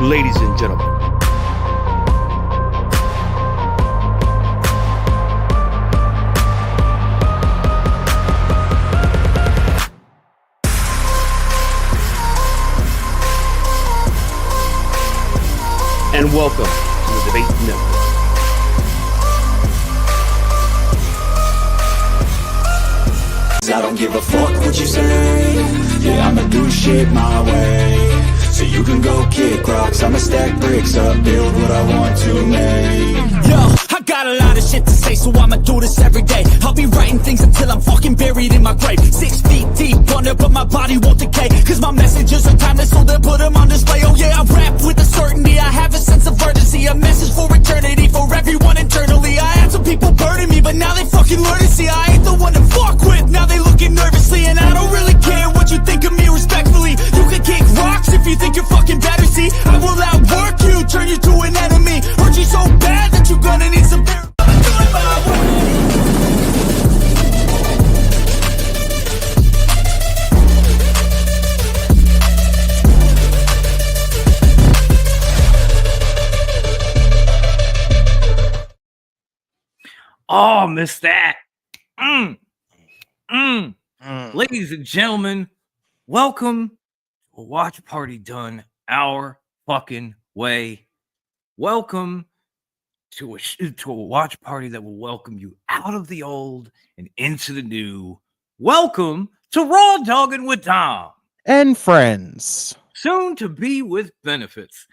Ladies and gentlemen, and welcome to the Debate Network. I don't give a fuck what you say. Yeah, I'ma do shit my way. So you can go kick rocks, I'ma stack bricks up, build what I want to make. Yo, I got a lot of shit to say, so I'ma do this every day. I'll be writing things until I'm fucking buried in my grave. 6 feet deep under, but my body won't decay. Cause my messages are timeless, so they'll put them on display. Oh yeah, I rap with a certainty, I have a sense of urgency. A message for eternity, for everyone internally. I had some people burning me, but now they fucking learn to see I ain't the one to fuck with, now they looking nervously. And I don't really care what you think of me respectfully. You can kick rocks if you think you're fucking better, see. I will outwork you, turn you to an enemy. Hurt you so bad that you're gonna need some therapy. Oh, missed that. Ladies and gentlemen, welcome to a watch party done our fucking way. Welcome to a watch party that will welcome you out of the old and into the new. Welcome to Raw Dogging with Dom and friends, soon to be with benefits.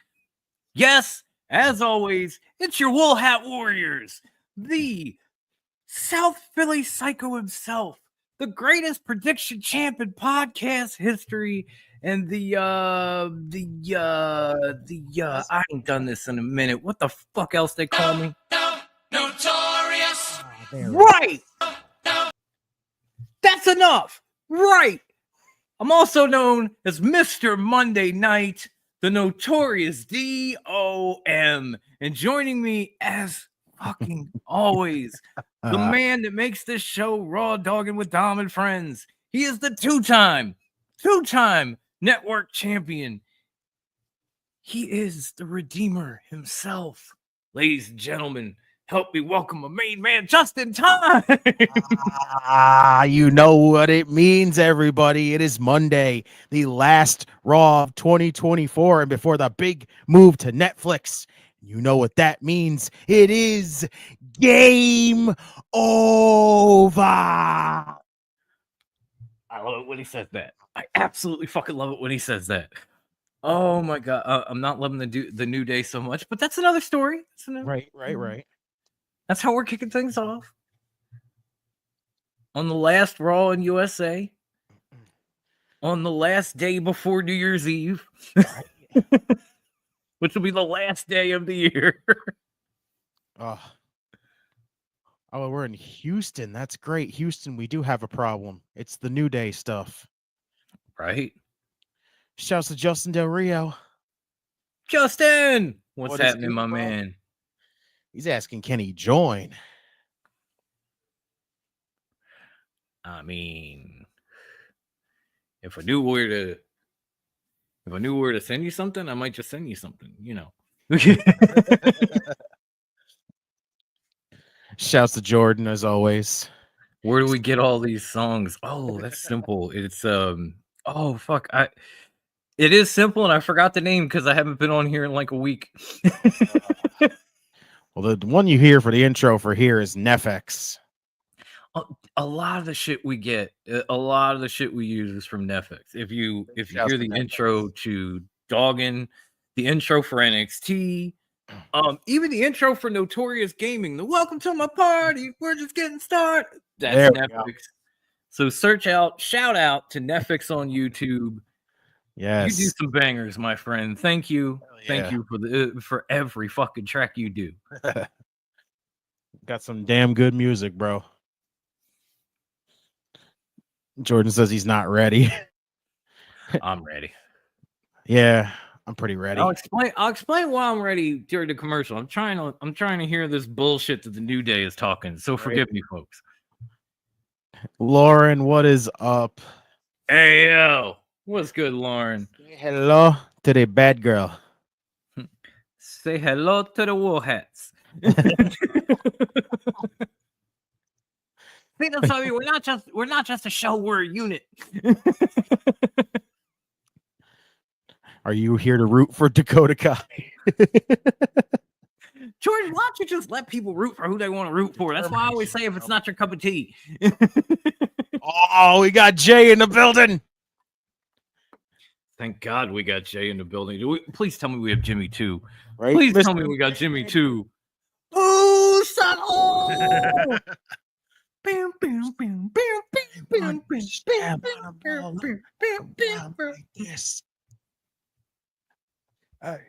Yes, as always, it's your Wool Hat Warriors, the South Philly Psycho himself, the greatest prediction champ in podcast history, and I ain't done this in a minute. What the fuck else they call me? Notorious. Right. That's enough. Right. I'm also known as Mr. Monday Night, the notorious DOM, and joining me as fucking always, the man that makes this show Raw Dogging with Dom and Friends. He is the two-time network champion. He is the Redeemer himself. Ladies and gentlemen, help me welcome a main man just in time. You know what it means, everybody. It is Monday, the last Raw of 2024, and before the big move to Netflix. You know what that means. It is game over. I love it when he says that. I absolutely fucking love it when he says that. Oh my god, I'm not loving the New Day so much, but that's another story. Right. That's how we're kicking things off. On the last Raw in USA, on the last day before New Year's Eve, which will be the last day of the year. Oh, we're in Houston. That's great. Houston, we do have a problem. It's the New Day stuff. Right? Shouts to Justin Del Rio. Justin! What's happening, my man? He's asking, can he join? I mean, if I knew where to send you something, I might just send you something, you know. Shouts to Jordan as always. Where do we get all these songs? Oh, that's simple. It's oh fuck. It is simple, and I forgot the name because I haven't been on here in like a week. Well, the one you hear for the intro for here is Netflix. A lot of the shit we get, a lot of the shit we use is from Netflix. If you hear the intro to Doggin, the intro for NXT, even the intro for Notorious Gaming, the welcome to my party, we're just getting started. That's Netflix. So shout out to Netflix on YouTube. Yes. You do some bangers, my friend. Thank you. Thank you for every fucking track you do. Got some damn good music, bro. Jordan says he's not ready. I'm ready. Yeah, I'm pretty ready. I'll explain why I'm ready during the commercial. I'm trying to hear this bullshit that the New Day is talking. So forgive me, folks. Lauren, what is up? Hey yo, what's good, Lauren? Hello to the bad girl. Say hello to the wool hats. See, that's what I mean. We're not just a show, we're a unit. Are you here to root for Dakota Kai? George, why don't you just let people root for who they want to root for? That's why I always say if it's not your cup of tea. Oh, we got Jay in the building. Thank God we got Jay in the building. Please tell me we have Jimmy too. Right? Please tell me we got Jimmy too. Ooh, son! Bam, bam, bam, bam, bam, bam, bam. Yes. Hey.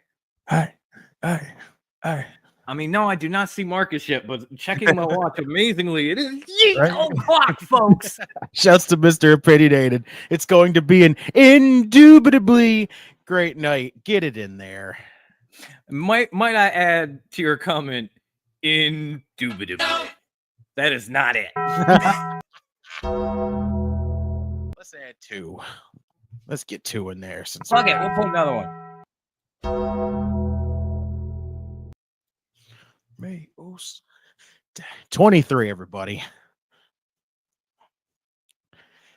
I mean, no, I do not see Marcus yet, but checking my watch, amazingly, it is yeet o'clock, folks. Shouts to Mr. Opinionated. It's going to be an indubitably great night. Get it in there. Might I add to your comment, indubitably. That is not it. Let's add 2. Let's get 2 in there. Since Okay, we'll put another one. 23, everybody.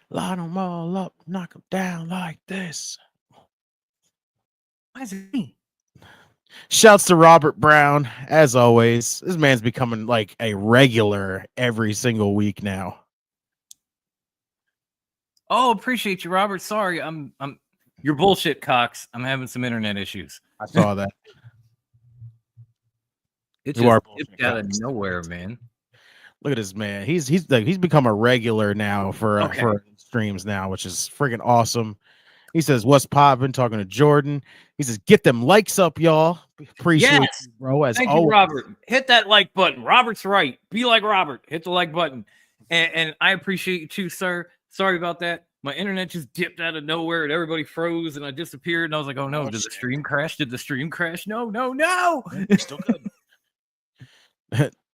Line them all up, knock them down like this. Why is it me? Shouts to Robert Brown, as always. This man's becoming like a regular every single week now. Oh, appreciate you, Robert. Sorry, I'm you're bullshit, Cox. I'm having some internet issues. I saw that. It's You are just bullshit, out of Cox. nowhere, man. Look at this man. He's become a regular now for streams now, which is freaking awesome. He says, "What's poppin'?" Talking to Jordan. He says, "Get them likes up, y'all." Appreciate Yes. you, bro. As Thank always. you, Robert. Hit that like button. Robert's right. Be like Robert. Hit the like button. And I appreciate you too, sir. Sorry about that. My internet just dipped out of nowhere and everybody froze and I disappeared. And I was like, oh no, did the stream crash? Did the stream crash? No. Still good.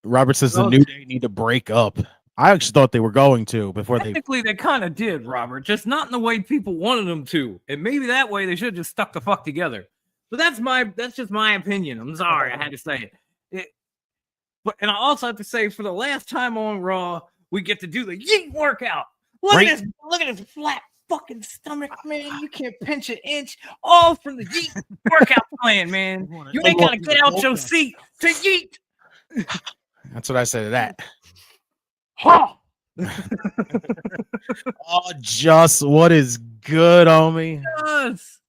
Robert says the New Day need to break up. I actually thought they were going to before Technically, they kind of did, Robert, just not in the way people wanted them to. And maybe that way they should have just stuck the fuck together. But that's just my opinion. I'm sorry, I had to say it. And I also have to say, for the last time on Raw, we get to do the yeet workout. Look at this flat fucking stomach, man. You can't pinch an inch. All from the yeet workout plan, man. You ain't gotta get out your seat to yeet. That's what I said to that. Ha! Oh, just what is good, homie? Yes.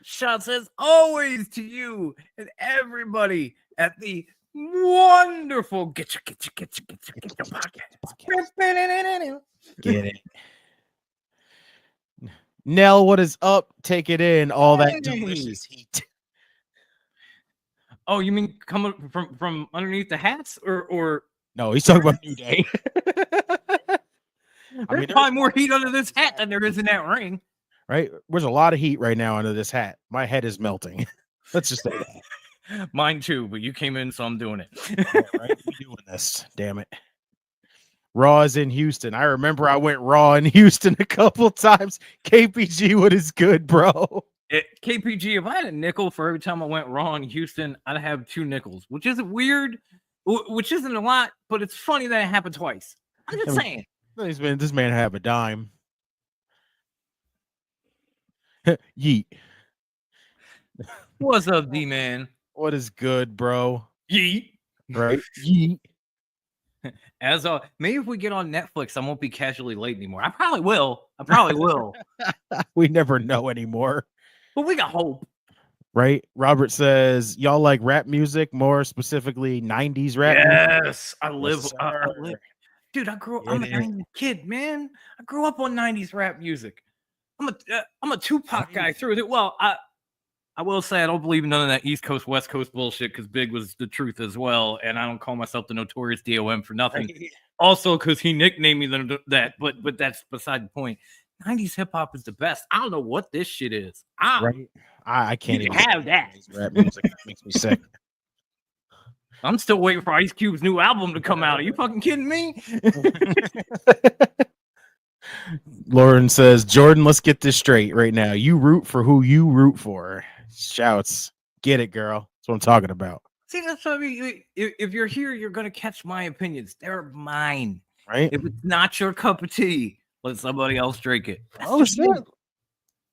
Shouts as always to you and everybody at the wonderful Getcha podcast. Get it. Nell, what is up? Take it in. All that delicious heat. Oh, you mean coming from underneath the hats or No, he's talking about New Day. there's probably more heat under this hat than there is in that ring. Right? There's a lot of heat right now under this hat. My head is melting. Let's just say that. Mine too, but you came in, so I'm doing it. Yeah, right? We're doing this. Damn it. Raw is in Houston. I remember I went Raw in Houston a couple times. KPG, what is good, bro? KPG, if I had a nickel for every time I went Raw in Houston, I'd have 2 nickels, which isn't weird, which isn't a lot, but it's funny that it happened twice. I'm just saying. This man have a dime. Yeet. What's up, D-Man? What is good, bro? Yeet. Right? Yeet. As maybe if we get on Netflix, I won't be casually late anymore. I probably will. We never know anymore. But we got hope. Right? Robert says, y'all like rap music, more specifically 90s rap music? Yes, I live. Dude, I'm a 90s kid, man. I grew up on 90s rap music. I'm a Tupac guy through it. Well, I will say I don't believe in none of that East Coast, West Coast bullshit because Big was the truth as well. And I don't call myself the Notorious DOM for nothing. Right. Also, because he nicknamed me that, but that's beside the point. 90s hip hop is the best. I don't know what this shit is. I can't even have that. Rap music makes me sick. I'm still waiting for Ice Cube's new album to come out. Are you fucking kidding me? Lauren says, Jordan, let's get this straight right now. You root for who you root for. Shouts. Get it, girl. That's That's what I'm talking about. See, that's what I mean. If you're here, you're gonna catch my opinions. They're mine. Right? If it's not your cup of tea, let somebody else drink it. That's Oh just shit. me.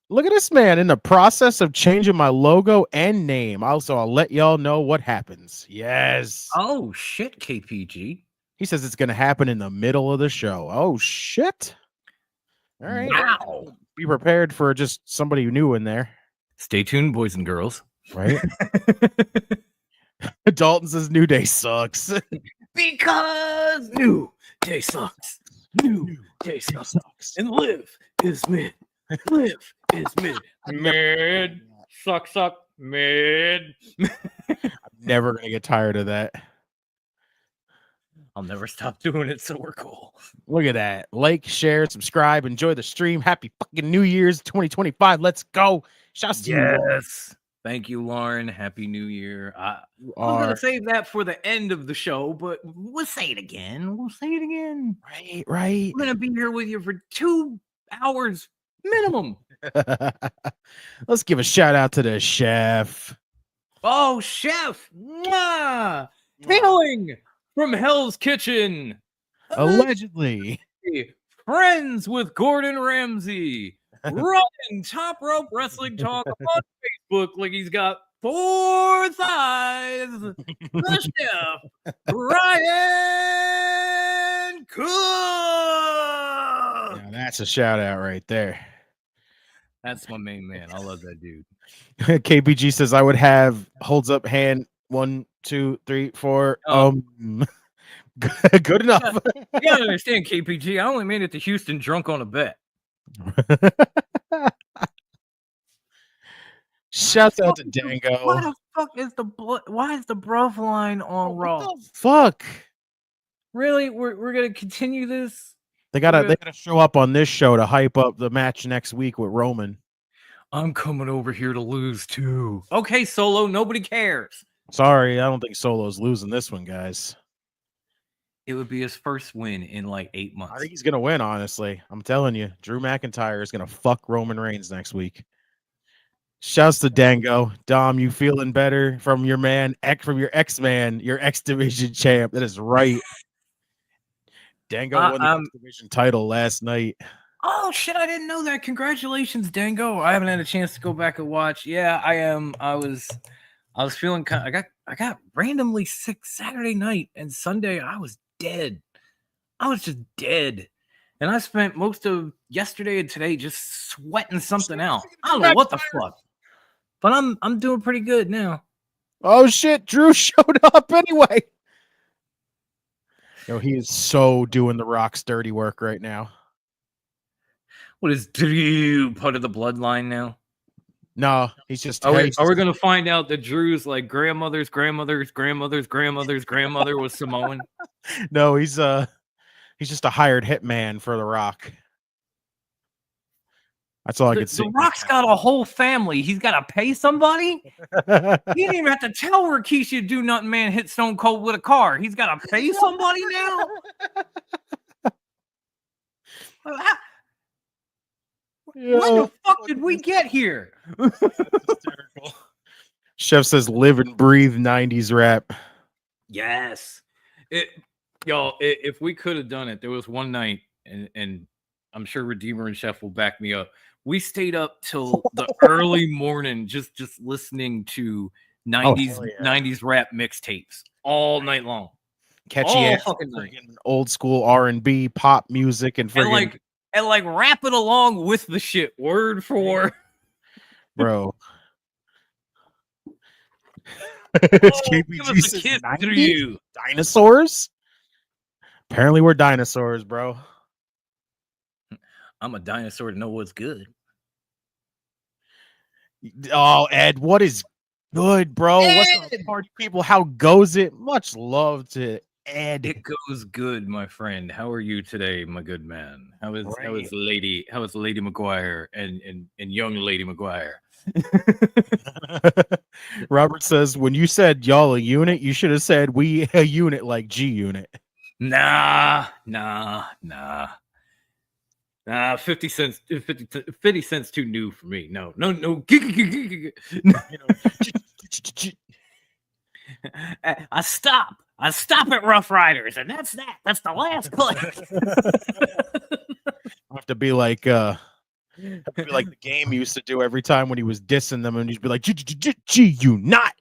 Look at this man in the process of changing my logo and name. Also, I'll let y'all know what happens. Yes. Oh shit, KPG. He says it's gonna happen in the middle of the show. Oh shit. All right. Wow. Be prepared for just somebody new in there. Stay tuned, boys and girls. Right? Dalton says New Day sucks. Because New Day sucks. New Day sucks. And Live is mid. Live is mid. Mid. Suck. Mid. I'm never gonna get tired of that. I'll never stop doing it, so we're cool. Look at that. Like, share, subscribe, enjoy the stream. Happy fucking New Year's 2025. Let's go. Shouts to you. Yes. Thank you, Lauren. Happy New Year. I was going to save that for the end of the show, but we'll say it again. Right. We're going to be here with you for 2 hours minimum. Let's give a shout out to the chef. Oh, chef. Mwah! Hailing from Hell's Kitchen. Allegedly. Friends with Gordon Ramsay. Running Top Rope Wrestling Talk on Facebook like he's got 4 thighs. The chef, Ryan Cook. Yeah, that's a shout out right there. That's my main man. I love that dude. KPG says I would have holds up hand 1, 2, 3, 4. Good enough. You gotta understand, KPG. I only made it to Houston drunk on a bet. Shouts out to Dango. Why the fuck is why is the bruv line on Raw? What the fuck? Really? We're gonna continue this? They gotta show up on this show to hype up the match next week with Roman. I'm coming over here to lose too. Okay, Solo, nobody cares. Sorry, I don't think Solo's losing this one, guys. It would be his first win in like 8 months. I think he's gonna win, honestly. I'm telling you, Drew McIntyre is gonna fuck Roman Reigns next week. Shouts to Dango. Dom, you feeling better from your man, from your X-Man, your X Division champ. That is right. Dango won the X Division title last night. Oh shit, I didn't know that. Congratulations, Dango. I haven't had a chance to go back and watch. Yeah, I am. I was feeling kind of, I got randomly sick Saturday night, and Sunday I was dead. I was just dead. And I spent most of yesterday and today just sweating something out. I don't know what the fuck. But I'm doing pretty good now. Oh shit, Drew showed up anyway. Yo, he is so doing the Rock's dirty work right now. What is Drew part of the bloodline now? No, he's just. Are we going to find out that Drew's like grandmother's grandmother was Samoan? No, he's just a hired hitman for the Rock. That's all I could see. The Rock's got a whole family. He's got to pay somebody. He didn't even have to tell Rikishi do nothing. Man, hit Stone Cold with a car. He's got to pay somebody now. When the fuck did we get here? Chef says live and breathe 90s rap. Yes. If we could have done it, there was one night, and I'm sure Redeemer and Chef will back me up. We stayed up till the early morning just listening to 90s rap mixtapes all night long. Catchy ass old school R&B, pop music, and friggin' and rap it along with the shit word for word. Bro. Give us a kiss through you. Dinosaurs? Apparently we're dinosaurs, bro. I'm a dinosaur to know what's good. Oh, Ed, what is good, bro? Ed! What's up, party people? How goes it? Much love to Ed. It goes good, my friend. How are you today, my good man? How is Lady McGuire and young Lady McGuire? Robert says, when you said y'all a unit, you should have said we a unit like G Unit. Nah. 50 cents too new for me. No. I stop at Rough Riders, and that's that. That's the last clip. I have to be like the game used to do every time when he was dissing them, and he'd be like, "Gee, you not."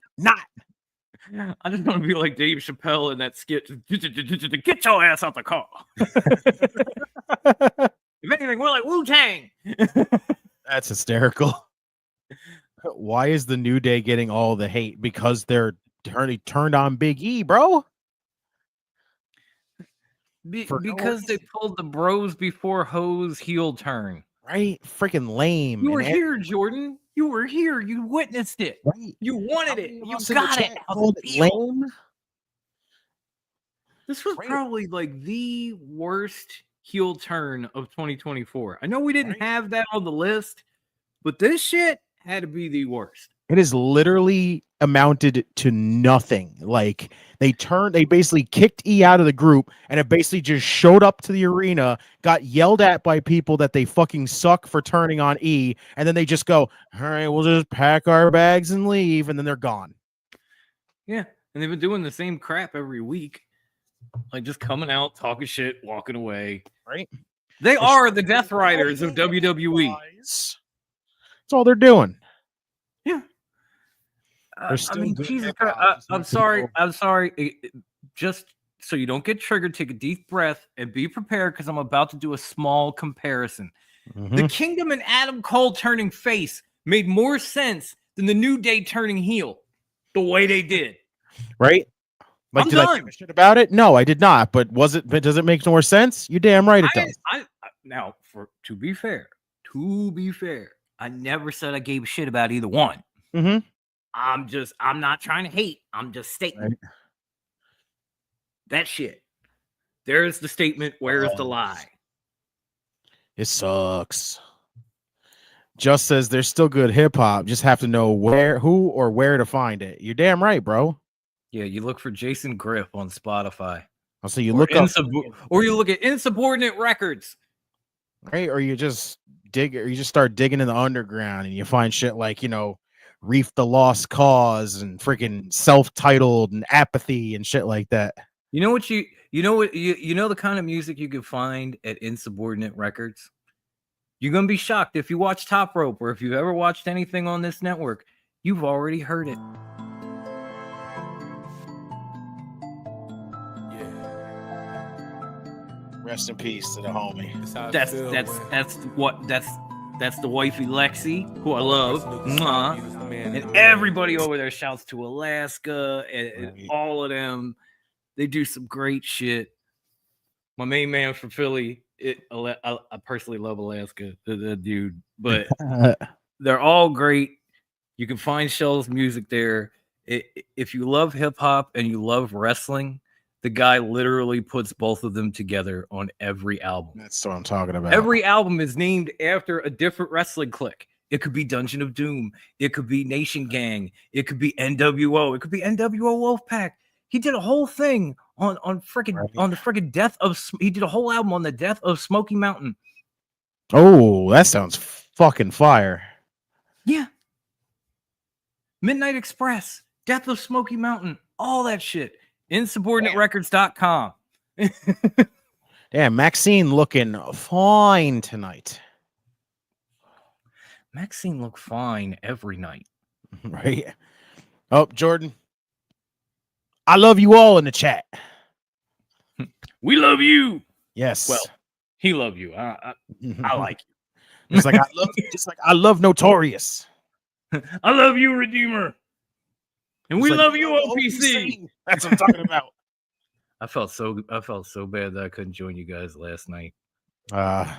I just want to be like Dave Chappelle in that skit. Get your ass out the car. If anything, we're like Wu-Tang. That's hysterical. Why is the New Day getting all the hate? Because they're turned on Big E, bro. Because they pulled the bros before hoes heel turn. Right? Freaking lame. You were here, Jordan. You were here. You witnessed it. Right? You wanted it. You got it. Lame. This was probably like the worst heel turn of 2024. I know we didn't have that on the list, but this shit had to be the worst. It has literally amounted to nothing. Like they basically kicked E out of the group, and it basically just showed up to the arena, got yelled at by people that they fucking suck for turning on E, and then they just go, all right, we'll just pack our bags and leave, and then they're gone. Yeah, and they've been doing the same crap every week. Like just coming out, talking shit, walking away. Right? They are the Death Riders of WWE. That's all they're doing. Yeah. I mean, Jesus Christ, I'm sorry. Just so you don't get triggered, take a deep breath and be prepared because I'm about to do a small comparison. Mm-hmm. The Kingdom and Adam Cole turning face made more sense than the New Day turning heel the way they did. Right? Like, did I give a shit about it? No, I did not. But does it make more sense? You're damn right it does. Now, to be fair, I never said I gave a shit about either one. Mm-hmm. I'm not trying to hate. I'm just stating that shit. There's the statement. Where's the lie? It sucks. Just says there's still good hip hop. Just have to know who or where to find it. You're damn right, bro. Yeah, you look for Jason Griff on Spotify. So you look up, or you look at Insubordinate Records, right? Or you just start digging in the underground and you find shit like Reef the Lost Cause and freaking Self-Titled and Apathy and shit like that. You know the kind of music you can find at Insubordinate Records? You're gonna be shocked if you watch Top Rope or if you've ever watched anything on this network. You've already heard it. Rest in peace to the homie. That's the wifey Lexi, who I love. And everybody over there shouts to Alaska and all of them. They do some great shit. My main man from Philly, I personally love Alaska, the dude, but they're all great. You can find Shell's music there. If you love hip hop and you love wrestling, the guy literally puts both of them together on every album. That's what I'm talking about. Every album is named after a different wrestling clique. It could be Dungeon of Doom. It could be Nation Gang. It could be NWO. It could be NWO Wolfpack. He did a whole thing on the freaking death of. He did a whole album on the death of Smoky Mountain. Oh, that sounds fucking fire. Yeah. Midnight Express, Death of Smoky Mountain, all that shit. Insubordinaterecords.com. Damn, Maxine looking fine tonight. Maxine looked fine every night. Right? Oh, Jordan. I love you all in the chat. We love you. Yes. Well, he love you. I like you. Just like I love you. Just like I love Notorious. I love you, Redeemer. And we love you, OPC. That's what I'm talking about. I felt so bad that I couldn't join you guys last night. I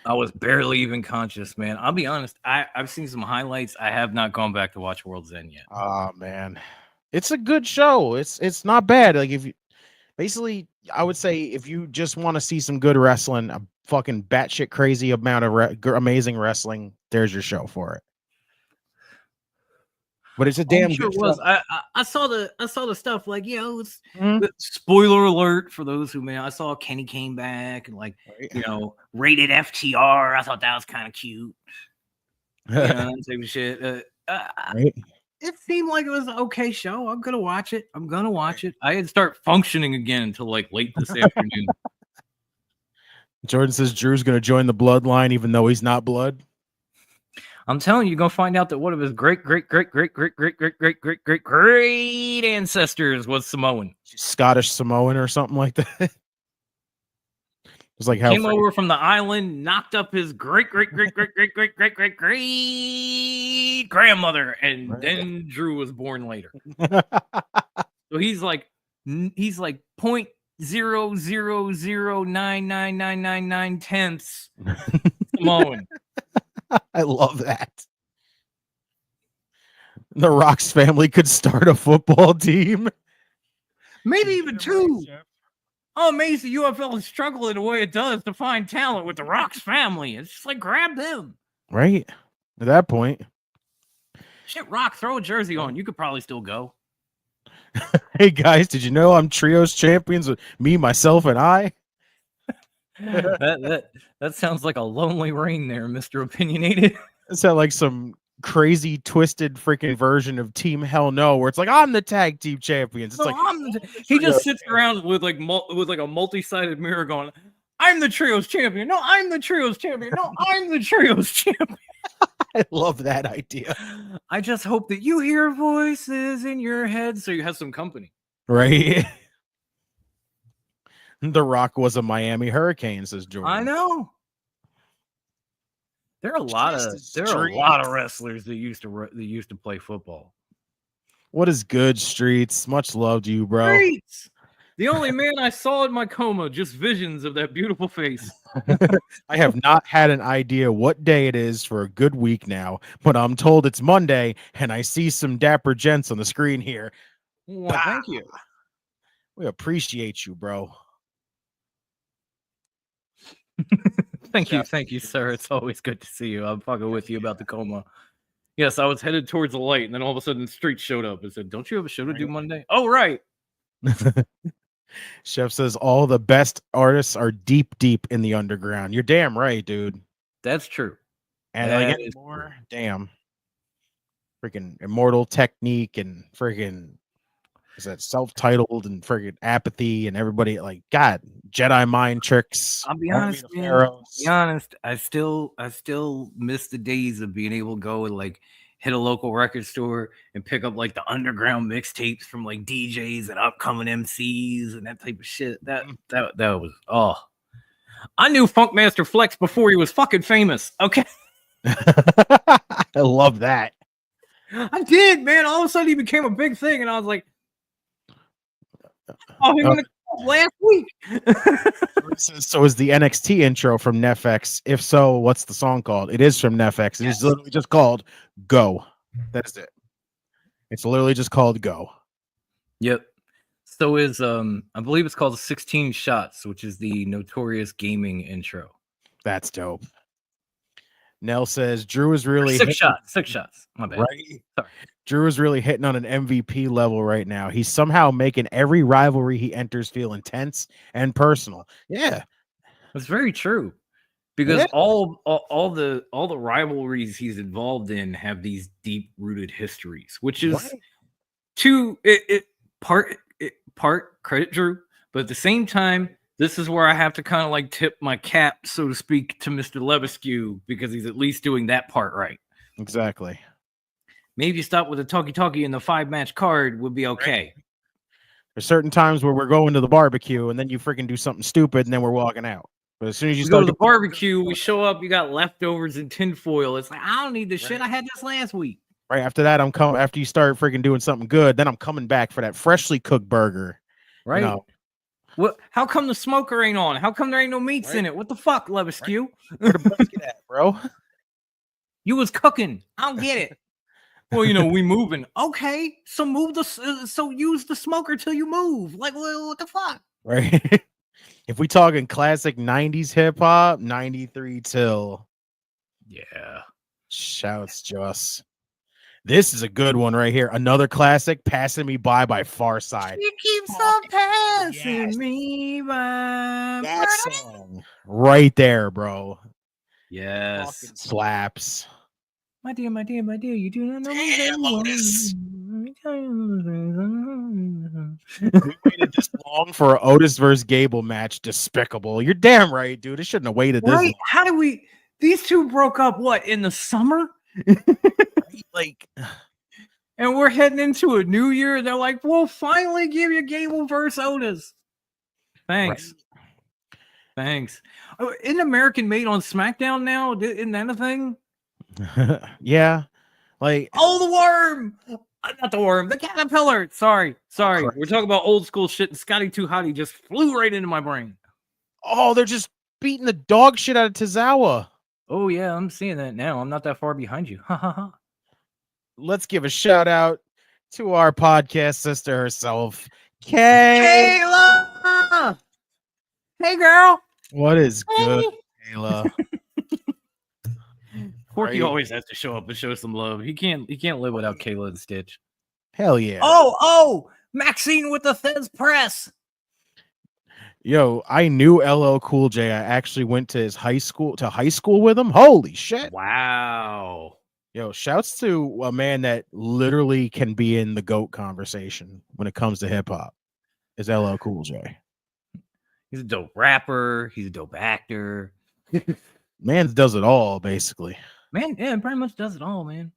was barely even conscious, man. I'll be honest. I've seen some highlights. I have not gone back to watch World's End yet. Oh man, it's a good show. It's not bad. Like I would say if you just want to see some good wrestling, a fucking batshit crazy amount of amazing wrestling, there's your show for it. But it's a damn sure good it was. I saw the stuff like, spoiler alert for those who may. I saw Kenny came back and rated FTR. I thought that was kind of cute. Same shit. Right. it seemed like it was an okay show. I'm gonna watch it. I didn't start functioning again until like late this afternoon. Jordan says Drew's going to join the bloodline even though he's not blood. I'm telling you, you're gonna find out that one of his great ancestors was Samoan. Scottish Samoan or something like that. It's like how came over from the island, knocked up his great grandmother, and then Drew was born later. So he's like 0.000999999 Samoan. I love that. The Rock's family could start a football team. Maybe even two. Oh, amazing. UFL is struggling the way it does to find talent with the Rock's family. It's just like, grab them. Right. At that point. Shit, Rock, throw a jersey on. You could probably still go. Hey, guys, did you know I'm trios champions with me, myself, and I? that sounds like a lonely reign there, Mr. Opinionated. It sounds like some crazy, twisted freaking version of Team Hell No, where it's like, I'm the tag team champions. It's he just sits around with like a multi-sided mirror going, I'm the trios champion. No, I'm the trios champion. No, I'm the trios champion. I love that idea. I just hope that you hear voices in your head so you have some company. Right? The Rock was a Miami Hurricane, says Jordan. I know. There are a lot of wrestlers that used to play football. What is good, Streets? Much love to you, bro. Streets. The only man I saw in my coma, just visions of that beautiful face. I have not had an idea what day it is for a good week now, but I'm told it's Monday, and I see some dapper gents on the screen here. Well, thank you. We appreciate you, bro. Thank you, sir. It's always good to see you. I'm fucking with you about the coma. Yes, I was headed towards the light, and then all of a sudden, the street showed up and said, "Don't you have a show to do Monday?" Oh, right. Chef says all the best artists are deep in the underground. You're damn right, dude. That's true. And like anymore, damn. Freaking Immortal Technique and freaking is that self-titled and freaking Apathy and everybody like God, Jedi Mind Tricks. I'll be honest, man. Be honest, I still miss the days of being able to go and like hit a local record store and pick up like the underground mixtapes from like DJs and upcoming MCs and that type of shit. That was I knew Funkmaster Flex before he was fucking famous. Okay. I love that. I did, man. All of a sudden he became a big thing, and I was like, oh, he went last week. So is the NXT intro from Netflix? If so, what's the song called? It is from Netflix. It is literally just called Go. That's it. It's literally just called Go. Yep. So is I believe it's called 16 Shots, which is the Notorious Gaming intro. That's dope. Nell says Drew is really six shots. My bad. Right? Sorry. Drew is really hitting on an MVP level right now. He's somehow making every rivalry he enters feel intense and personal. Yeah, that's very true. Because all the rivalries he's involved in have these deep rooted histories, which is part credit Drew, but at the same time, this is where I have to kind of like tip my cap, so to speak, to Mr. Lebesque because he's at least doing that part right. Exactly. Maybe stop with the talkie and the 5-match card would be okay. Right. There's certain times where we're going to the barbecue and then you freaking do something stupid and then we're walking out. But as soon as you go to the barbecue, we show up, you got leftovers in tinfoil. It's like, I don't need this shit. I had this last week. Right after that, I'm coming. After you start freaking doing something good, then I'm coming back for that freshly cooked burger. Right. You know? What? How come the smoker ain't on? How come there ain't no meats in it? What the fuck, Lebesque? Right. Where the brisket at, bro? You was cooking. I don't get it. Well, we moving. Okay, so use the smoker till you move. Like, what the fuck? Right. If we talking classic 90s hip hop, 93 till. Yeah. Shouts, Joss. This is a good one right here. Another classic, Passing Me By Farside. She keeps on passing me by. That song right there, bro. Yes. Fucking slaps. My dear, you do not know me very Damn, well. Otis. Let me tell you. We waited this long for an Otis versus Gable match. Despicable. You're damn right, dude. It shouldn't have waited this Right? long. How do we? These two broke up what in the summer, Like, and we're heading into a new year. And they're like, "We'll finally give you Gable versus Otis." Thanks, thanks. Oh, isn't American Made on SmackDown now? Isn't that a thing? yeah. Like, Oh, the worm! Not the worm, the caterpillar. Sorry. Christ. We're talking about old school shit, and Scotty Too Hottie just flew right into my brain. oh, they're just beating the dog shit out of Tozawa. Oh yeah, I'm seeing that now. I'm not that far behind you. Ha ha ha. Let's give a shout out to our podcast sister herself, Kay. Kayla! Hey girl. What is good, Hey. Kayla? Forky Right. always has to show up and show some love. He can't live without Kayla and Stitch. Hell yeah. Oh, Maxine with the Fez press. Yo, I knew LL Cool J. I actually went to his high school with him. Holy shit. Wow. Yo, shouts to a man that literally can be in the GOAT conversation when it comes to hip hop. Is LL Cool J. He's a dope rapper. He's a dope actor. Man does it all, basically. Man, yeah, pretty much does it all, man.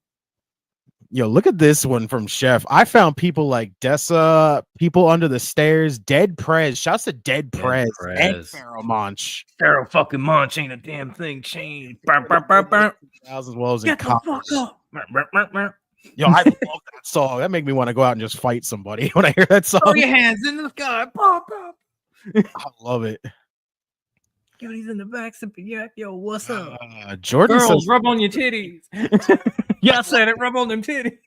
Yo, look at this one from Chef. I found people like Dessa, people under the stairs, Dead Prez. Shouts to Dead Prez and Pharaoh Monch. Pharaoh fucking Monch ain't a damn thing changed. Burr. As well as in Get the fuck college. up. Burr. Yo, I love that song. That make me want to go out and just fight somebody when I hear that song. Throw your hands in the sky. Pop. I love it. Cuties in the back sipping yak. Yo, what's up? Jordan Girls, says, rub on your titties. Yeah, I said it. Rub on them titties.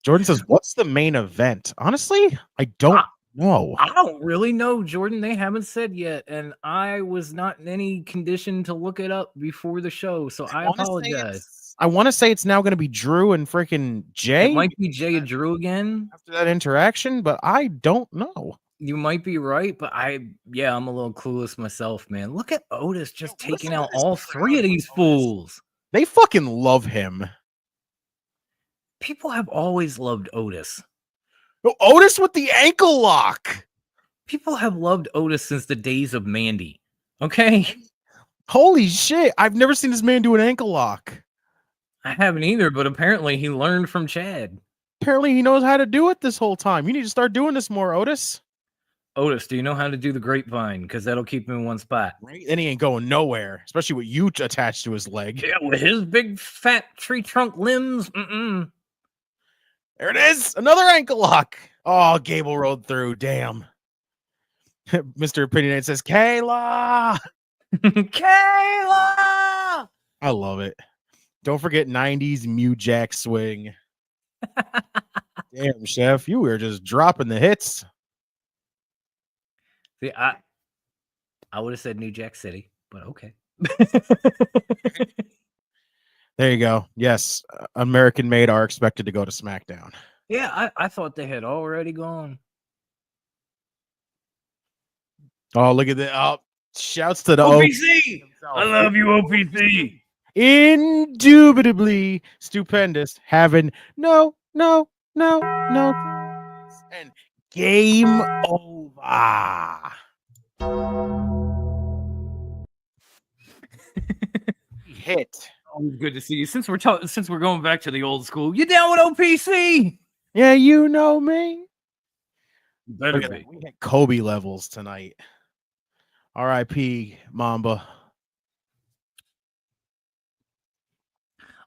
Jordan says, what's the main event? Honestly, I don't know. I don't really know, Jordan. They haven't said yet, and I was not in any condition to look it up before the show, so I apologize. I want to say it's now going to be Drew and freaking Jay. It might be Jay and Drew again after that interaction, but I don't know. You might be right, but I'm a little clueless myself, man. Look at Otis just taking out all three of these fools. They fucking love him. People have always loved Otis. Oh, Otis with the ankle lock. People have loved Otis since the days of Mandy. Okay? Holy shit. I've never seen this man do an ankle lock. I haven't either, but apparently he learned from Chad. Apparently he knows how to do it this whole time. You need to start doing this more, Otis. Otis, do you know how to do the grapevine? Because that'll keep him in one spot. Right? Then he ain't going nowhere, especially with you attached to his leg. Yeah, with his big fat tree trunk limbs. There it is. Another ankle lock. Oh, Gable rode through. Damn. Mr. Opinionated says, Kayla. Kayla. I love it. Don't forget 90s Mew Jack swing. Damn, Chef. You were just dropping the hits. See, I would have said New Jack City, but okay. There you go. Yes, American Made are expected to go to SmackDown. Yeah, I thought they had already gone. Oh, look at that. Oh, shouts to the OPC. I love you, OPC. Indubitably stupendous. Having no. And game over. Hit. Always good to see you. Since we're going back to the old school, you down with OPC? Yeah, you know me. Better be. We hit Kobe levels tonight. R.I.P. Mamba.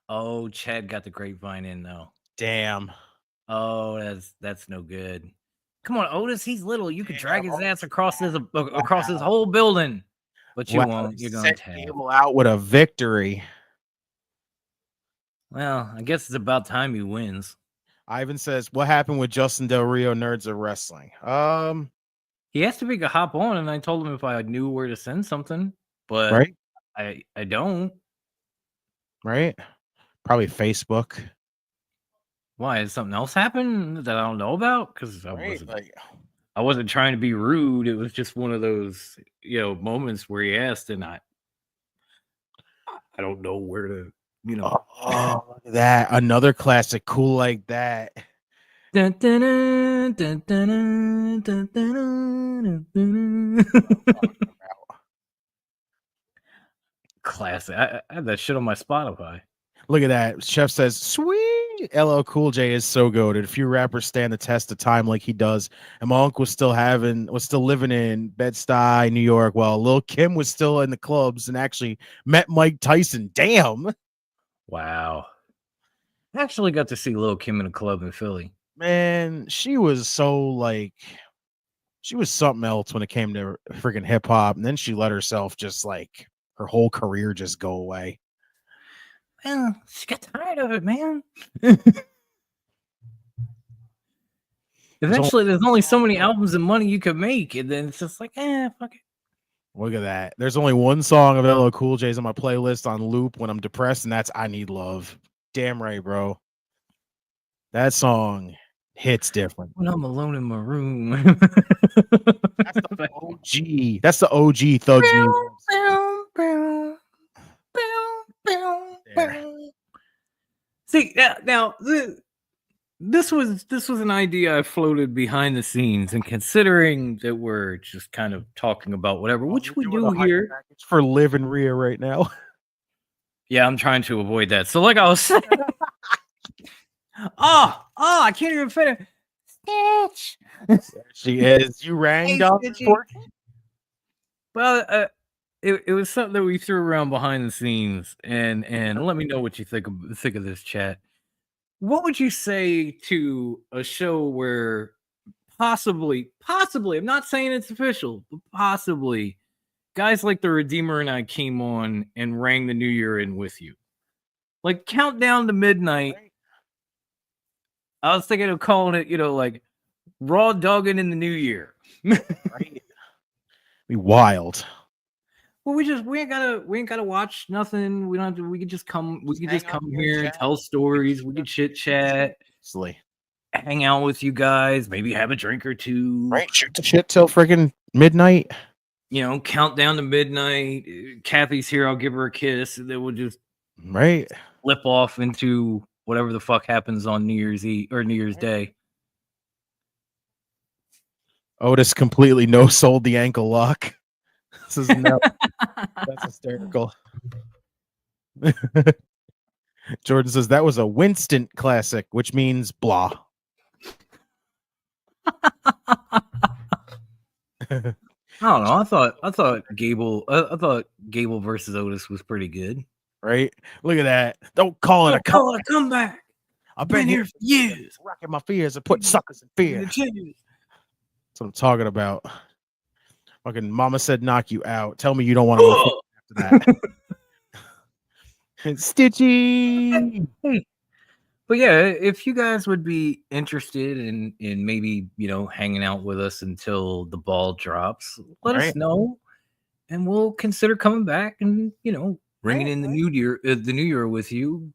Oh, Chad got the grapevine in though. Damn. Oh, that's no good. Come on, Otis. He's little. You could drag his ass across his whole building, but you won't. You're going to Gable out with a victory. Well, I guess it's about time he wins. Ivan says, "What happened with Justin Del Rio? Nerds of wrestling." He asked if he could hop on, and I told him if I knew where to send something, but right, I don't. Right, probably Facebook. Why? Did something else happen that I don't know about? Because I wasn't trying to be rude. It was just one of those, moments where he asked, and I I don't know where to, Oh, look at that. Another classic, Cool Like That. Dun, dun, dun, dun, dun, dun, dun, dun, dun. Classic. I had that shit on my Spotify. Look at that. Chef says, sweet. LL Cool J is so goated. A few rappers stand the test of time like he does. And my uncle was still living in Bed-Stuy, New York, while Lil Kim was still in the clubs and actually met Mike Tyson. Damn. Wow. I actually got to see Lil Kim in a club in Philly. Man, she was something else when it came to freaking hip hop. And then she let herself just like her whole career just go away. Man, she got tired of it, man. Eventually, there's only so many albums and money you could make, and then it's just like, fuck it. Look at that. There's only one song of LL Cool J's on my playlist on loop when I'm depressed, and that's I Need Love. Damn right, bro. That song hits different. When I'm alone in my room. That's the OG. That's the OG Thugs music. See, now this was an idea I floated behind the scenes, and considering that we're just kind of talking about whatever, which we do here for Liv and Rhea right now. Yeah, I'm trying to avoid that. So, like I was saying, I can't even finish. Stitch. She is. You rang down. Well, it was something that we threw around behind the scenes, and let me know what you think of this, chat. What would you say to a show where possibly, I'm not saying it's official, but possibly guys like the Redeemer and I came on and rang the new year in with you? Like countdown to midnight. I was thinking of calling it, like raw dogging in the new year. Right. Be wild. Well, we ain't gotta watch nothing. We don't have to, we could just come here and tell stories. We could chit chat, hang out with you guys, maybe have a drink or two. Right, shoot the shit till freaking midnight. Count down to midnight. Kathy's here, I'll give her a kiss, and then we'll just flip off into whatever the fuck happens on New Year's Eve or New Year's Day. Otis completely no-sold the ankle lock. This is that's hysterical. Jordan says that was a Winston classic, which means blah. I don't know. I thought Gable versus Otis was pretty good. Right? Look at that. Don't call it a comeback. I've been here for years, rocking my fears and putting suckers in fear. That's what I'm talking about. Fucking mama said knock you out. Tell me you don't want to go after that. Stitchy. But yeah, if you guys would be interested in maybe, hanging out with us until the ball drops, let us know, and we'll consider coming back and, bringing in the new year with you,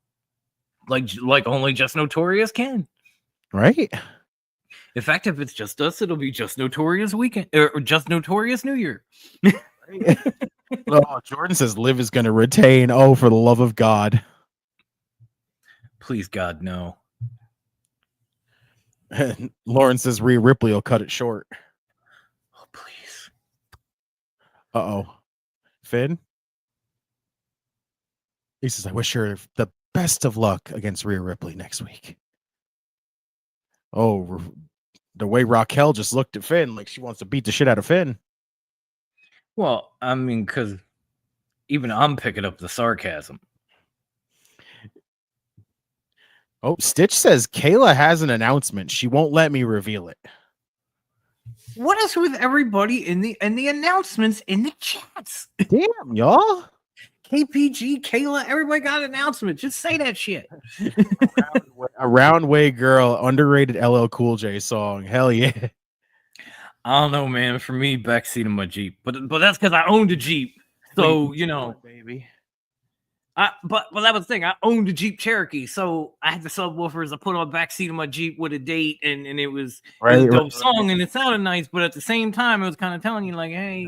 like only Just Notorious can. Right. In fact, if it's just us, it'll be Just Notorious weekend or Just Notorious New Year. Oh, Jordan says Liv is going to retain. Oh, for the love of God. Please, God, no. Lauren says Rhea Ripley will cut it short. Oh, please. Uh-oh. Finn? He says, I wish her the best of luck against Rhea Ripley next week. Oh, the way Raquel just looked at Finn like she wants to beat the shit out of Finn. Well, I mean, because even I'm picking up the sarcasm. Oh, Stitch says Kayla has an announcement. She won't let me reveal it. What is with everybody in the announcements in the chats? Damn, y'all. KPG, Kayla, everybody got an announcement. Just say that shit. A round way girl, underrated LL Cool J song. Hell yeah. I don't know, man. For me, backseat of my Jeep, but that's because I owned a Jeep. So baby. But that was the thing. I owned a Jeep Cherokee, so I had the subwoofers. I put on the backseat of my Jeep with a date, and it was a dope song, and it sounded nice. But at the same time, it was kind of telling you like, hey,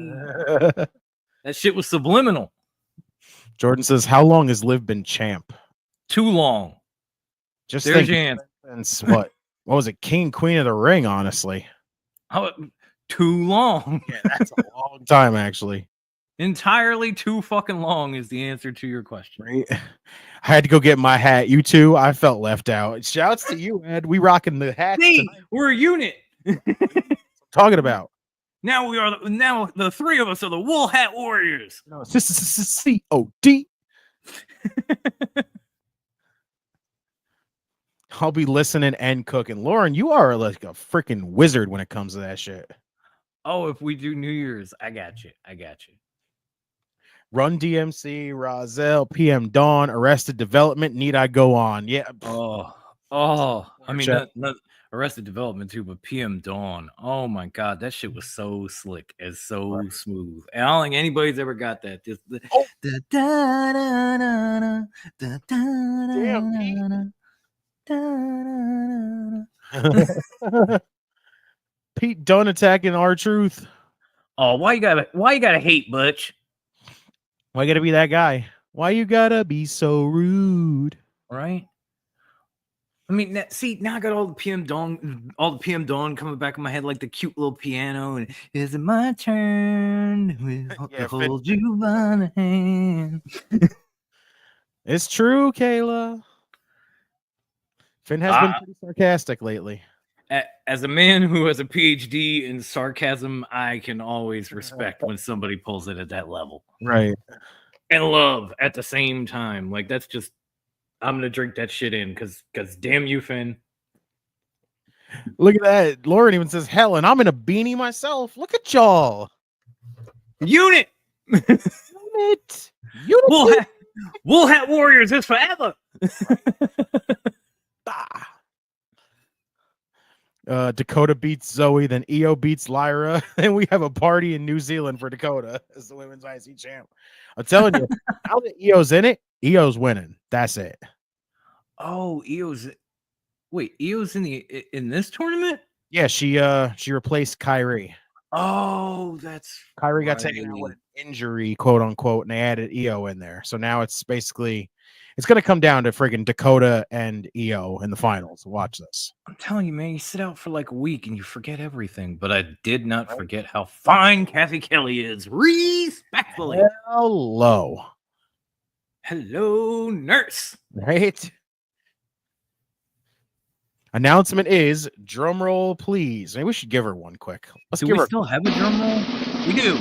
that shit was subliminal. Jordan says, "How long has Liv been champ?" Too long. Just There's think your answer. since what was it? King, Queen of the Ring. Honestly, How too long? yeah, that's a long time actually. Entirely too fucking long is the answer to your question. Right? I had to go get my hat. You too. I felt left out. Shouts to you, Ed. We rocking the hats. See, tonight. we're a unit. Talking about. Now the three of us are the Wool Hat Warriors. No, it's just COD. I'll be listening and cooking. Lauren, you are like a freaking wizard when it comes to that shit. Oh, if we do New Year's, I got you. Run DMC, Rozelle, PM Dawn, Arrested Development. Need I go on? Yeah. I mean, Check. not Arrested Development too, but PM Dawn. Oh my god, that shit was so slick and so smooth. And I don't think anybody's ever got that. Just the, Pete Dunne attacking R-Truth. Oh, why you gotta hate Butch? Why you gotta be that guy? Why you gotta be so rude? Right? I mean, now I got all the PM Dawn coming back in my head, like the cute little piano. And is it my turn to hold you by the hand? It's true, Kayla. Finn has been pretty sarcastic lately. As a man who has a PhD in sarcasm, I can always respect when somebody pulls it at that level. Right. And love at the same time. Like, that's just, I'm going to drink that shit in because damn you, Finn. Look at that. Lauren even says, hell, and I'm in a beanie myself. Look at y'all. Unit. Unit. Wool Hat Warriors is forever. Dakota beats Zoe, then Io beats Lyra, and we have a party in New Zealand for Dakota as the women's IC champ. I'm telling you, now that Io's in it, Io's winning. That's it. Oh, Io's in this tournament? Yeah, she replaced Kyrie. Oh, that's Kyrie got taken out with an injury, quote unquote, and they added Io in there. So now it's basically going to come down to friggin' Dakota and Io in the finals. Watch this. I'm telling you, man, you sit out for like a week and you forget everything. But I did not forget how fine Kathy Kelly is. Respectfully. Hello, nurse. Right? Announcement is, drum roll, please. Maybe we should give her one quick. Do we still have a drum roll? We do.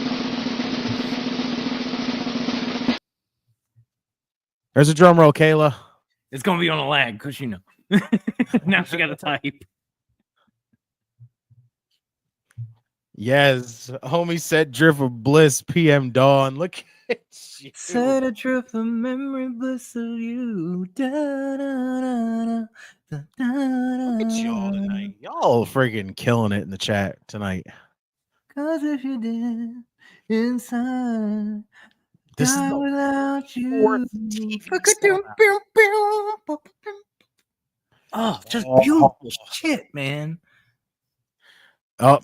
There's a drum roll, Kayla. It's going to be on a lag because, now she got to type. Yes. Homie said drift of bliss, PM Dawn. Look at you. Set a drift of memory bliss of you. Da, da, da, da, da, Look at y'all tonight. Y'all freaking killing it in the chat tonight. Cause if you did inside, This is die without you. fourth TV Oh, just beautiful shit, man. Oh,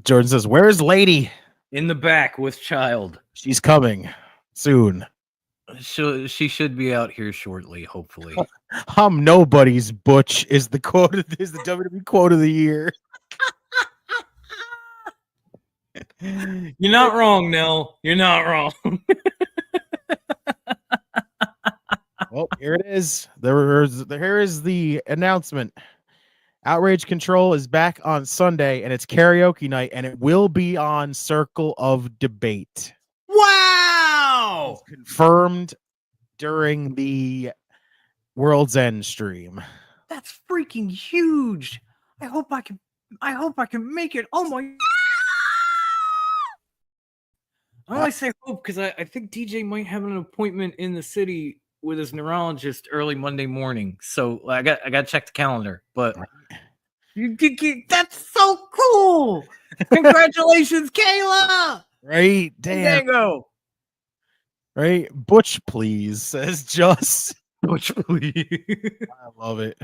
Jordan says, where is Lady? In the back with child. She's coming soon. She should be out here shortly, hopefully. I'm nobody's Butch is the WWE quote of the year. You're not wrong, Nell. You're not wrong. Well, here it is. Here is the announcement. Outrage Control is back on Sunday, and it's karaoke night, and it will be on Circle of Debate. Wow! Confirmed during the World's End stream. That's freaking huge. I hope I can make it. Oh my! I only say hope because I think DJ might have an appointment in the city with his neurologist early Monday morning. So I got to check the calendar. But that's so cool! Congratulations, Kayla! Right? Damn. Go. Right? Butch, please, says Just. Butch, please. I love it.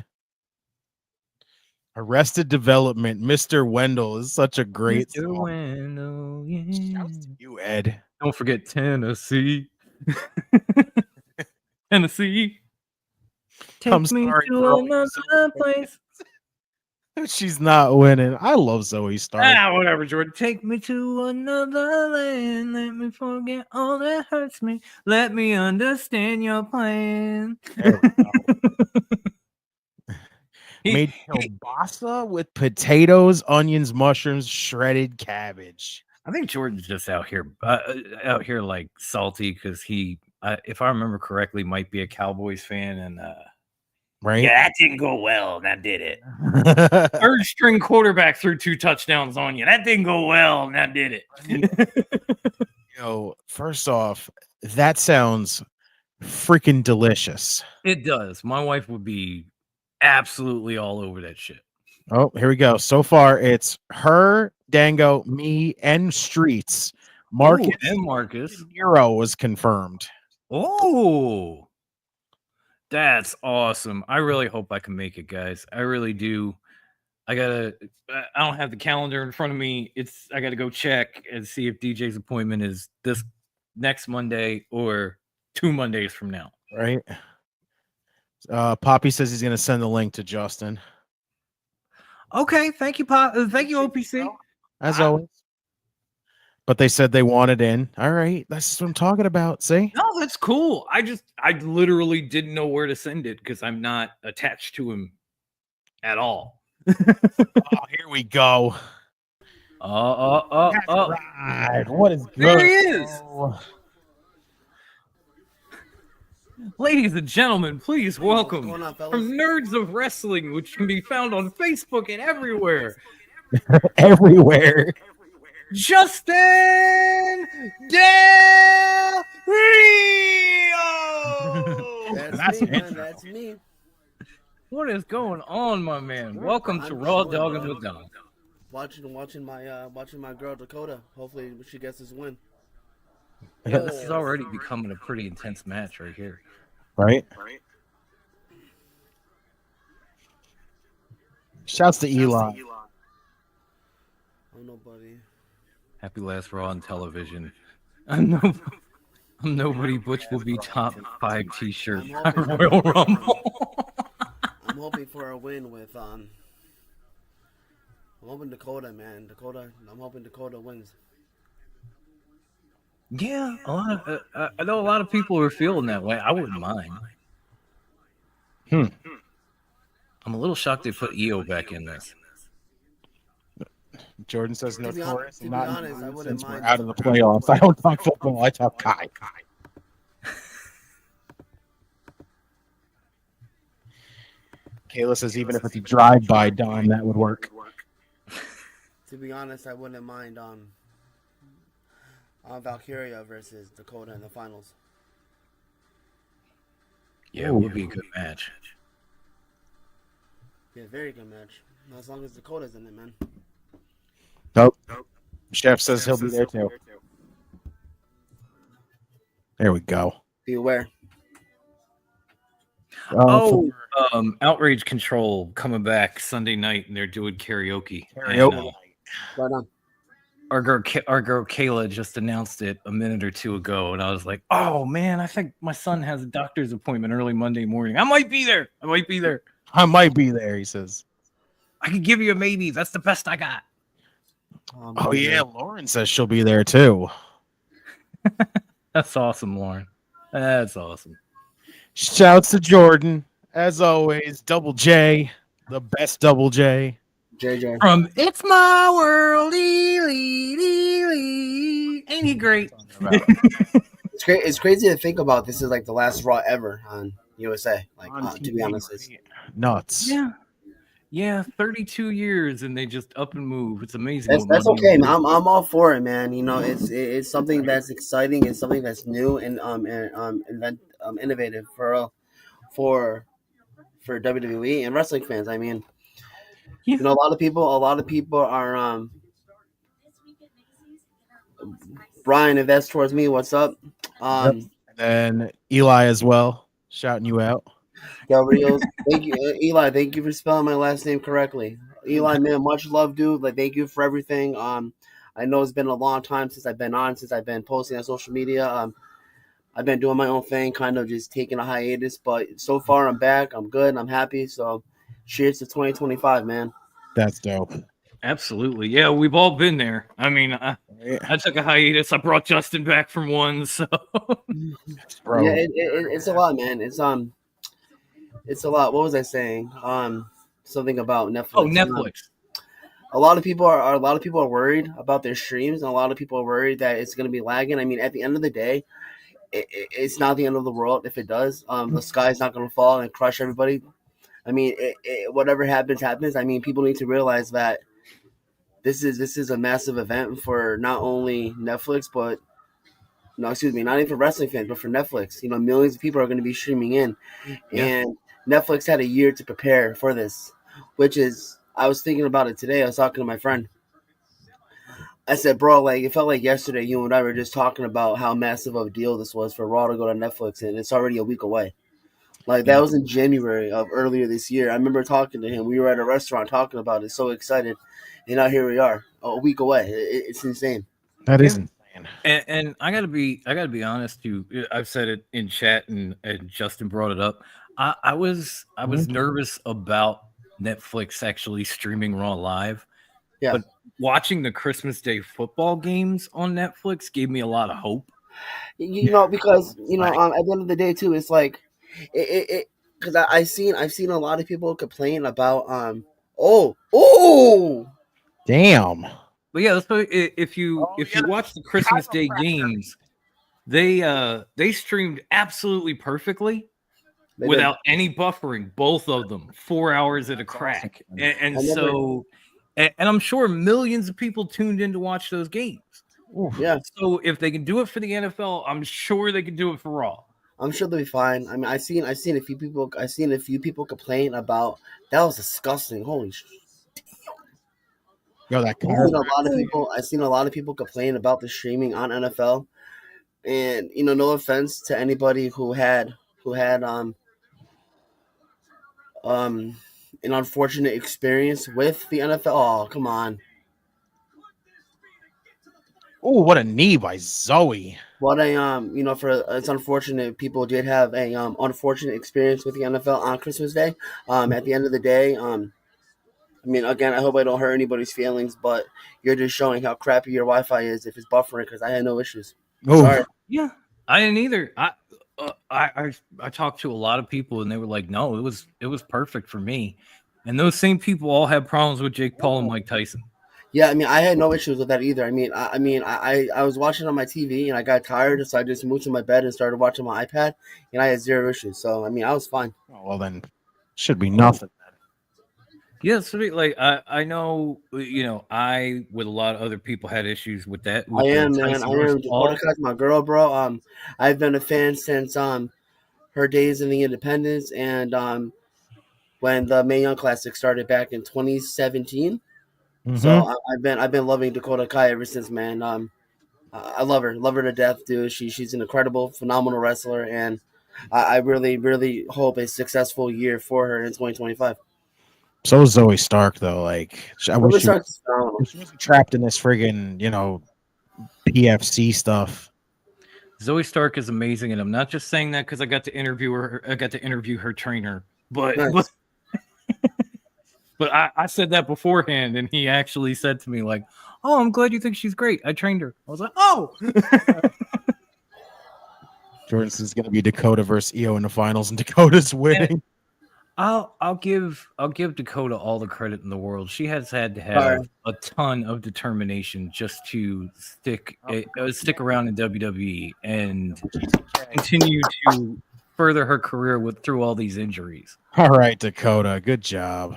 Arrested Development, Mr. Wendell is such a great Mr. song. Wendell, yeah. Shouts to you, Ed. Don't forget Tennessee. Tennessee. I'm Take me sorry to for all another place. She's not winning. I love Zoe Stark. Whatever, Jordan. Take me to another land. Let me forget all that hurts me. Let me understand your plan. There we go. Made kielbasa with potatoes, onions, mushrooms, shredded cabbage. I think Jordan's just out here like salty because he, if I remember correctly, might be a Cowboys fan, and Right? yeah, that didn't go well. That did it. Third string quarterback threw 2 touchdowns on you. That didn't go well, and that did it. Yo, first off, that sounds freaking delicious. It does. My wife would be absolutely all over that shit. Oh, here we go. So far, it's her, Dango, me, and Streets. Marcus Ooh, and Marcus. Nero was confirmed. Oh, that's awesome. I really hope I can make it, guys. I really do. I don't have the calendar in front of me. I gotta go check and see if DJ's appointment is this next Monday or 2 Mondays from now. Right? Poppy says he's gonna send the link to Justin. Okay, thank you, Pop. Thank you, OPC. As always. But they said they wanted in. All right, that's what I'm talking about. See? No, that's cool. I literally didn't know where to send it because I'm not attached to him at all. Oh, here we go. Right. What is good? There he is. Ladies and gentlemen, please welcome from Nerds of Wrestling, which can be found on Facebook and everywhere. Everywhere. Justin Del Rio. That's me, man. That's me. What is going on, my man? Welcome to Raw Dogging with Don. Watching my girl Dakota. Hopefully she gets this win. Yeah, this is already becoming a pretty intense match right here. Right? Shouts to Eli. I'm nobody. Happy last Raw on television. I'm nobody. Butch will be top 5 T-shirt Royal Rumble. I'm hoping for a win with I'm hoping Dakota, man. I'm hoping Dakota wins. Yeah, I know a lot of people are feeling that way. I wouldn't mind. I'm a little shocked they put EO back in this. Jordan says no Taurus. To be honest, I wouldn't mind. We're out of the playoffs. I don't talk football. I talk Kai. Kayla says even if it's a drive-by Dom, that would work. To be honest, I wouldn't mind Valkyria versus Dakota in the finals. Yeah, it would be a good match. Yeah, very good match. As long as Dakota's in it, man. Nope. Chef says he'll be there too. There we go. Be aware. Outrage Control coming back Sunday night, and they're doing karaoke. Karaoke. And, Right on. our girl Kayla just announced it a minute or two ago, and I was like, "Oh man, I think my son has a doctor's appointment early Monday morning. I might be there. I might be there. He says. I could give you a maybe. That's the best I got." Oh yeah, Lauren says she'll be there too. That's awesome, Lauren. That's awesome. Shouts to Jordan, as always. Double J, the best Double J. JJ. From It's My World, ain't he great? It's crazy to think about. This is like the last Raw ever on USA. Like, to be honest, it's Nuts. Yeah, 32 years and they just up and move. It's amazing. That's okay. I'm all for it, man. You know, it's something that's exciting. It's something that's new and innovative for WWE and wrestling fans. I mean, you know, a lot of people are Brian, if that's towards me, what's up? And Eli as well, shouting you out. Del Rios, thank you, Eli. Thank you for spelling my last name correctly. Eli, man, much love, dude. Like, thank you for everything. I know it's been a long time since I've been posting on social media. I've been doing my own thing, kind of just taking a hiatus. But so far, I'm back. I'm good. I'm happy. So, cheers to 2025, man. That's dope. Absolutely. Yeah, we've all been there. I mean, Yeah, I took a hiatus. I brought Justin back from one, so bro. Yeah, it's a lot, man. It's a lot. What was I saying? Something about oh, Netflix. Netflix. A lot of people are worried about their streams, and a lot of people are worried that it's going to be lagging. I mean, at the end of the day, it's not the end of the world if it does. The sky's not going to fall and crush everybody. I mean, whatever happens. I mean, people need to realize that this is a massive event for not only Netflix, but no, excuse me, not even for wrestling fans, but for Netflix. You know, millions of people are going to be streaming in, Yeah. and Netflix had a year to prepare for this, which is I was thinking about it today. I was talking to my friend. I said, bro, like it felt like yesterday you and I were just talking about how massive of a deal this was for Raw to go to Netflix, and it's already a week away. Like that was in January of earlier this year. I remember talking to him. We were at a restaurant talking about it, so excited, and now here we are, a week away. It's insane. That is Yeah. insane. And I gotta be honest. I've said it in chat, and Justin brought it up. I was nervous about Netflix actually streaming Raw live, Yeah. but watching the Christmas Day football games on Netflix gave me a lot of hope. You know, because you know, at the end of the day, too, it's like it because I've seen a lot of people complain about Damn. But yeah, so if you watch the Christmas Day games, they streamed absolutely perfectly They without any buffering. Both of them, 4 hours at a crack, and I'm sure millions of people tuned in to watch those games. Yeah. So if they can do it for the NFL, I'm sure they can do it for Raw. I'm sure they'll be fine. I mean, I've seen a few people complain about that was disgusting. Holy shit. Yo, that I've seen a lot of people complain about the streaming on NFL, and you know, no offense to anybody who had an unfortunate experience with the NFL. Oh, come on. Oh, what a knee by Zoe. What a you know, for it's unfortunate people did have a unfortunate experience with the NFL on Christmas Day. At the end of the day, I mean, again, I hope I don't hurt anybody's feelings, but you're just showing how crappy your Wi-Fi is if it's buffering. Because I had no issues. Oh, Sorry. Yeah, I didn't either. I talked to a lot of people, and they were like, "No, it was perfect for me." And those same people all have problems with Jake Paul and Mike Tyson. Yeah, I mean, I had no issues with that either. I was watching on my TV and I got tired, so I just moved to my bed and started watching my iPad, and I had zero issues. So I mean, I was fine. Oh, well, then should be nothing. Yeah, so like I know, you know, I with a lot of other people had issues with that. I am, man. I am. Dakota Kai's my girl, bro. I've been a fan since her days in the Independence and when the Mae Young Classic started back in 2017. So I've been loving Dakota Kai ever since, man. I love her to death, dude. She's an incredible, phenomenal wrestler, and I really, really hope a successful year for her in 2025. So is Zoe Stark, though. Like, I wish she phenomenal. wasn't trapped in this friggin', you know, PFC stuff. Zoe Stark is amazing, and I'm not just saying that because I got to interview her. I got to interview her trainer, but Nice. but I said that beforehand, and he actually said to me like, "Oh, I'm glad you think she's great. I trained her." I was like, "Oh." Jordan's is going to be Dakota versus Io in the finals, and Dakota's winning. I'll give Dakota all the credit in the world. She has had to have a ton of determination just to stick around in WWE and continue to further her career through all these injuries. All right, Dakota, good job.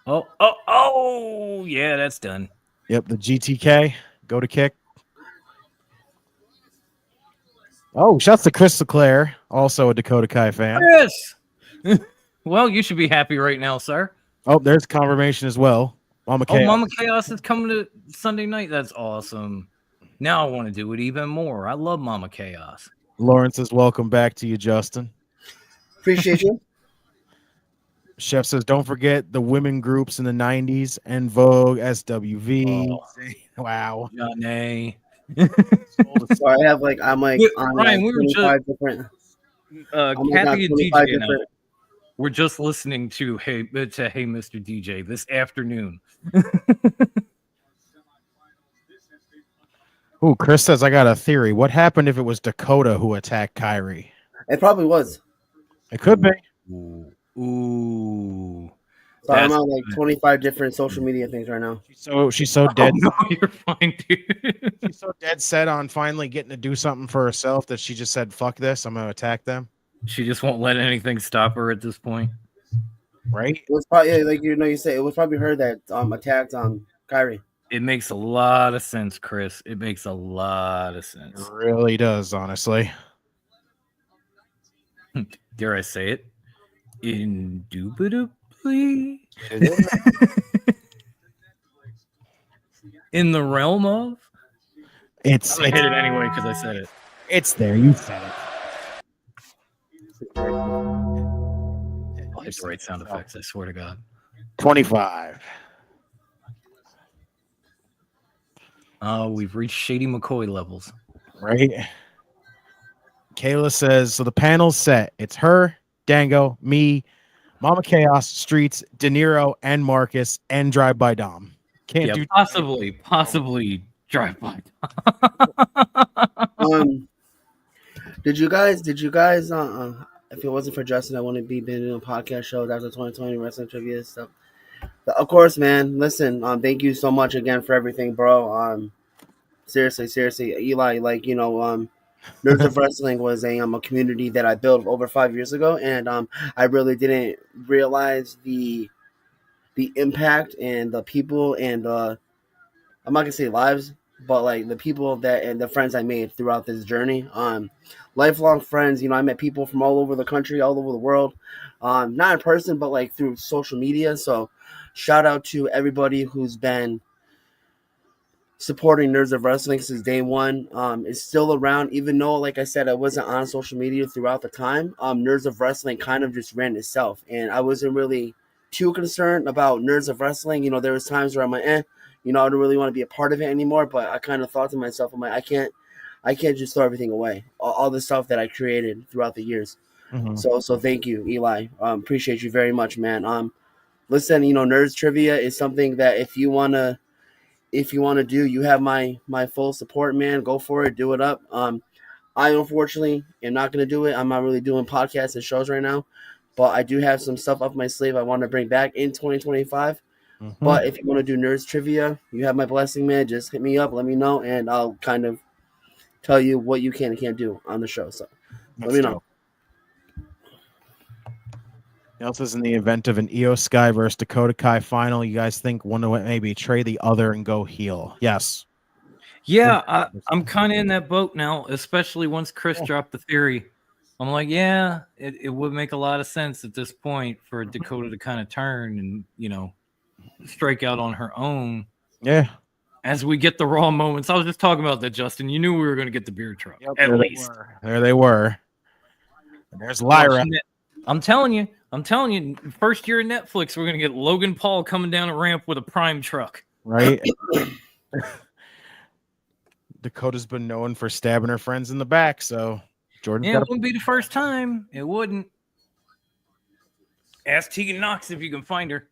Oh, yeah, that's done. Yep, the GTK go to kick. Oh, shouts to Chris LeClaire, also a Dakota Kai fan. Yes. Well, you should be happy right now, sir. Oh, there's confirmation as well. Mama Chaos. Mama Chaos is coming to Sunday night. That's awesome. Now I want to do it even more. I love Mama Chaos. Lawrence says, welcome back to you, Justin. Appreciate you. Chef says, don't forget the women groups in the 90s, En Vogue, SWV. Oh. Wow. Johnny. So I have like I'm like Yeah, on Ryan, like we were 25 different. I'm like on Kathy and 25 DJ now. different. We're just listening to Hey Mr. DJ this afternoon. Ooh, Chris says I got a theory. What happened if it was Dakota who attacked Kyrie? It probably was. It could be. Ooh. So I'm That's on like 25 different social media things right now. She's so dead. Oh, no, you're fine, dude. She's so dead set on finally getting to do something for herself that she just said, "Fuck this! I'm gonna attack them." She just won't let anything stop her at this point. Right? It was probably like you say it was probably her that attacked Kyrie. It makes a lot of sense, Chris. It makes a lot of It sense. really does, honestly. Dare I say it? Indubitably. In the realm of? It's I hit it anyway because I said it. it's there. You said it. I'll hit the right sound effects, I swear to God. 25. We've reached Shady McCoy levels. Right? Kayla says, so the panel's set. It's her, Dango, me, Mama Chaos, Streets, De Niro, and Marcus, and Drive by Dom. Can't do possibly drive by. Did you guys if it wasn't for Justin, I wouldn't be doing podcast shows after 2020 wrestling trivia stuff. But of course, man, listen, thank you so much again for everything, bro. Seriously, Eli, like, Nerds of Wrestling was a community that I built over 5 years ago, and I really didn't realize the impact and the people and I'm not gonna say lives, but like the people that and the friends I made throughout this journey. Lifelong friends. I met people from all over the country, all over the world. Not in person, but like through social media. So shout out to everybody who's been supporting Nerds of Wrestling since day one. Is still around, even though, like I said, I wasn't on social media throughout the time. Nerds of Wrestling kind of just ran itself, and I wasn't really too concerned about Nerds of Wrestling. There was times where I'm like, I don't really want to be a part of it anymore. But I kind of thought to myself, I'm like, I can't just throw everything away. All the stuff that I created throughout the years. Mm-hmm. So thank you, Eli. Appreciate you very much, man. Listen, Nerds Trivia is something that if you wanna do, you have my full support, man. Go for it, do it up. I unfortunately am not gonna do it. I'm not really doing podcasts and shows right now, but I do have some stuff up my sleeve I want to bring back in 2025. Mm-hmm. But if you want to do Nerds Trivia, you have my blessing, man. Just hit me up, let me know, and I'll kind of tell you what you can and can't do on the show. So let me know. Else is in the event of an Io Sky versus Dakota Kai final. You guys think one would maybe trade the other and go heel? Yes. Yeah, I'm kind of in that boat now, especially once Chris dropped the theory. I'm like, yeah, it would make a lot of sense at this point for Dakota to kind of turn and, strike out on her own. Yeah. As we get the Raw moments. I was just talking about that, Justin. You knew we were going to get the beer truck, at least. There they were. And there's Lyra. I'm telling you, first year of Netflix, we're going to get Logan Paul coming down a ramp with a Prime truck. Right? Dakota's been known for stabbing her friends in the back, so Jordan's it wouldn't be the first time. It wouldn't. Ask Tegan Knox if you can find her.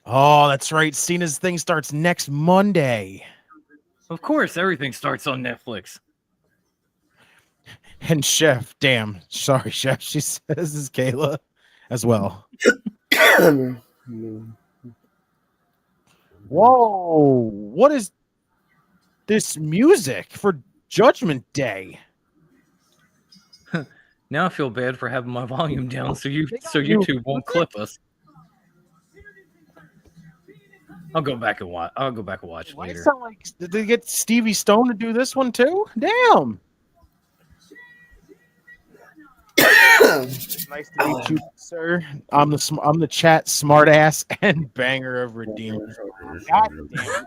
Oh, that's right. Cena's thing starts next Monday. Of course, everything starts on Netflix. And Chef, damn, sorry, Chef. She says this is Kayla as well. Whoa, what is this music for Judgment Day? Now I feel bad for having my volume down, so YouTube won't clip us. I'll go back and watch. Later. Sound like, did they get Stevie Stone to do this one too? Damn. Nice to meet you, sir. I'm the chat smartass and banger of Redeemer. God damn.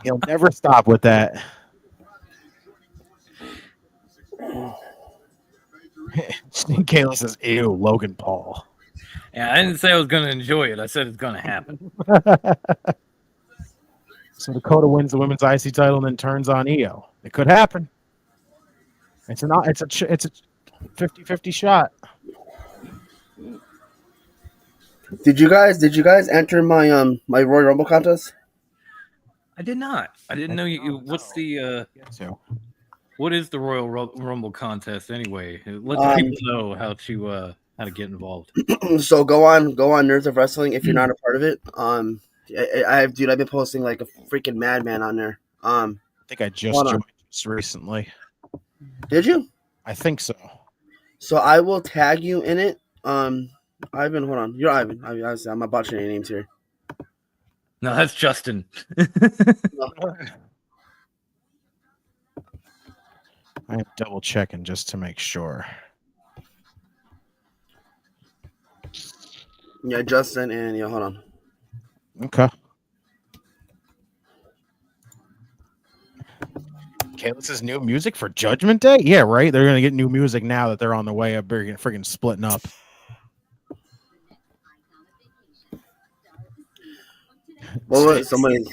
He'll never stop with that. Kayla says, "Ew, Logan Paul." Yeah, I didn't say I was going to enjoy it. I said it's going to happen. So Dakota wins the women's IC title and then turns on Io. It could happen. It's a 50-50 shot. Did you guys enter my my Royal Rumble contest? I did not. I didn't know you. What's the what is the Royal Rumble contest anyway? Let the people know how to get involved. So go on Nerds of Wrestling if you're not a part of it. I've been posting like a freaking madman on there. I think I just joined just recently. Did you? I think so. So I will tag you in it. Ivan, hold on. You're Ivan. I'm not botching any names here. No, that's Justin. I'm double checking just to make sure. Yeah, Justin and hold on. Okay. Okay, this is new music for Judgment Day? Yeah, right? They're going to get new music now that they're on the way up. They're freaking splitting up. Well, somebody.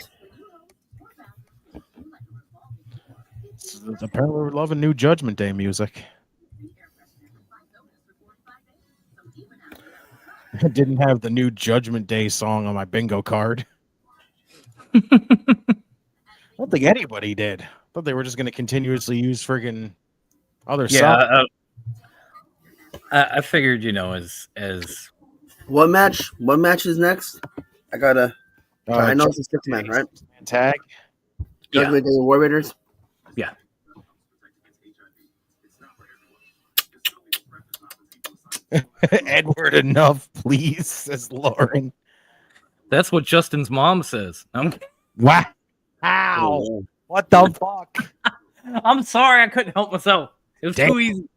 Apparently, we're loving new Judgment Day music. I didn't have the new Judgment Day song on my bingo card. I don't think anybody did. I thought they were just going to continuously use friggin' other songs. I figured, as What match is next? I gotta. I know it's a 6-man, right? Tag. Judgment Day War Raiders. Yeah. Edward, enough, please, says Lauren. That's what Justin's mom says. Wow. Ow. What the fuck? I'm sorry, I couldn't help myself. It was too easy.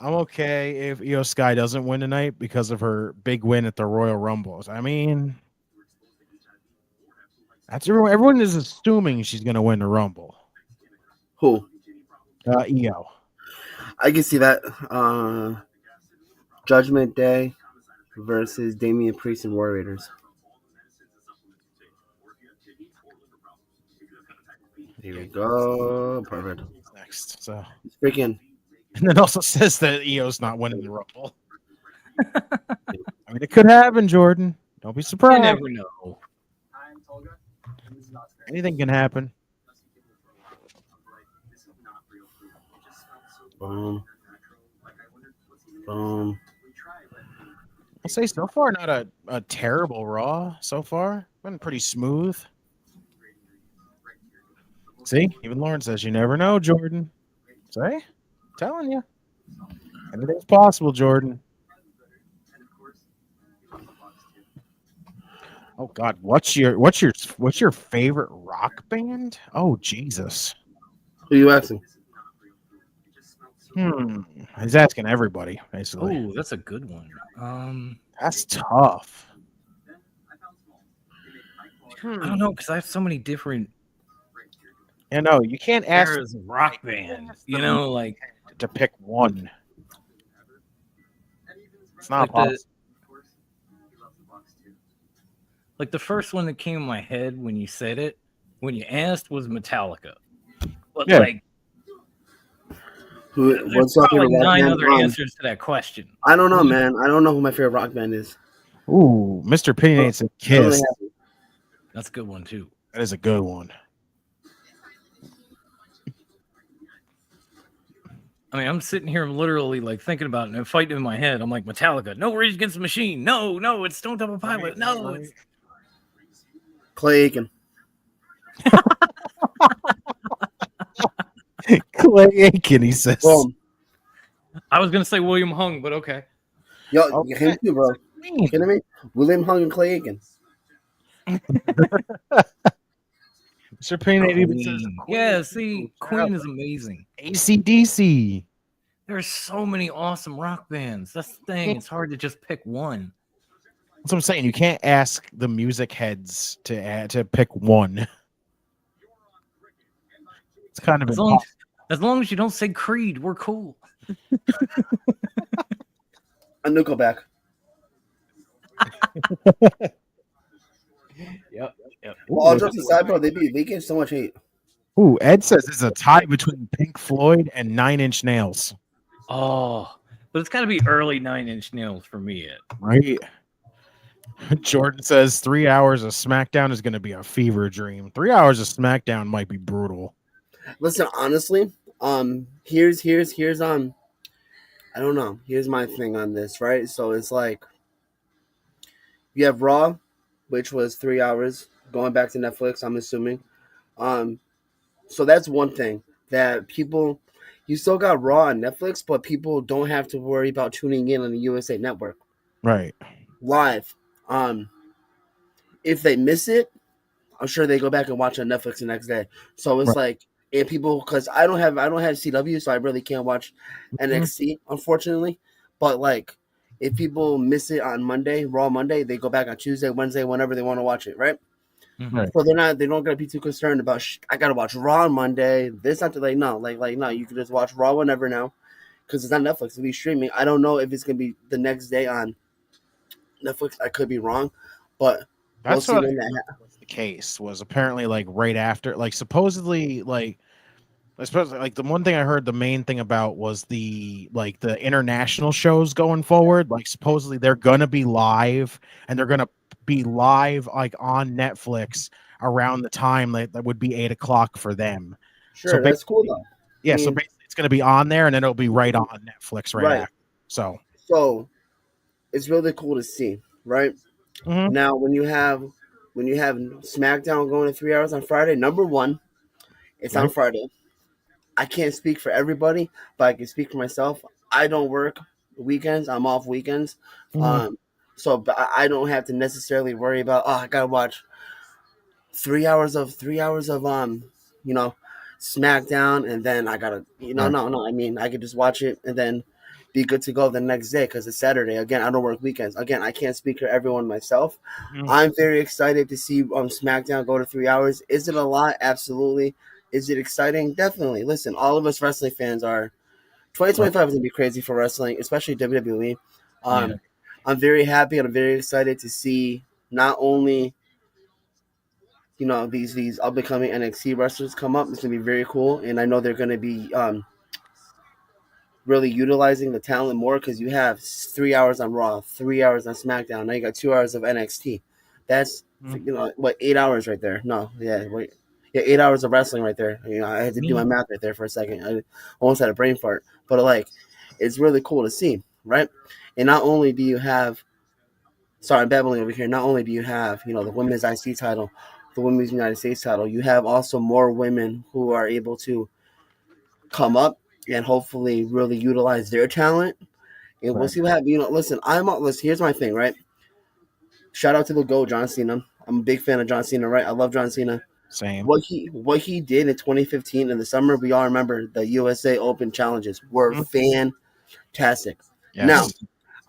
I'm okay if Io Sky doesn't win tonight because of her big win at the Royal Rumbles. I mean, that's everyone is assuming she's going to win the Rumble. Who? Io. I can see that. Judgment Day versus Damian Priest and War Raiders. Here we go. Perfect. Next. So it's freaking. And it also says that Io's not winning the Rumble. I mean, it could happen, Jordan. Don't be surprised. You never know. Anything can happen. Boom. I'll say so far, not a terrible Raw so far. Been pretty smooth. See, even Lauren says you never know, Jordan. See, telling you, anything's possible, Jordan. Oh God, what's your favorite rock band? Oh Jesus. Who are you asking? He's asking everybody, basically. Oh, that's a good one. That's tough. I don't know, because I have so many different. You can't ask a rock band. Like to pick one. It's not like possible. Like the first one that came in my head when you said it, when you asked, was Metallica. But What's there's up? probably 9 other answers to that question. I don't know, man. I don't know who my favorite rock band is. Ooh, Mr. Opinionated said Kiss. That's a good one too. That is a good one. I mean, I'm sitting here, I'm literally like thinking about it and I'm fighting in my head. I'm like, Metallica. No, Rage Against the Machine. No, it's Stone Temple Pilots. No, it's Clay Aiken. Clay Aiken, he says. Boom. I was gonna say William Hung, but okay. Yo, him too, bro. You kidding me? William Hung and Clay Aiken. Mr. Opinionated even says, yeah, see, Queen is amazing. AC/DC. There's so many awesome rock bands. That's the thing. It's hard to just pick one. That's what I'm saying. You can't ask the music heads to pick one. It's kind of as long as you don't say Creed, we're cool. A Nickelback. Yep. all jokes aside, bro, they get so much hate. Ooh, Ed says it's a tie between Pink Floyd and Nine Inch Nails. Oh, but it's got to be early 9-inch nails for me. Right. Jordan says 3 hours of SmackDown is going to be a fever dream. 3 hours of SmackDown might be brutal. Listen, honestly, here's I don't know. Here's my thing on this, right? So it's like you have Raw, which was 3 hours, going back to Netflix, I'm assuming. So that's one thing that people, you still got Raw on Netflix, but people don't have to worry about tuning in on the USA Network Right. live. If they miss it, I'm sure they go back and watch on Netflix the next day. So it's like, and people, because I don't have CW, so I really can't watch NXT, unfortunately. But like, if people miss it on Monday, Raw Monday, they go back on Tuesday, Wednesday, whenever they want to watch it, right? Right. So they don't gotta be too concerned about. I gotta watch Raw on Monday. This not to like no, no. You can just watch Raw whenever now, because it's on Netflix. It'll be streaming. I don't know if it's gonna be the next day on Netflix. I could be wrong, but that's what was the case. Was apparently like right after, like supposedly, like especially like the one thing I heard, the main thing about was the international shows going forward. Like supposedly they're gonna be live, and they're gonna be live like on Netflix around the time that would be 8 o'clock for them. Sure, so that's cool though. Yeah, so basically it's gonna be on there, and then it'll be right on Netflix right after. So it's really cool to see, right? Mm-hmm. Now when you have SmackDown going to 3 hours on Friday, number one, it's on Friday. I can't speak for everybody, but I can speak for myself. I don't work weekends. I'm off weekends. Mm-hmm. So I don't have to necessarily worry about, I gotta watch 3 hours of SmackDown, and then I gotta no. I mean, I could just watch it and then be good to go the next day because it's Saturday. Again, I don't work weekends. Again, I can't speak for everyone myself. Mm-hmm. I'm very excited to see SmackDown go to 3 hours. Is it a lot? Absolutely. Is it exciting? Definitely. Listen, all of us wrestling fans are. 2025 is gonna be crazy for wrestling, especially WWE. I'm very happy and I'm very excited to see not only these up and coming NXT wrestlers come up. It's gonna be very cool, and I know they're gonna be really utilizing the talent more because you have 3 hours on Raw, 3 hours on SmackDown. Now you got 2 hours of NXT. That's 8 hours right there. No, yeah, wait. Yeah, 8 hours of wrestling right there. I had to do my math right there for a second. I almost had a brain fart. But it's really cool to see, right? And not only do you have, I'm babbling over here. Not only do you have, the women's IC title, the women's United States title, you have also more women who are able to come up and hopefully really utilize their talent. And we'll see what happens. Listen, here's my thing, right? Shout out to the GOAT, John Cena. I'm a big fan of John Cena, right? I love John Cena. Same. What he did in 2015 in the summer, we all remember the USA Open challenges were fantastic. Yes. Now,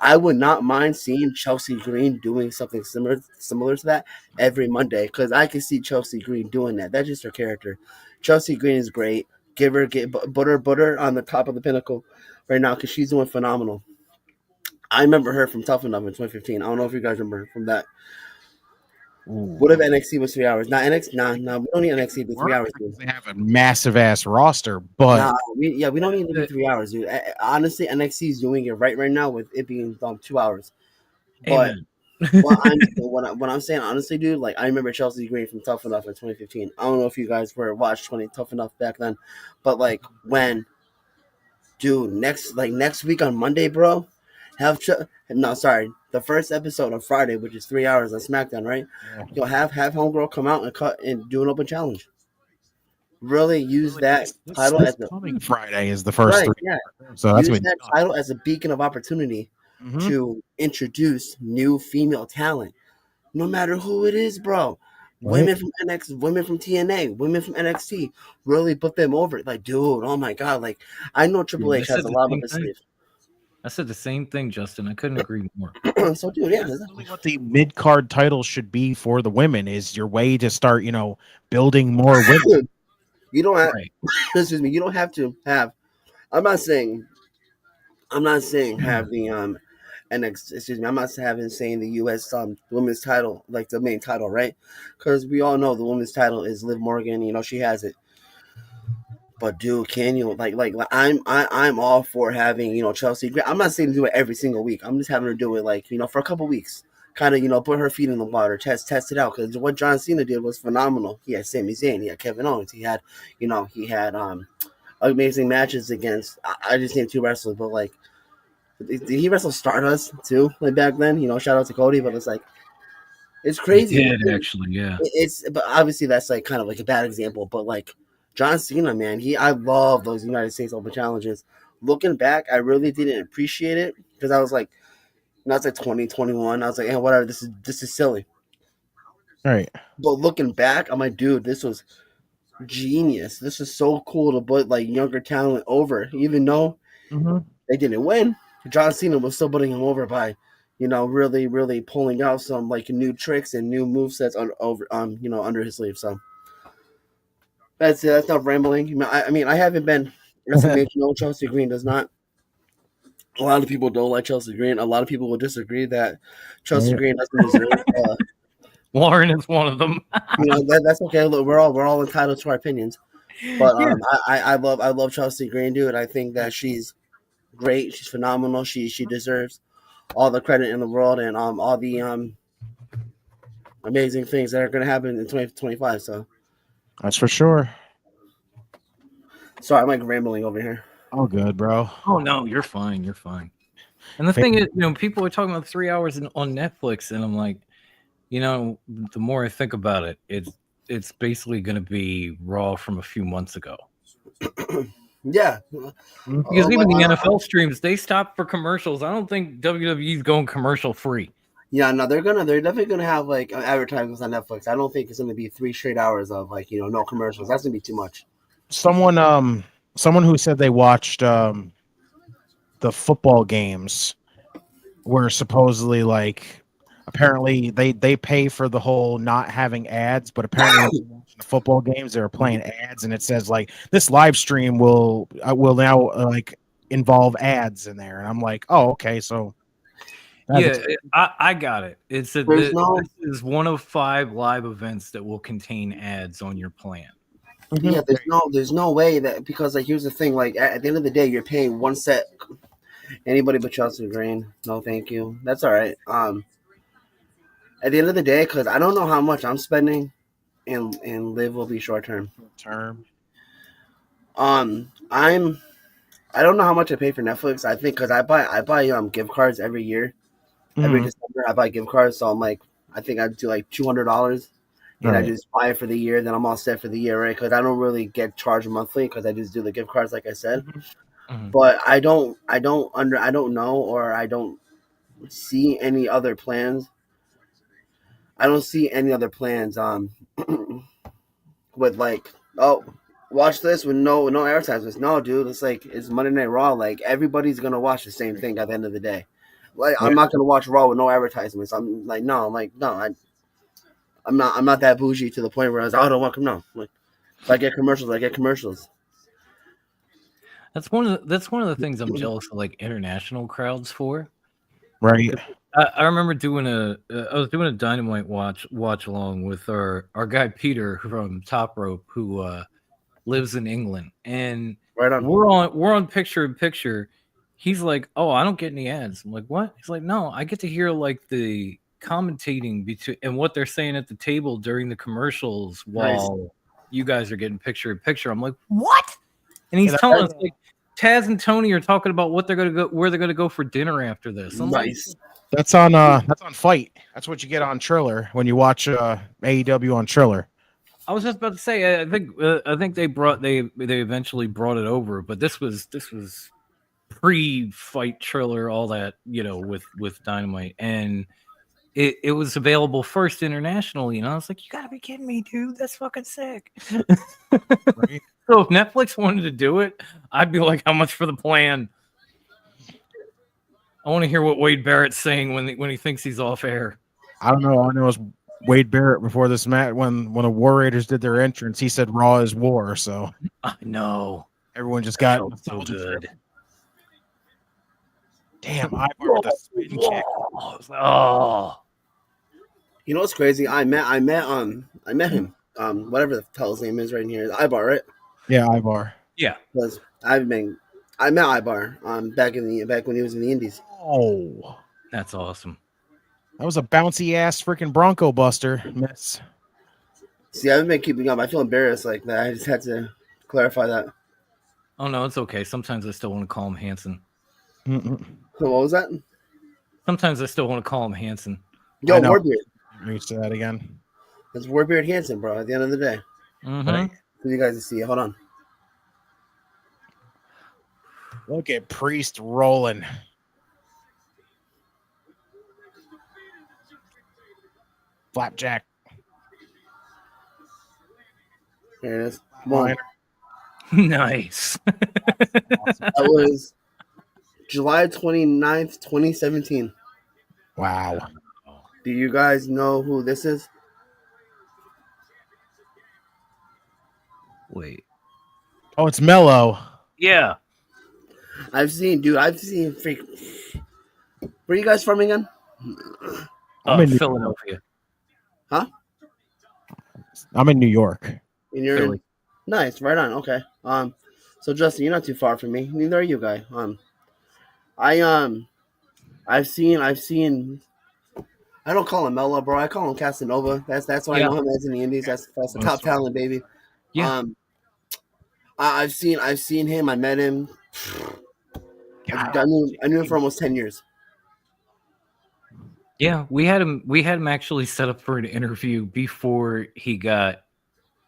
I would not mind seeing Chelsea Green doing something similar to that every Monday because I can see Chelsea Green doing that. That's just her character. Chelsea Green is great. Get butter on the top of the pinnacle right now because she's doing phenomenal. I remember her from Tough Enough in 2015. I don't know if you guys remember from that. What if NXT was 3 hours? Not NXT. Nah, we don't need NXT to be 3 hours, dude. They have a massive ass roster, but we don't need to be 3 hours, dude. Honestly, NXT is doing it right now with it being 2 hours. But what I'm saying, honestly, dude, I remember Chelsea Green from Tough Enough in 2015. I don't know if you guys watched Tough Enough back then, but next week on Monday, bro, the first episode on Friday, which is 3 hours on SmackDown, right? Yeah. You'll have Homegirl come out and cut and do an open challenge. Really use that title as the coming Friday is the first 3. Yeah. So use that title as a beacon of opportunity to introduce new female talent, no matter who it is, bro. Right. Women from NXT, women from TNA, women from NXT, really put them over. Dude, oh my god! I know Triple H has a lot of the sleeve. I said the same thing, Justin. I couldn't agree more. So, dude, yeah, that's really what the mid-card title should be for the women is your way to start, building more women. You don't have, excuse me, you don't have to have. I'm not saying have the excuse me, I'm not saying the U.S. Women's title, like the main title, right? Because we all know the women's title is Liv Morgan. You know, she has it. But dude, can you I'm all for having Chelsea. I'm not saying to do it every single week. I'm just having her do it like for a couple weeks, kind of put her feet in the water, test it out. Because what John Cena did was phenomenal. He had Sami Zayn, he had Kevin Owens, he had amazing matches against. I just named 2 wrestlers, but like, did he wrestle Stardust too? Like back then, shout out to Cody, but it's like it's crazy. He did actually, yeah. But obviously that's like kind of like a bad example, but like. John Cena, man, I love those United States Open challenges. Looking back, I really didn't appreciate it because I was like, it's like 2021. I was like, whatever, this is silly. All right. But looking back, I'm like, dude, this was genius. This is so cool to put like younger talent over, even though they didn't win. John Cena was still putting him over by, really, really pulling out some like new tricks and new movesets under his sleeve. So. That's not rambling. I mean, I haven't been. No, Chelsea Green does not. A lot of people don't like Chelsea Green. A lot of people will disagree that Chelsea Green doesn't deserve. Lauren is one of them. That's okay. Look, we're all entitled to our opinions. But I love Chelsea Green, dude. I think that she's great. She's phenomenal. She deserves all the credit in the world and all the amazing things that are going to happen in 2025. So. That's for sure. Sorry, I'm like rambling over here. Oh, good, bro. Oh no, you're fine. You're fine. And the thing is, people are talking about 3 hours on Netflix, and I'm like, the more I think about it, it's basically going to be Raw from a few months ago. Yeah, because even the NFL streams, they stop for commercials. I don't think WWE's going commercial free. Yeah, no, they're definitely gonna have like advertisements on Netflix. I don't think it's gonna be 3 straight hours of like no commercials. That's gonna be too much. Someone who said they watched the football games were supposedly like apparently they pay for the whole not having ads, but apparently the football games they were playing ads, and it says like this live stream will now like involve ads in there, and I'm like, oh, okay, so. Yeah, I got it. This is one of 5 live events that will contain ads on your plan. Yeah, there's no way that, because like here's the thing, like at the end of the day, you're paying one set. Anybody but Chelsea Green, no, thank you. That's all right. At the end of the day, because I don't know how much I'm spending, and Liv will be short term. I don't know how much I pay for Netflix. I think because I buy gift cards every year. Every December, I buy gift cards, so I'm like, I think I do like $200, and I just buy it for the year. Then I'm all set for the year, right? Because I don't really get charged monthly because I just do the gift cards, like I said. But I don't know, or I don't see any other plans. I don't see any other plans. With like, oh, watch this with no advertisements. No, dude, it's Monday Night Raw. Like everybody's gonna watch the same thing at the end of the day. Like I'm not gonna watch Raw with no advertisements. I'm not that bougie to the point where I was I don't want to know. Like if I get commercials, I get commercials. That's one of the things I'm jealous of like international crowds for. Right. I remember I was doing a Dynamite watch along with our guy Peter from Top Rope, who lives in England, and we're on picture in picture. He's like, "Oh, I don't get any ads." I'm like, "What?" He's like, "No, I get to hear like the commentating between and what they're saying at the table during the commercials while you guys are getting picture in picture." I'm like, "What?" And he's telling us like Taz and Tony are talking about where they're gonna go for dinner after this. I'm nice. That's on Fight. That's what you get on Triller when you watch AEW on Triller. I was just about to say, I think they eventually brought it over, but this was pre-fight Triller, all that, with Dynamite, and it was available first internationally, and I was like, you gotta be kidding me, dude, that's fucking sick. Right. So if Netflix wanted to do it, I'd be like, how much for the plan? I want to hear what Wade Barrett's saying when he thinks he's off air. I don't know. All I know is Wade Barrett before this match, when the War Raiders did their entrance, he said Raw is war. So I know everyone just got so good. Damn, Ivar with a spin kick. Oh, You know what's crazy? I met him. Whatever the hell his name is right here. Ibar, right? Yeah, Ivar. yeah. Because I met Ibar back when he was in the Indies. Oh, That's awesome. that was a bouncy ass freaking Bronco Buster miss. See, I haven't been keeping up. I feel embarrassed like that. I just had to clarify that. Oh no, it's okay. Sometimes I still want to call him Hanson. Mm-mm. So what was that? Sometimes I still want to call him Hanson. Yo, I know. Warbeard. Reach to that again. It's Warbeard Hansen, bro. At the end of the day, Mm-hmm. for you guys to see. Hold on. Look at Priest rolling. Flapjack. There it is. Boom. Nice. That was July 29th, 2017. Wow. Do you guys know who this is? Wait. Oh, it's Mello. Yeah. I've seen freak. Where are you guys from again? I'm in New Philadelphia. Huh? I'm in New York. In your Philly. Nice, right on. Okay. So Justin, you're not too far from me. Neither are you, guy. I've seen. I don't call him Mello, bro. I call him Casanova. That's what I know him as in the Indies. That's the top talent, baby. Yeah. I've seen him. I met him. I knew him for almost 10 years. Yeah, we had him actually set up for an interview before he got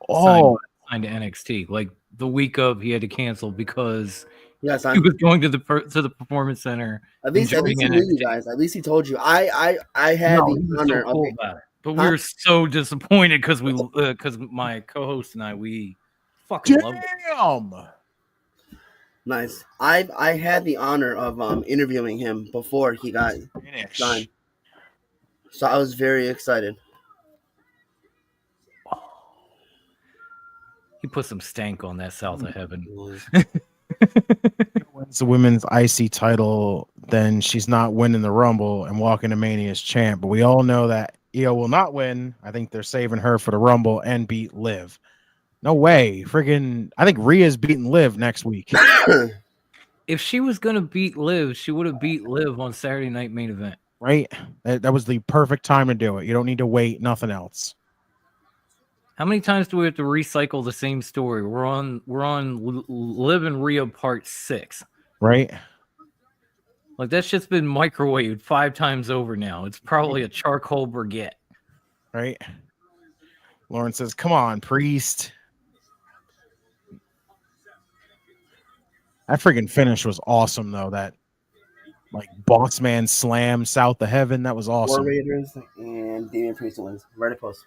signed to NXT. Like the week of, he had to cancel because Yes, he was going to the Performance Center. At least he knew you guys. At least he told you. I had the honor so cool about it. But we were so disappointed because my co-host and we fucking loved it. Damn. Nice. I had the honor of interviewing him before he got signed. So I was very excited. He put some stank on that South of Heaven. Wins the women's IC title, then she's not winning the Rumble and walking to Mania as champ. But we all know that Io will not win. I think they're saving her for the Rumble and beat Liv. No way. Friggin' I think Rhea's beating Liv next week. If she was gonna beat Liv, she would have beat Liv on Saturday Night Main Event. Right? That was the perfect time to do it. You don't need to wait, nothing else. How many times do we have to recycle the same story? We're on Liv and Rhea Part 6. Right? Like that shit's been microwaved 5 times over now. It's probably a charcoal brigade. Right? Lauren says, come on, Priest. That friggin' finish was awesome, though. That like boss man slam south of heaven. That was awesome. War Raiders and Damian Priest wins. Right post.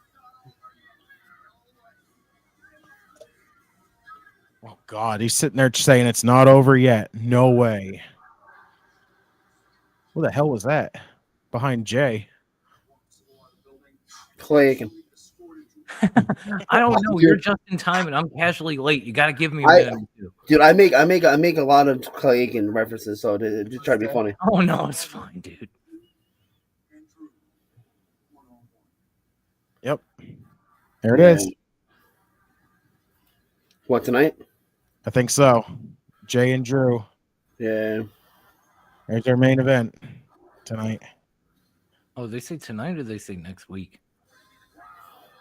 Oh God, he's sitting there saying it's not over yet. No way. Who the hell was that? Behind Jay. Clay Aiken. I don't know. You're just in time, and I'm casually late. You got to give me a minute. Dude, I make a lot of Clay Aiken references, so just try to be funny. Oh no, it's fine, dude. Yep. There it is. What, tonight? I think so. Jay and Drew. Yeah. There's their main event tonight. Oh, they say tonight or they say next week?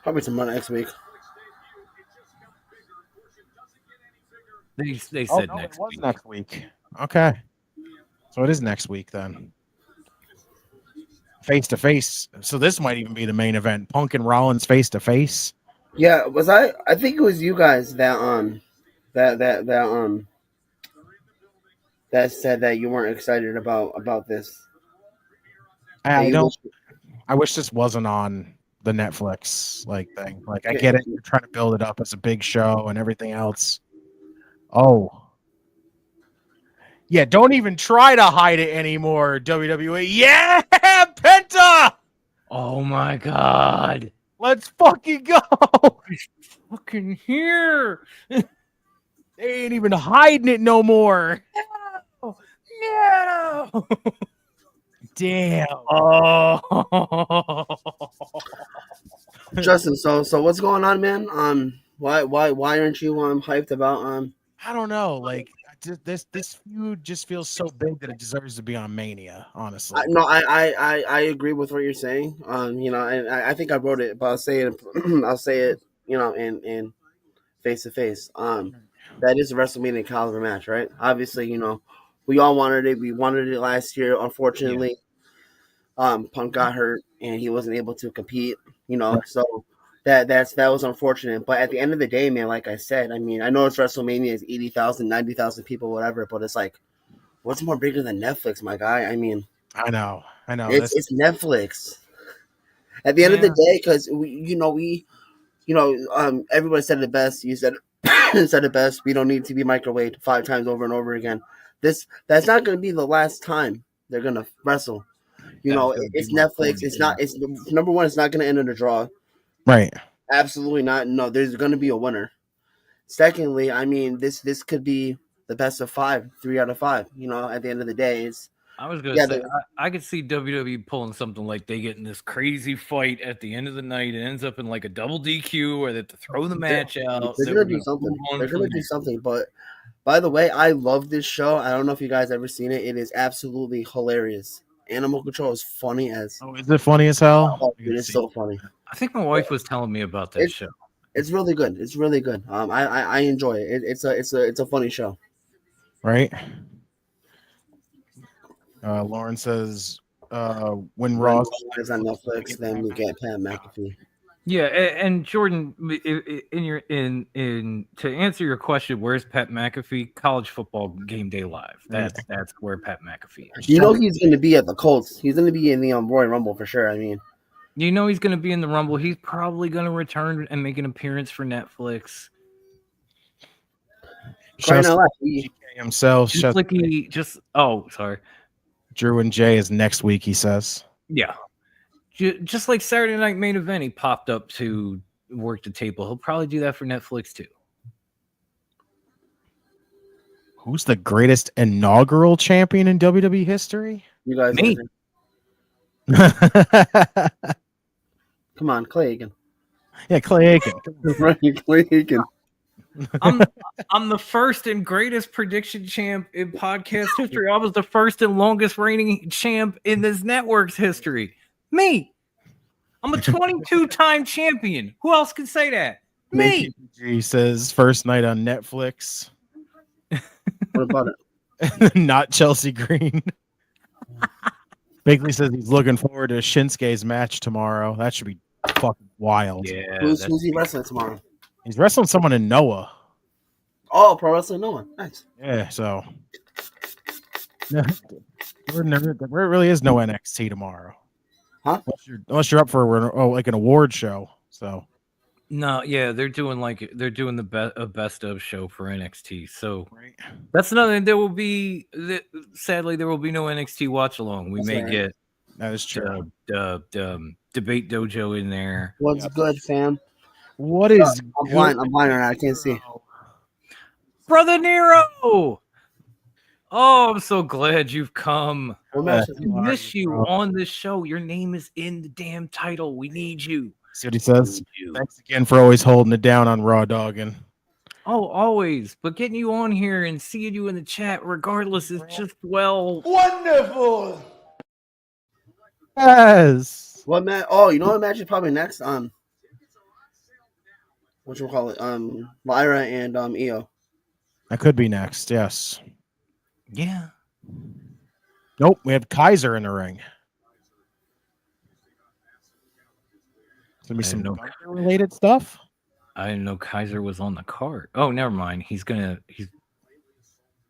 Probably tomorrow next week. They said next week. Next week. Okay. So it is next week then. Face to face. So this might even be the main event. Punk and Rollins face to face. Yeah, I think it was you guys that said that you weren't excited about this. I wish this wasn't on the Netflix thing. Like I get it, you're trying to build it up as a big show and everything else. Oh. Yeah, don't even try to hide it anymore, WWE. Yeah, Penta! Oh my God. Let's fucking go. He's fucking here. They ain't even hiding it no more. Ghetto. Damn. Oh. Justin, so what's going on, man? Why aren't you hyped about I don't know. Like this feud just feels so big that it deserves to be on Mania. Honestly, I agree with what you're saying. You know, and I think I wrote it, but I'll say it. I'll say it. You know, in face to face. That is a WrestleMania caliber match, right? Obviously, you know, we all wanted it. We wanted it last year. Unfortunately, Punk got hurt and he wasn't able to compete. You know, so that was unfortunate. But at the end of the day, man, like I said, I mean, I know it's WrestleMania is 80,000, 90,000 people, whatever, but it's like, what's more bigger than Netflix, my guy? I mean, I know. it's Netflix. At the end of the day, because everybody said it best. You said said it best. We don't need to be microwaved 5 times over and over again. That's not going to be the last time they're going to wrestle. You know, it's Netflix. It's not. It's number one. It's not going to end in a draw. Right. Absolutely not. No, there's going to be a winner. Secondly, I mean, this could be the best of 5, 3 out of 5. You know, at the end of the day, I was gonna say I could see WWE pulling something like they get in this crazy fight at the end of the night. It ends up in like a double DQ, or they have to throw the match out. They're gonna do something. They're gonna do something. But by the way, I love this show. I don't know if you guys ever seen it. It is absolutely hilarious. Animal Control is funny as. Oh, is it funny as hell? Oh, dude, it's so funny. I think my wife was telling me about that show. It's really good. It's really good. I enjoy it. It's a funny show. Right. Lauren says, when Raw is on Netflix, then we get Pat McAfee. Yeah, and Jordan, to answer your question, where's Pat McAfee? College Football Game Day Live. That's where Pat McAfee is. You know he's going to be at the Colts. He's going to be in the Royal Rumble for sure. I mean, you know he's going to be in the Rumble. He's probably going to return and make an appearance for Netflix. Himself. Sorry. Drew and Jay is next week, he says. Yeah. Just like Saturday Night Main Event, he popped up to work the table. He'll probably do that for Netflix too. Who's the greatest inaugural champion in WWE history? You guys. Me. Come on, Clay Aiken. Yeah, Clay Aiken. Right, Clay Aiken. I'm the first and greatest prediction champ in podcast history. I was the first and longest reigning champ in this network's history. Me. I'm a 22-time champion. Who else can say that? Me. He says first night on Netflix. What about it? Not Chelsea Green. Bigley says he's looking forward to Shinsuke's match tomorrow. That should be fucking wild. Yeah. Who's he wrestling tomorrow? He's wrestling someone in Noah. Oh, Pro Wrestling Noah. Nice. Yeah, so there really is no NXT tomorrow. Huh? Unless you're up for like an award show. So no, yeah, they're doing the best of show for NXT. So that's another thing. Sadly, there will be no NXT watch along. We may get that is true. The Debate Dojo in there. What's good, fam? What is? I'm blind right now. I can't see. Brother Nero. Oh, I'm so glad you've come. I miss you on this show. Your name is in the damn title. We need you. See what he says? Thanks again for always holding it down on Raw Dogging. Oh, always. But getting you on here and seeing you in the chat, regardless, is just, well... wonderful! Yes! What match? Oh, you know what match is probably next? Whatchamacallit? Lyra and Io. That could be next, yes. Yeah. Nope, we have Kaiser in the ring. It's gonna be some related stuff. I didn't know Kaiser was on the card. Oh, never mind. He's gonna do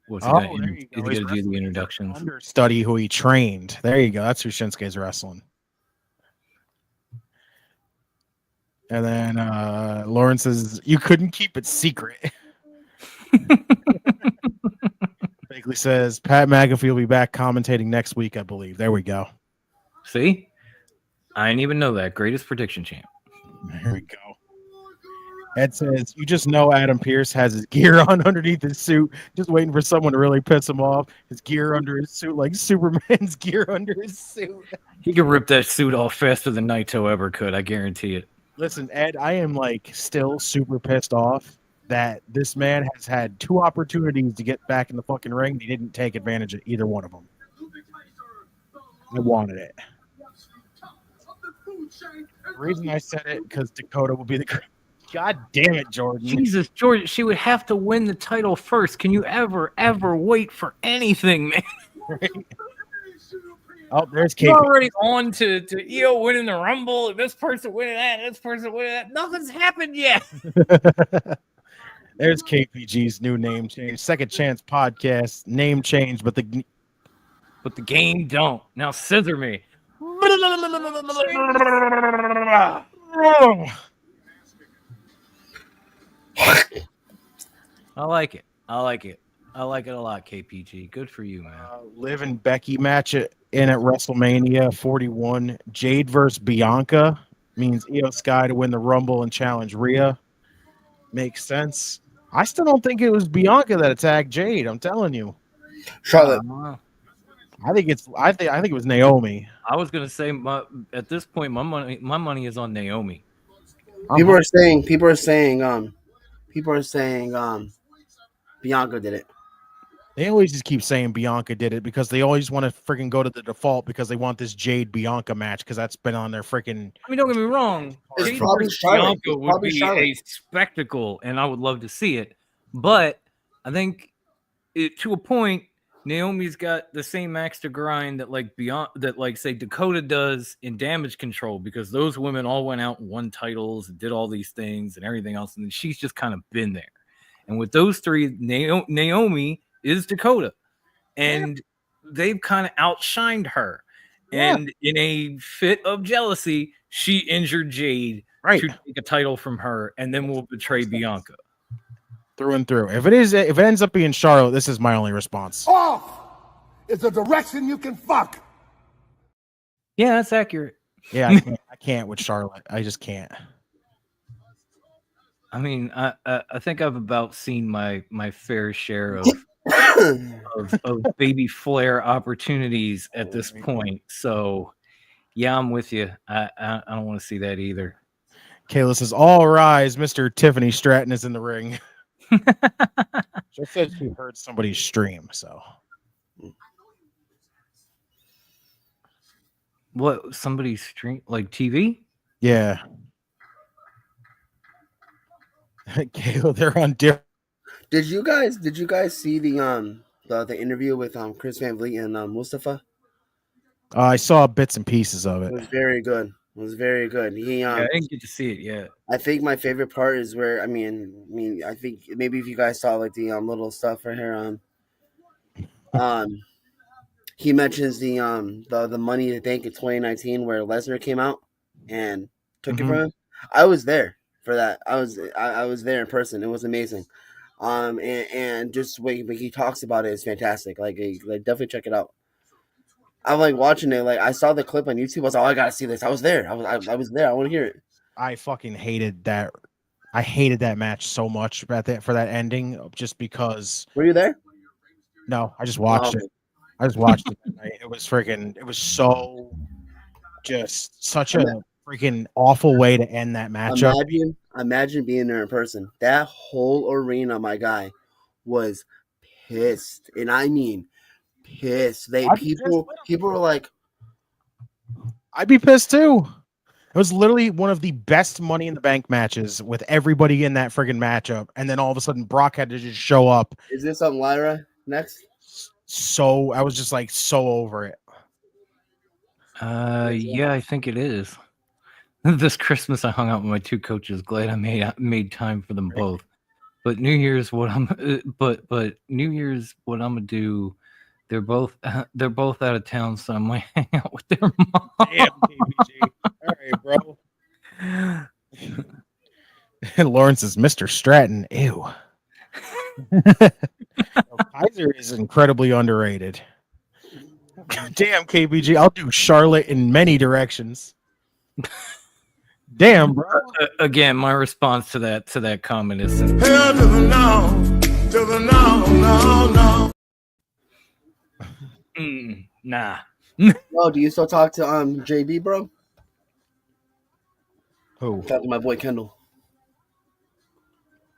the introductions. Study who he trained. There you go. That's who Shinsuke's wrestling. And then Lauren says you couldn't keep it secret. Bagley says Pat McAfee will be back commentating next week, I believe. There we go. See? I didn't even know that. Greatest prediction champ. There we go. Ed says, you just know Adam Pearce has his gear on underneath his suit, just waiting for someone to really piss him off. His gear under his suit, like Superman's gear under his suit. He could rip that suit off faster than Naito ever could. I guarantee it. Listen, Ed, I am like still super pissed off that this man has had 2 opportunities to get back in the fucking ring. He didn't take advantage of either one of them. I wanted it. The reason I said it because Dakota will be the. God damn it, Jordan. Jesus, Jordan, she would have to win the title first. Can you ever wait for anything, man? Right? Oh, there's You're KP. already on to Io winning the Rumble, and this person winning that, and this person winning that. Nothing's happened yet. There's KPG's new name change. Second Chance Podcast name change, but the game don't. Now scissor me. I like it. I like it. I like it a lot, KPG. Good for you, man. Liv and Becky match at WrestleMania 41. Jade versus Bianca means Io Sky to win the Rumble and challenge Rhea. Makes sense. I still don't think it was Bianca that attacked Jade. I'm telling you. Charlotte. I think it was Naomi. I was gonna say at this point my money is on Naomi. People are saying Bianca did it. They always just keep saying Bianca did it because they always want to freaking go to the default because they want this Jade Bianca match because that's been on their freaking. I mean, don't get me wrong. It's Jade probably versus Charlotte. Bianca would be a spectacle, and I would love to see it. But I think to a point, Naomi's got the same max to grind that say Dakota does in Damage Control because those women all went out and won titles and did all these things and everything else, and she's just kind of been there. And with those three, Naomi is Dakota, and they've kind of outshined her. Yeah. And in a fit of jealousy, she injured Jade to take a title from her, and then will betray Bianca. Through and through. If it ends up being Charlotte, this is my only response. Off is a direction you can fuck. Yeah, that's accurate. Yeah, I can't with Charlotte. I just can't. I mean, I think I've about seen my fair share of baby Flair opportunities at this point. So, yeah, I'm with you. I don't want to see that either. Kayla says, "All rise, Mr. Tiffany Stratton is in the ring." She said she heard somebody's stream. So, what? Somebody's stream like TV? Yeah. Kayla, they're on different. Did you guys see the interview with Chris Van Vliet and Mustafa? I saw bits and pieces of it. It was very good. He I didn't get to see it yet. I think my favorite part is where I think maybe if you guys saw like the little stuff right here he mentions the Money to Bank in 2019 where Lesnar came out and took it from him. I was there for that. I was there in person. It was amazing. And just when he talks about it is fantastic. Like definitely check it out. I'm like watching it. Like I saw the clip on YouTube. I was like, oh, I gotta see this. I was there. I was there. I want to hear it. I fucking hated that. I hated that match so much for that ending, just because. Were you there? No, I just watched it. I just watched it. It was freaking. It was so. Just such a freaking awful way to end that matchup. Imagine being there in person. That whole arena, my guy, was pissed, and I mean pissed. People were like, I'd be pissed too. It was literally one of the best Money in the Bank matches with everybody in that friggin' matchup, and then all of a sudden Brock had to just show up. Is this on Lyra next? So I was just like so over it. Yeah, I think it is. This Christmas I hung out with my two coaches. Glad I made time for them both. But New Year's, what I'm gonna do. They're both out of town, so I might hang out with their mom. Damn, KBG. All right, bro. And Lawrence is Mr. Stratton. Ew. Kaiser is incredibly underrated. Damn, KBG. I'll do Charlotte in many directions. Damn, bro. Again, my response to that comment is Hell to the no, to the no. nah. Yo, do you still talk to JB, bro? Who? Talk to my boy Kendall.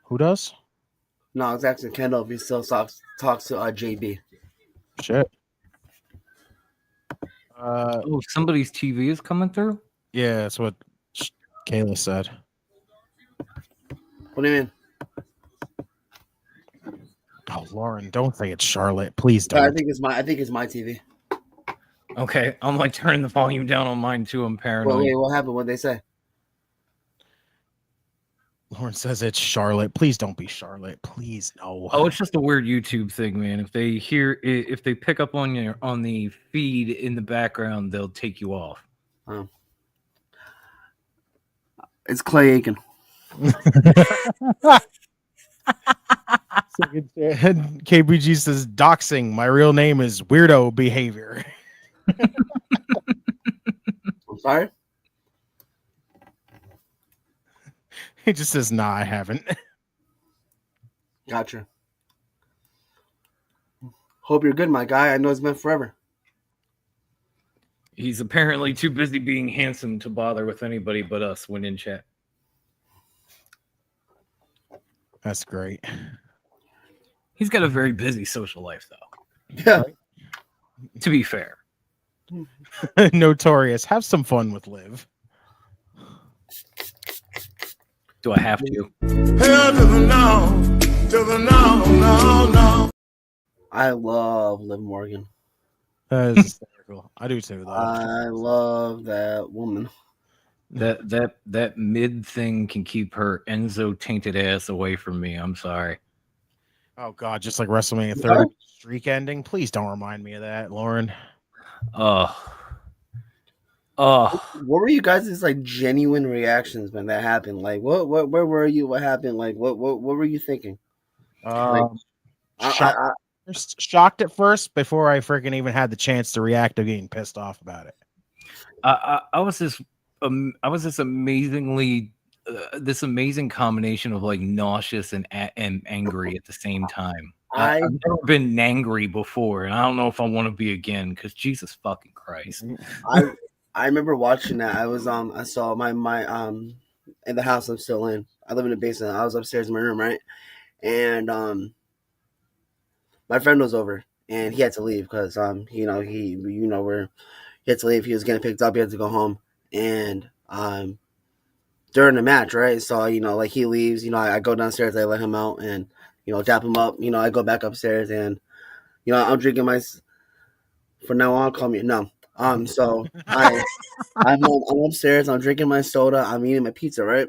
Who does? No, it's actually Kendall. If he still talks to JB. Shit. Oh, somebody's TV is coming through. Yeah, that's what Kayla said. What do you mean? Oh, Lauren, don't say it's Charlotte. Please I don't. think it's my TV. Okay, I'm like turning the volume down on mine too. I'm paranoid. Wait, what happened? What they say? Lauren says it's Charlotte. Please don't be Charlotte. Please no. Oh, it's just a weird YouTube thing, man. If they pick up on the feed in the background, they'll take you off. Oh. It's Clay Aiken. KBG says doxing. My real name is weirdo behavior. I'm sorry. He just says, nah, I haven't. Gotcha. Hope you're good, my guy. I know it's been forever. He's apparently too busy being handsome to bother with anybody but us when in chat. That's great. He's got a very busy social life, though. Yeah. To be fair. Notorious. Have some fun with Liv. Do I have to? Hell to the no. I love Liv Morgan. That is hysterical. I do too, though. I love that woman. That mid thing can keep her Enzo tainted ass away from me. I'm sorry. Oh God, just like WrestleMania 30 streak ending. Please don't remind me of that, Lauren. What were you guys' like genuine reactions when that happened? Like, where were you? What happened? Like, what were you thinking? Shocked at first before I freaking even had the chance to react to getting pissed off about it. I was this amazingly this amazing combination of like nauseous and angry at the same time. I've never been angry before, and I don't know if I want to be again. Because Jesus fucking Christ! I remember watching that. I was I saw my in the house I'm still in. I live in the basement. I was upstairs in my room, right? And my friend was over, and he had to leave because he had to leave. He was getting picked up. He had to go home, and during the match, right? So like he leaves. I go downstairs. I let him out, and dap him up. I go back upstairs, and I'm drinking my. From now on, call me no. So I'm upstairs. I'm drinking my soda. I'm eating my pizza, right?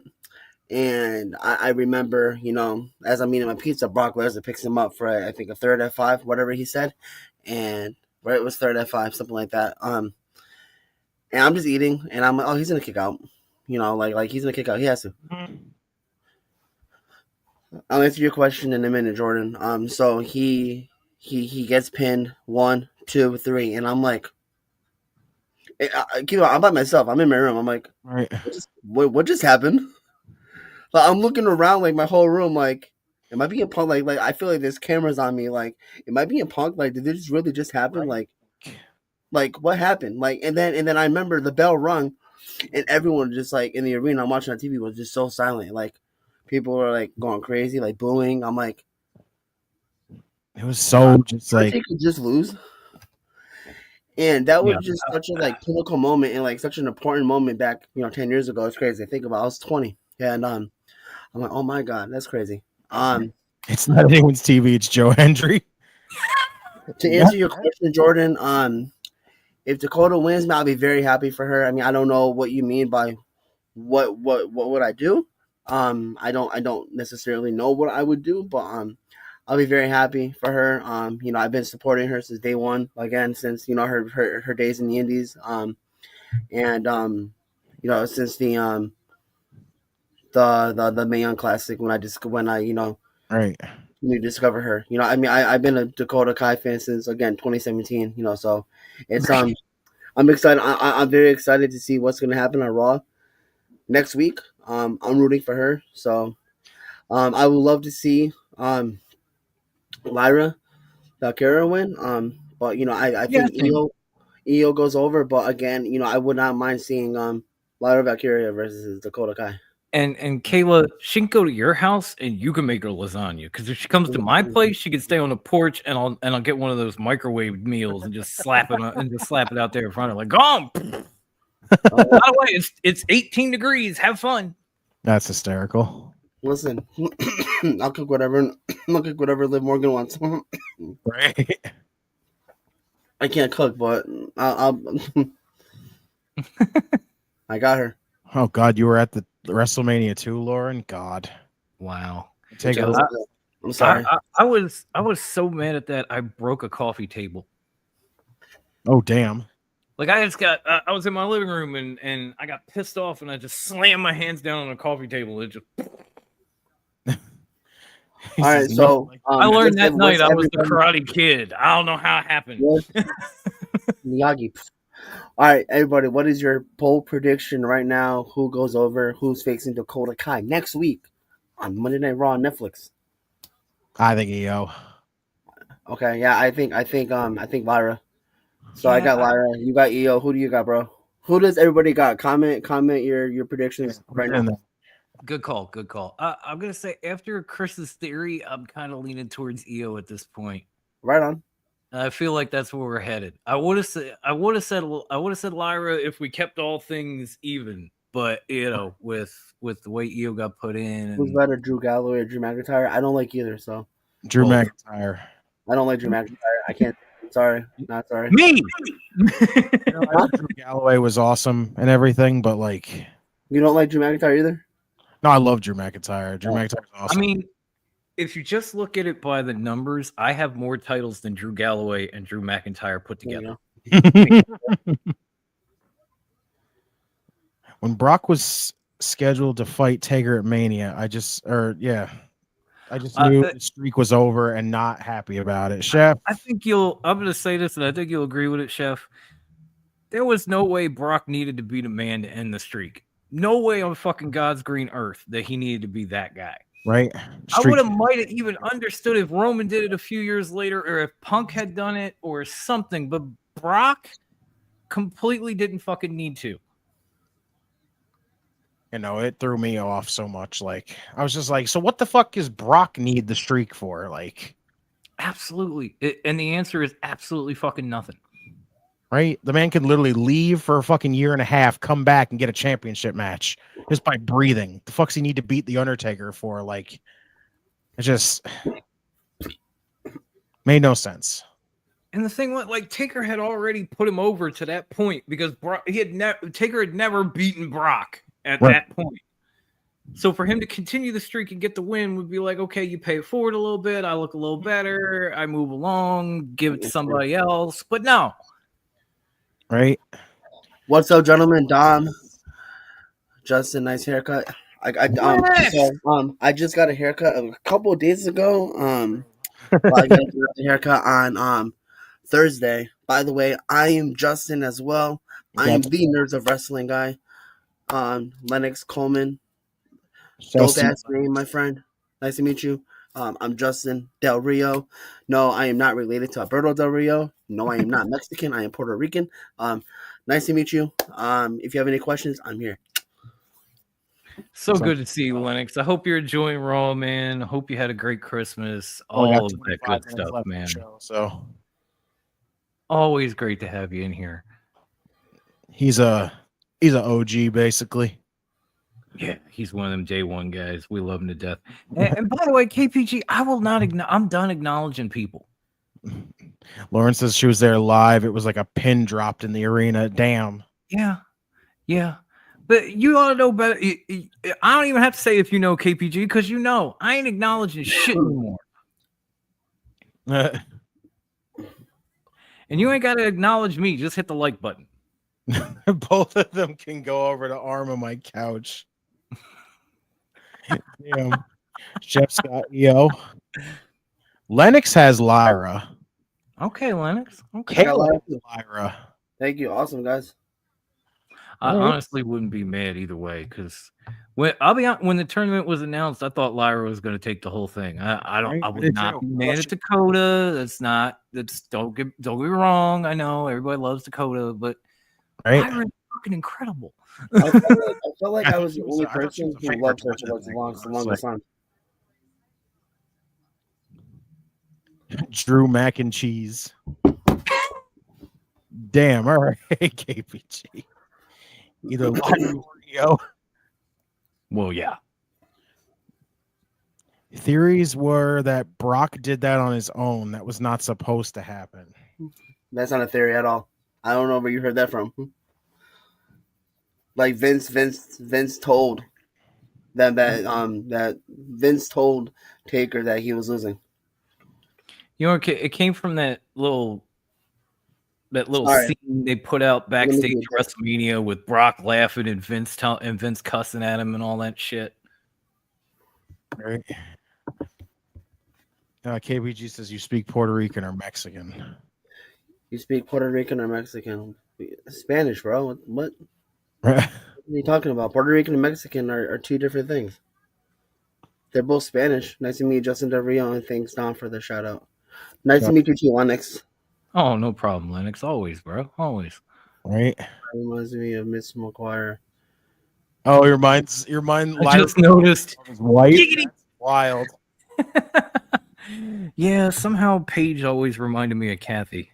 And I remember, as I'm eating my pizza, Brock Lesnar picks him up for I think a third F5, whatever he said, and right, it was third F5, something like that. And I'm just eating, and I'm like, oh, he's gonna kick out, like he's gonna kick out. He has to. I'll answer your question in a minute, Jordan. So he gets pinned 1, 2, 3, and I'm like. I'm by myself. I'm in my room. I'm like, right. What just happened? Like, I'm looking around, like my whole room. Like, am I being punked? Like I feel like there's cameras on me. Like, am I being punked? Like, did this really just happen? Right. Like what happened? Like, and then I remember the bell rung, and everyone just like in the arena I'm watching on TV was just so silent. Like, people were like going crazy, like booing. I'm like, it was so just like they could just lose. And that was just such a like pinnacle moment and like such an important moment back, 10 years ago. It's crazy. I think about I was 20. And I'm like, oh my God, that's crazy. It's not anyone's TV, it's Joe Hendry. To answer your question, Jordan, if Dakota wins, man, I'll be very happy for her. I mean, I don't know what you mean by what would I do? I don't necessarily know what I would do, but I'll be very happy for her. I've been supporting her since day one, again, since, her days in the indies. And since the Mae Young Classic when I right. discover her. I've been a Dakota Kai fan since, again, 2017, so it's I'm excited. I'm very excited to see what's going to happen on Raw. next week. I'm rooting for her. So I would love to see Lyra Valkyria win. But I Yeah, think Io goes over. But again, I would not mind seeing Lyra Valkyria versus Dakota Kai. And Kayla, she can go to your house and you can make her lasagna. Because if she comes to my place, she can stay on the porch and I'll get one of those microwave meals and just slap it out there in front of her. Like, go on. By the way, it's 18 degrees. Have fun. That's hysterical. Listen, I'll cook whatever. I'll cook whatever Liv Morgan wants. Right. I can't cook, but I'll I got her. Oh God, you were at the WrestleMania 2, Lauren. God. Wow. Take Yeah, a I'm sorry. I was so mad at that. I broke a coffee table. Oh damn. Like I was in my living room and I got pissed off and I just slammed my hands down on a coffee table. It just. All right, so I learned that night I was the Karate Kid. I don't know how it happened. Miyagi. All right, everybody, what is your poll prediction right now? Who goes over? Who's facing Dakota Kai next week on Monday Night Raw on Netflix? I think EO. Okay, yeah, I think Lyra. So yeah, I got Lyra. You got EO. Who do you got, bro? Who does everybody got? Comment your predictions right now. Good call. I'm gonna say after Chris's theory, I'm kind of leaning towards EO at this point. Right on. I feel like that's where we're headed. I would have said Lyra if we kept all things even, but with the way EO got put in. Who's better, Drew Galloway or Drew McIntyre? I don't like either. So Drew McIntyre. I don't like Drew McIntyre. I can't. Sorry, not sorry. Me. Drew Galloway was awesome and everything, but like, you don't like Drew McIntyre either. No, I love Drew McIntyre. Drew McIntyre is awesome. I mean, if you just look at it by the numbers, I have more titles than Drew Galloway and Drew McIntyre put together. When Brock was scheduled to fight Taker at Mania, I just knew the streak was over and not happy about it. Chef, I'm going to say this, and I think you'll agree with it, Chef. There was no way Brock needed to be the man to end the streak. No way on fucking God's green earth that he needed to be that guy. Right? I might have even understood if Roman did it a few years later or if Punk had done it or something, but Brock completely didn't fucking need to. It threw me off so much. Like, I was just like, so what the fuck does Brock need the streak for? Like, absolutely. And the answer is absolutely fucking nothing. Right? The man can literally leave for a fucking year and a half, come back and get a championship match just by breathing. The fuck's he need to beat The Undertaker for? Like, it just made no sense. And the thing was, like, Taker had already put him over to that point because Taker had never beaten Brock at that point. So for him to continue the streak and get the win would be like, okay, you pay it forward a little bit. I look a little better. I move along, give it to somebody else. But no. Right. What's up, gentlemen? Dom, Justin, nice haircut. I just got a haircut a couple of days ago. I got a haircut on Thursday. By the way, I am Justin as well. I am the Nerds of Wrestling guy. Lennox Coleman. Dope ass name, my friend. Nice to meet you. I'm Justin Del Rio. No, I am not related to Alberto Del Rio. No, I am not Mexican. I am Puerto Rican. Nice to meet you. If you have any questions, I'm here. So good to see you, Lennox. I hope you're enjoying Raw, man. I hope you had a great Christmas. All of that good stuff, man. So always great to have you in here. He's an OG, basically. Yeah, he's one of them day one guys. We love him to death. And by the way, KPG, I'm done acknowledging people. Lauren says she was there live. It was like a pin dropped in the arena. Damn. Yeah. But you ought to know better. I don't even have to say if you know KPG because I ain't acknowledging shit anymore. And you ain't got to acknowledge me. Just hit the like button. Both of them can go over to arm of my couch. Damn. Chef's got EO. Lennox has Lyra. Okay, Lennox. Okay. Lyra. Thank you. Awesome, guys. I All right. honestly wouldn't be mad either way because when the tournament was announced, I thought Lyra was going to take the whole thing. I Right, I would did not too. be mad at Dakota. Don't get me wrong. I know everybody loves Dakota, but Right. Lyra is fucking incredible. I felt like I was the only I thought she was person a who favorite loved to her watch for that like thing, the longest time. Drew mac and cheese. Damn. All right, KPG. Either Lyra or Io. Well, yeah. Theories were that Brock did that on his own. That was not supposed to happen. That's not a theory at all. I don't know where you heard that from. Like Vince told that Vince told Taker that he was losing. You know, it came from that little Sorry. scene they put out backstage see. WrestleMania with Brock laughing and Vince cussing at him and all that shit. Right. KBG says you speak Puerto Rican or Mexican. You speak Puerto Rican or Mexican? Spanish, bro. What Right. are you talking about? Puerto Rican and Mexican are two different things. They're both Spanish. Nice to meet you, Justin Del Rio, and thanks, Don, for the shout out. Nice to meet you too, Lennox. Oh, no problem, Lennox. Always, bro. Always. Right. Reminds me of Miss McGuire. Oh, your mind. I just noticed. Was white. Giggity. That's wild. Yeah, somehow Paige always reminded me of Kathy.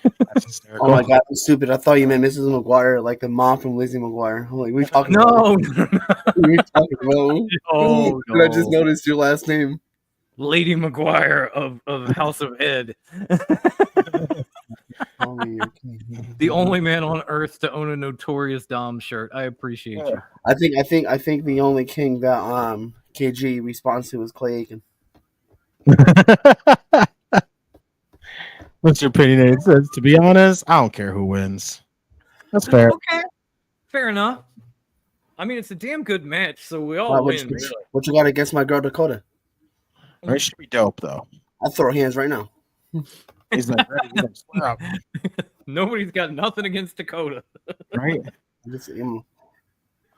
That's hysterical. Oh my god, I'm stupid. I thought you meant Mrs. McGuire, like the mom from Lizzie McGuire. I'm like, we talking about? No. We talking about? Oh, Did I just noticed your last name? Lady McGuire of House of Ed. The only man on earth to own a Notorious Dom shirt. I appreciate you. I think the only king that KG responds to is Clay Aiken. What's your opinion? It says, to be honest, I don't care who wins. That's fair. Okay, fair enough. I mean, it's a damn good match, so we all win. What you got against my girl Dakota? It should be dope, though. I'll throw hands right now. He's like, ready. He's like, swear up. Nobody's got nothing against Dakota. Right?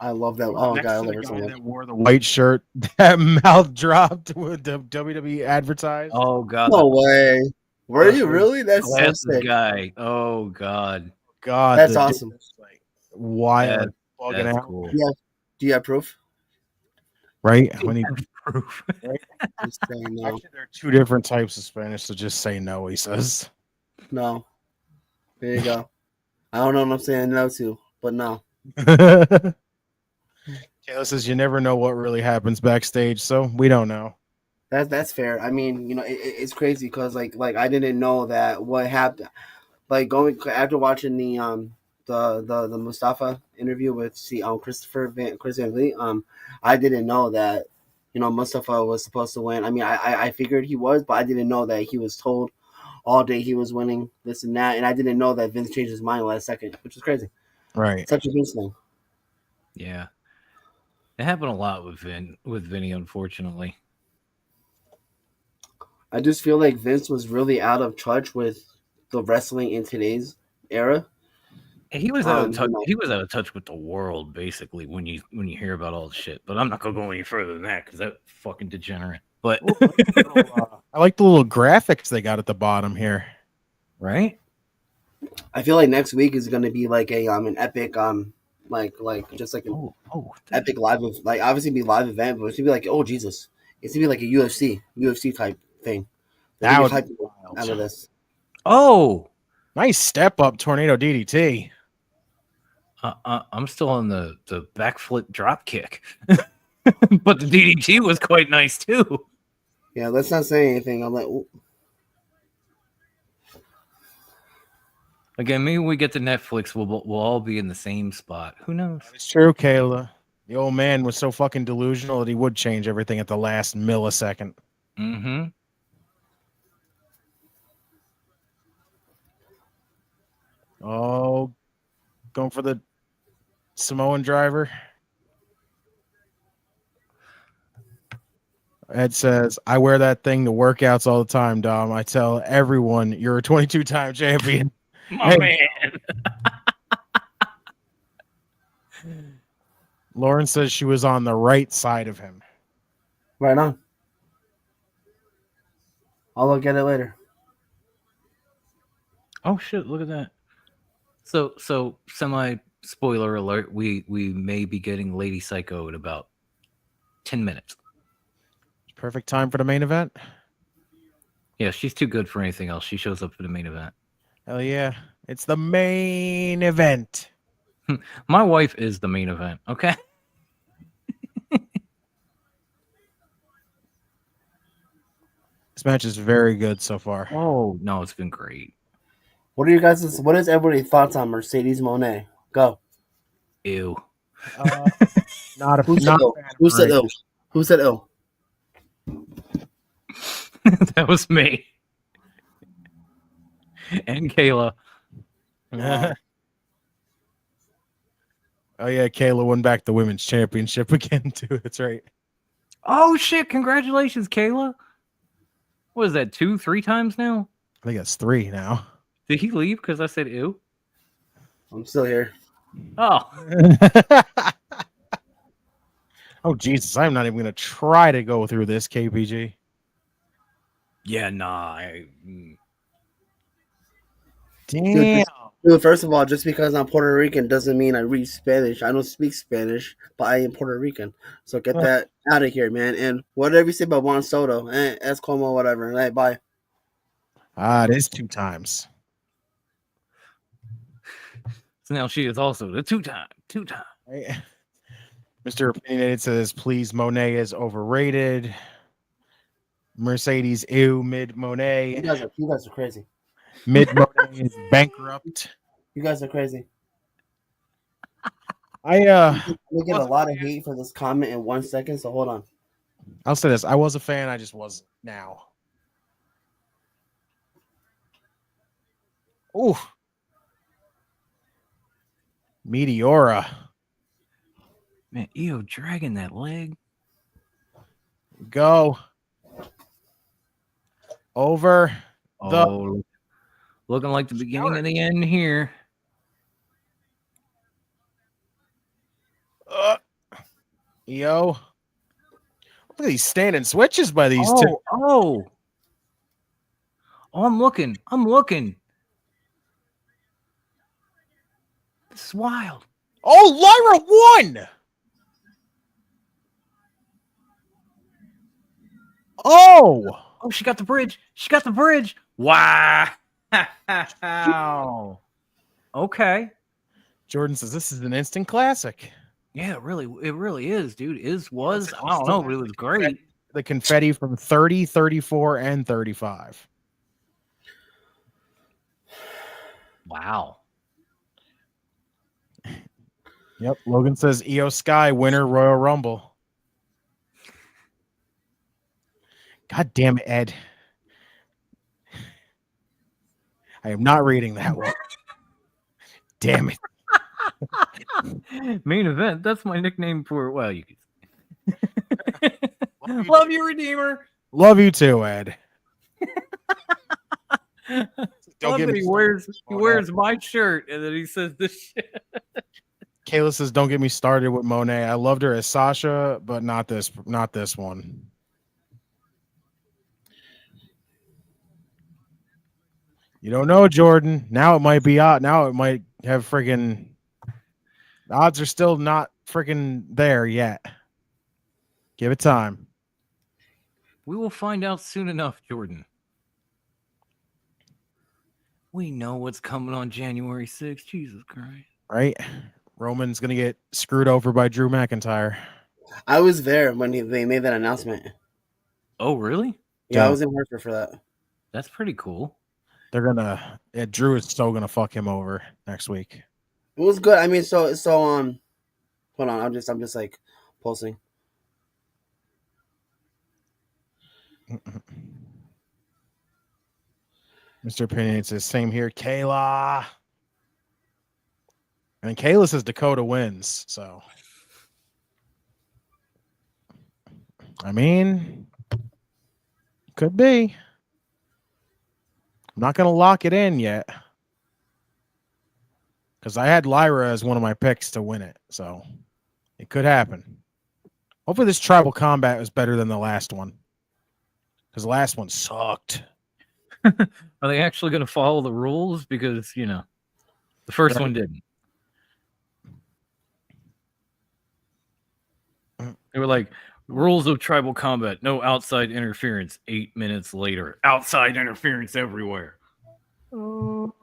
I love that. Oh, Next God, I to love the her so guy much. that wore the white shirt that mouth dropped with the WWE advertised. Oh, God. No way. Were you really? That's so Glasses sick. guy. Oh, God. God, That's the awesome. dude is, like, wild. That's Bugging out. cool. Do you have proof? Right? When he, Proof. Just saying no. actually, there are two different types of Spanish, so just say no, he says. No. There you go. I don't know what I'm saying no to, but no. Kayla says you never know what really happens backstage, so we don't know. That's fair. I mean, you know, it's crazy because like I didn't know that what happened. Like going after watching the Mustafa interview with Chris Van Vliet, I didn't know that, you know, Mustafa was supposed to win. I mean, I figured he was, but I didn't know that he was told all day he was winning this and that, and I didn't know that Vince changed his mind last second, which is crazy. Right. Such a Vince thing. Yeah. It happened a lot with Vinny, unfortunately. I just feel like Vince was really out of touch with the wrestling in today's era. He was out of touch. You know. He was out of touch with the world, basically, when you hear about all the shit. But I'm not gonna go any further than that because that fucking degenerate. But I like the little graphics they got at the bottom here. Right? I feel like next week is going to be like an epic like just like an epic live, like obviously be live event, but it's gonna be like, oh Jesus, it's gonna be like a UFC type thing. That would hype be wild. out of this. Oh, nice step up tornado DDT. I'm still on the backflip drop kick, but the DDT was quite nice too. Yeah, let's not say anything. I'm like, ooh. Again, maybe when we get to Netflix, we'll all be in the same spot. Who knows? It's true, Kayla. The old man was so fucking delusional that he would change everything at the last millisecond. Mm-hmm. Oh, going for the Samoan driver. Ed says, I wear that thing to workouts all the time, Dom. I tell everyone you're a 22-time champion. My man. Lauren says she was on the right side of him. Right on. I'll look at it later. Oh shit! Look at that. So semi spoiler alert. We may be getting Lady Psycho in about 10 minutes. Perfect time for the main event. Yeah, she's too good for anything else. She shows up for the main event. Hell yeah. It's the main event. My wife is the main event. Okay. This match is very good so far. Oh no, it's been great. What are you guys? What is everybody's thoughts on Mercedes Monet? Go. Ew. Not a Who said not ill? a fan of Who said her. ill? Who said ill? That was me. And Kayla. Oh yeah, Kayla won back the women's championship again too. That's right. Oh shit! Congratulations, Kayla. What is that? 2, 3 times now? I think that's 3 now. Did he leave because I said ew? I'm still here. Oh, Oh Jesus, I'm not even gonna try to go through this KPG. yeah, nah. Damn. Dude, first of all, just because I'm Puerto Rican doesn't mean I read Spanish. I don't speak Spanish, but I am Puerto Rican. So get that out of here, man. And whatever you say about Juan Soto, es como whatever. Hey, bye. It is 2 times. So now she is also the 2-time. Right. Mr. Opinionated says, please, Monet is overrated. Mercedes, ew, mid You Monet. guys are crazy. Mid Monet is bankrupt. You guys are crazy. I We get a lot of hate for this comment in 1 second, so hold on. I'll say this. I was a fan, I just wasn't now. Ooh. Meteora. Man, ew, dragging that leg. Go. Over. Oh, looking like the beginning of the end here. Yo. Look at these standing switches by these two. Oh, I'm looking. This is wild. Oh, Lyra won. Oh, she got the bridge. Wow. Okay. Jordan says this is an instant classic. Yeah, it really is, dude. I don't know, but it was great. The confetti from 30, 34, and 35. Wow. Yep. Logan says Io Sky winner Royal Rumble. God damn it, Ed. I am not reading that one. Damn it. Main event. That's my nickname for, well, you can. Love you, Redeemer. Love you too, Ed. Love that he wears my shirt and then he says this shit. Kayla says, don't get me started with Monet. I loved her as Sasha, but not this one. You don't know, Jordan. Now it might be out. Now it might have friggin' the odds are still not friggin' there yet. Give it time. We will find out soon enough, Jordan. We know what's coming on January 6th. Jesus Christ. Right? Roman's going to get screwed over by Drew McIntyre. I was there when they made that announcement. Oh, really? Yeah, I was in Hartford for that. That's pretty cool. They're going to... Yeah, Drew is so going to fuck him over next week. It was good. I mean, so hold on. I'm just like pulsing. Mr. Opinion says, same here, Kayla. And Kayla says Dakota wins, so. I mean, could be. I'm not going to lock it in yet. because I had Lyra as one of my picks to win it, so it could happen. Hopefully, this tribal combat was better than the last one, because the last one sucked. Are they actually going to follow the rules? Because the first one didn't. They were like, rules of tribal combat: no outside interference. 8 minutes later, outside interference everywhere. Wow.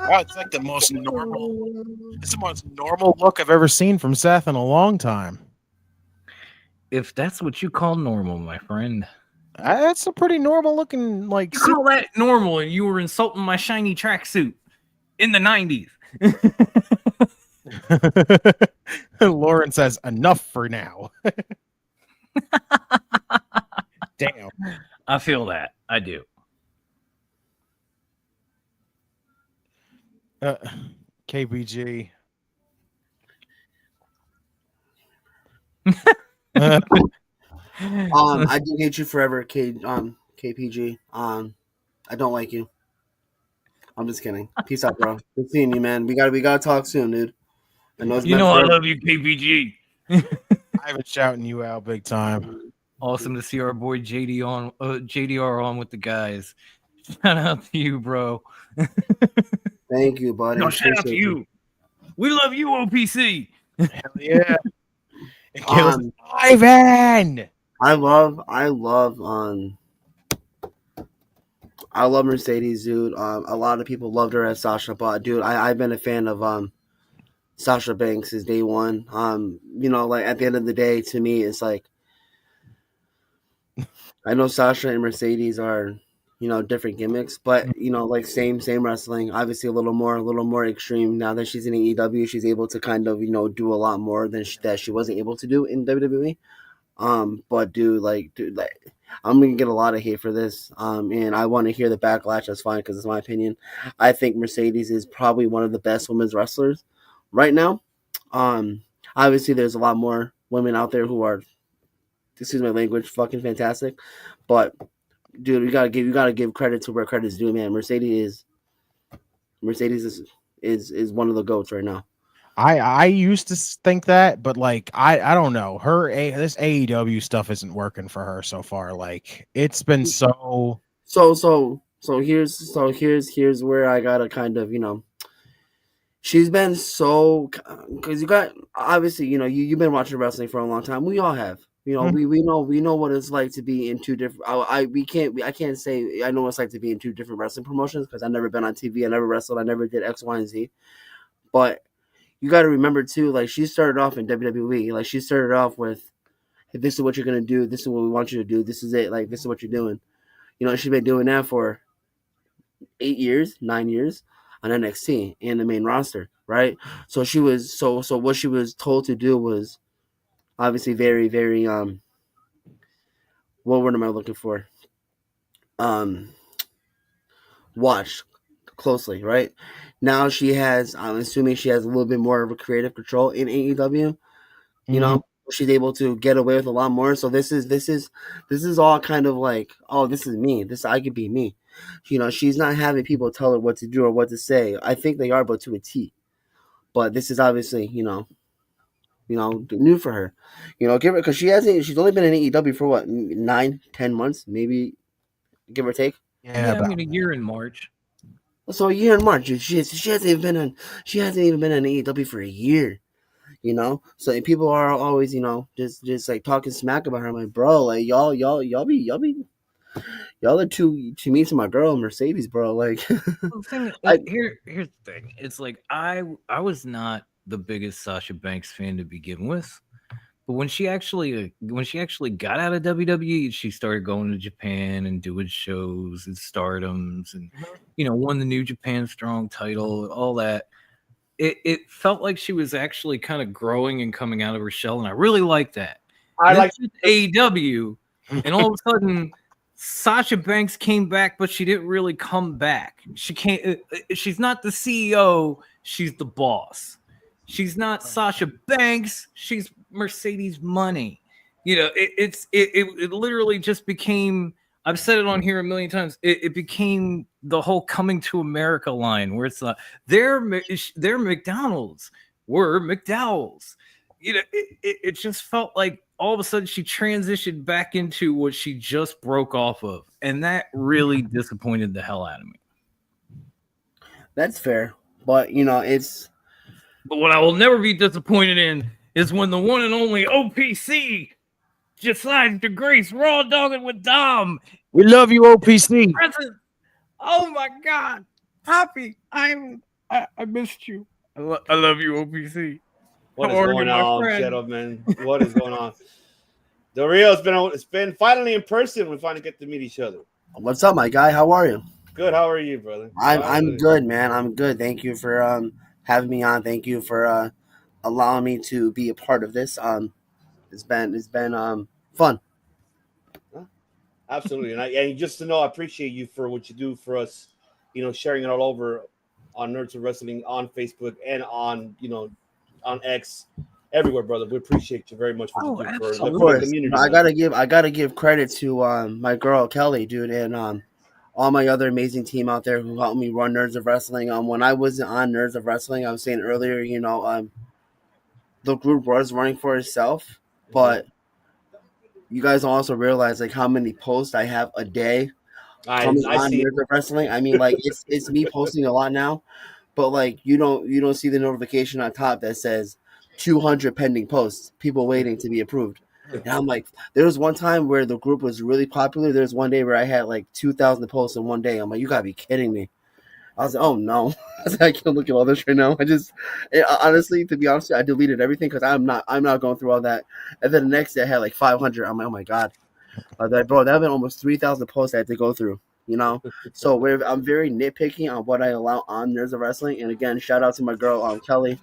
Wow, it's like the most normal. It's the most normal look I've ever seen from Seth in a long time. If that's what you call normal, my friend. That's a pretty normal looking like. You call that normal, and you were insulting my shiny tracksuit in the 90s. Lauren says, enough for now. Damn. I feel that. I do. KBG. I do hate you forever, KPG. I don't like you. I'm just kidding. Peace out, bro. Good seeing you, man. We gotta talk soon, dude. I know I love you, KPG. I've been shouting you out big time. Awesome to see our boy JDR on with the guys. Shout out to you, bro. Thank you, buddy. No, shout out to you. We love you, OPC. Hell yeah. It kills Ivan. I love Mercedes, dude. A lot of people loved her as Sasha, but dude, I've been a fan of Sasha Banks since day one. Like at the end of the day, to me, it's like I know Sasha and Mercedes are different gimmicks, but like same wrestling. Obviously, a little more extreme. Now that she's in AEW, she's able to kind of do a lot more than she wasn't able to do in WWE. But dude, I'm gonna get a lot of hate for this. And I want to hear the backlash. That's fine because it's my opinion. I think Mercedes is probably one of the best women's wrestlers right now. Obviously, there's a lot more women out there who are, excuse my language, fucking fantastic. But dude, you gotta give credit to where credit's due, man. Mercedes is one of the GOATs right now. I used to think that, but like I don't know. This AEW stuff isn't working for her so far. Like it's been so here's where I gotta kind of she's been so, because you got obviously you've been watching wrestling for a long time. We all have. We know what it's like to be in two different. I can't say I know what it's like to be in two different wrestling promotions because I've never been on TV. I never wrestled. I never did X, Y, and Z. But you got to remember too, like she started off in WWE. Like she started off with, hey, this is what you're gonna do. This is what we want you to do. This is it. Like this is what you're doing. She's been doing that for 9 years on NXT and the main roster, right? So she was so what she was told to do was obviously very, very what word am I looking for? Watch closely, right? Now she has, I'm assuming she has a little bit more of a creative control in AEW. She's able to get away with a lot more. So this is all kind of like, oh, this is me. I could be me. She's not having people tell her what to do or what to say. I think they are, but to a T. But this is obviously, new for her. Give her, because she's only been in AEW for what, 9-10 months, maybe, give or take. Yeah, a year in March. So a year in March, she hasn't even been in AEW for a year. So people are always, just like talking smack about her. I'm like, bro, like y'all are too me to my girl Mercedes, bro. Like, here's the thing. It's like I was not the biggest Sasha Banks fan to begin with, but when she actually got out of WWE, she started going to Japan and doing shows and Stardoms, and won the New Japan Strong title, all that. It felt like she was actually kind of growing and coming out of her shell, and I really like that. I like AEW, and all of a sudden, Sasha Banks came back, but she didn't really come back. She's not the CEO. She's the boss. She's not Sasha Banks. She's Mercedes money. It literally just became. I've said it on here a million times. It became the whole Coming to America line, where it's their McDonald's were McDowell's. It just felt like all of a sudden she transitioned back into what she just broke off of, and that really disappointed the hell out of me. That's fair, but it's. But what I will never be disappointed in is when the one and only OPC decides to grace Raw Dogging with Dom. We love you, OPC. Present. Oh my God, Poppy, I missed you. I love you, OPC. What is How are going you, my on, friend? gentlemen? What is going on? The Rio's been finally in person. We finally get to meet each other. What's up, my guy? How are you? Good. How are you, brother? I'm good, man. I'm good. Thank you for having me on. Thank you for allowing me to be a part of this. It's been fun. Absolutely, and just to know, I appreciate you for what you do for us. Sharing it all over on Nerds of Wrestling on Facebook and on on X, everywhere, brother. We appreciate you very much for what you do for the community. I gotta give credit to my girl Kelly, dude, and all my other amazing team out there who helped me run Nerds of Wrestling. When I wasn't on Nerds of Wrestling, I was saying earlier, the group was running for itself, but you guys also realize like how many posts I have a day coming on Nerds of Wrestling. I mean, like it's me posting a lot now, but like you don't see the notification on top that says 200 pending posts, people waiting to be approved. And I'm like, there was one time where the group was really popular. There's one day where I had like 2,000 posts in one day. I'm like, you gotta be kidding me. I was like, oh no, I can't look at all this right now. Honestly, to be honest, I deleted everything because I'm not going through all that. And then the next day I had like 500. I'm like, oh my God, bro, that had been almost 3,000 posts I had to go through. So I'm very nitpicky on what I allow on Nerds of Wrestling. And again, shout out to my girl Kelly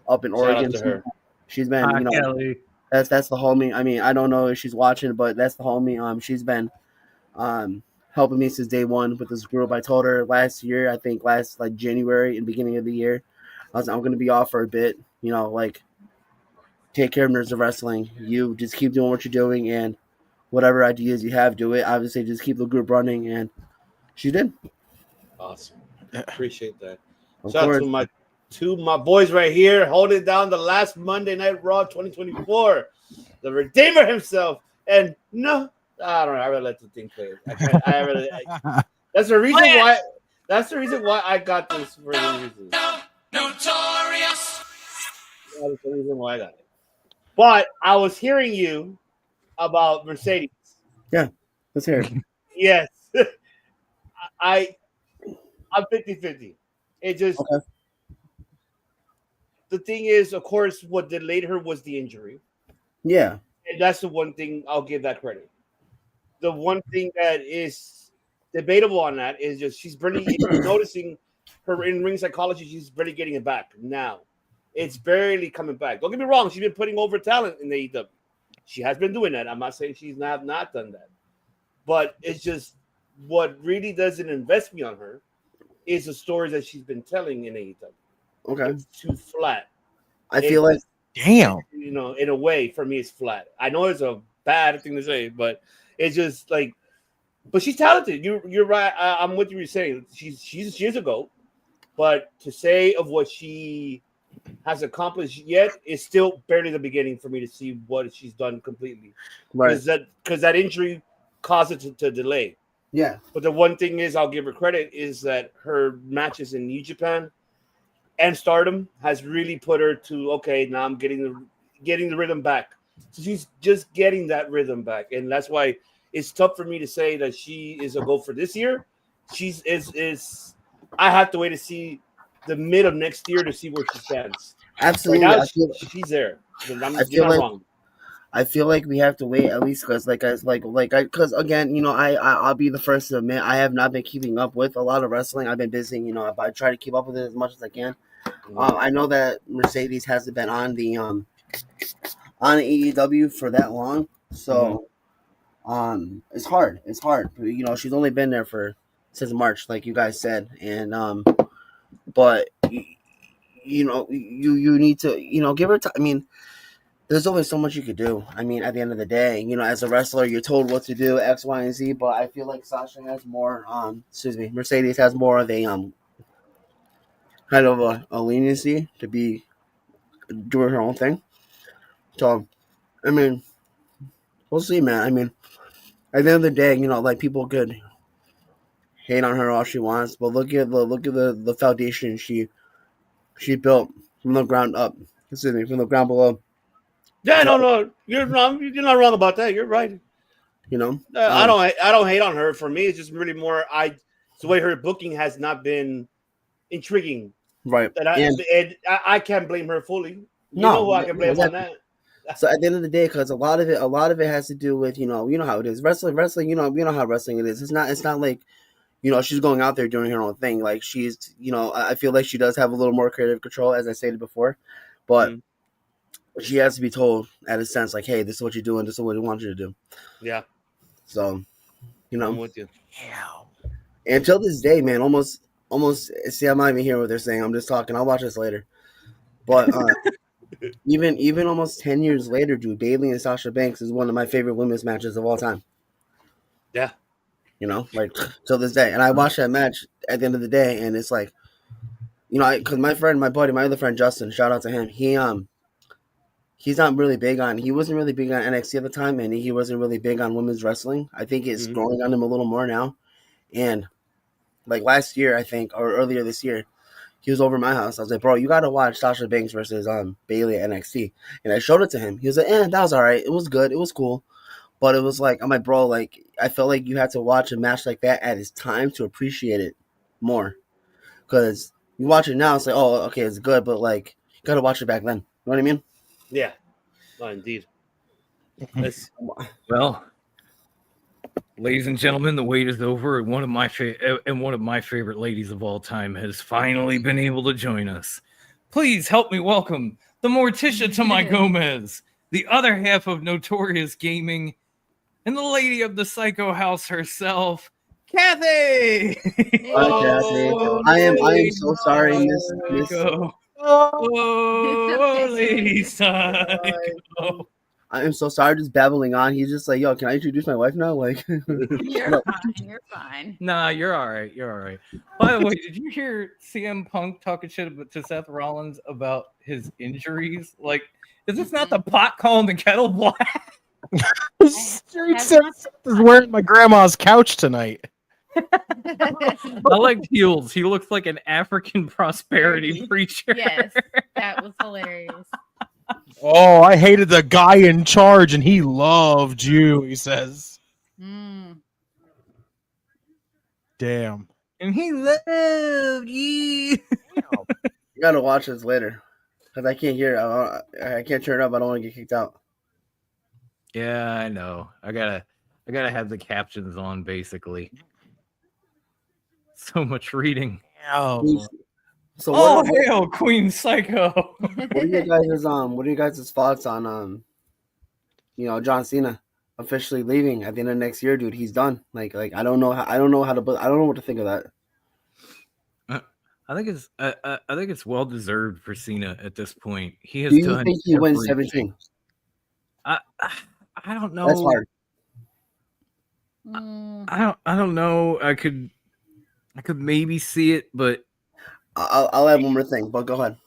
up in Oregon. Shout out to her. She's been, Kelly. that's the homie. I mean, I don't know if she's watching, but that's the homie. She's been helping me since day one with this group. I told her last year, I think last like January and beginning of the year, I was like, I'm gonna be off for a bit. Like take care of Nerds of Wrestling. You just keep doing what you're doing, and whatever ideas you have, do it. Obviously, just keep the group running, and she did. Awesome. Appreciate that. Of Shout course. out to my boys right here, holding down the last Monday Night Raw 2024. The Redeemer himself. And no, I don't know. I really let the thing play. That's the reason why. That's the reason why I got this for the reason. Notorious. That's the reason why I got it. But I was hearing you about Mercedes. Let's hear it. Yes. I'm 50-50. It just Okay. The thing is, of course, what delayed her was the injury. Yeah. And that's the one thing I'll give that credit. The one thing that is debatable on that is just she's barely noticing her in-ring psychology. She's barely getting it back now. It's barely coming back. Don't get me wrong. She's been putting over talent in the AEW. She has been doing that. I'm not saying she's not done that. But it's just what really doesn't invest me on her is the stories that she's been telling in AEW. Okay. It's too flat. I feel like Damn. In a way, for me, it's flat. I know it's a bad thing to say, but it's just like, but she's talented. You're right. I'm with you. You're saying she's a GOAT, but to say of what she has accomplished yet is still barely the beginning for me to see what she's done completely. right. Because that injury caused it to delay. Yeah. But the one thing is, I'll give her credit, is that her matches in New Japan and Stardom has really put her to, okay, now I'm getting the rhythm back. So she's just getting that rhythm back, and that's why it's tough for me to say that she is a goal for this year. She's is I have to wait to see the mid of next year to see where she stands. Absolutely. Right now, she's there. You're not wrong. I feel like we have to wait at least because, because again, I'll be the first to admit I have not been keeping up with a lot of wrestling. I've been busy, I try to keep up with it as much as I can. I know that Mercedes hasn't been on the on AEW for that long, so it's hard. It's hard. She's only been there since March, like you guys said, and but you need to give her time. I mean, there's only so much you could do. I mean, at the end of the day, as a wrestler, you're told what to do, X, Y, and Z. But I feel like Sasha has more. Mercedes has more of a kind of a leniency to be doing her own thing. So, I mean, we'll see, man. I mean, at the end of the day, like people could hate on her all she wants, but look at the foundation she built from the ground up. From the ground below. Yeah, no, you're wrong. You're not wrong about that. You're right. I don't hate on her. For me, it's just really more. It's the way her booking has not been intriguing. Right. And I can't blame her fully. You know who I can blame on that. So at the end of the day, because a lot of it has to do with how it is wrestling. You know how wrestling it is. It's not like she's going out there doing her own thing. Like she's I feel like she does have a little more creative control, as I stated before, but she has to be told at a sense like, hey, this is what you're doing. This is what we want you to do. Yeah. So I'm with you. And until this day, man, almost. See, I'm not even hearing what they're saying. I'm just talking. I'll watch this later. But even almost 10 years later, dude, Bayley and Sasha Banks is one of my favorite women's matches of all time. Yeah. Like till this day. And I watched that match at the end of the day, and it's like, because my other friend Justin, shout out to him. He wasn't really big on NXT at the time, and he wasn't really big on women's wrestling. I think it's growing on him a little more now. And like last year, I think, or earlier this year, he was over at my house. I was like, bro, you got to watch Sasha Banks versus Bayley at NXT. And I showed it to him. He was like, that was all right. It was good. It was cool. But it was like, I'm like, bro, like, I felt like you had to watch a match like that at its time to appreciate it more. Because you watch it now, it's like, oh, okay, it's good. But, like, you got to watch it back then. You know what I mean? Yeah. Oh, indeed. Well, ladies and gentlemen, the wait is over, and one of my favorite ladies of all time has finally been able to join us. Please help me welcome the Morticia to my Gomez, the other half of Notorious Gaming, and the lady of the Psycho House herself, Kathy. Hi, Kathy. I am so sorry, Miss. Oh, lady Psycho. I am so sorry, just babbling on. He's just like, yo, can I introduce my wife now? Like, You're fine. You're fine. Nah, you're all right. You're all right. By the way, did you hear CM Punk talking shit to Seth Rollins about his injuries? Like, is this not the pot calling the kettle black? Seth is wearing my grandma's couch tonight. I like heels. He looks like an African prosperity preacher. Yes, that was hilarious. Oh, I hated the guy in charge, and he loved you, he says. Damn. And he loved you. You gotta watch this later. Because I can't hear it. I can't turn it up. I don't want to get kicked out. Yeah, I know. I gotta have the captions on, basically. So much reading. Oh. So hail Queen Psycho. What are your guys' thoughts on John Cena officially leaving at the end of next year, dude? He's done. Like I don't know what to think of that. I think it's well deserved for Cena at this point. He has Do you done think he wins 17? I don't know. That's hard. I don't know. I could maybe see it, but I'll add one more thing. But go ahead.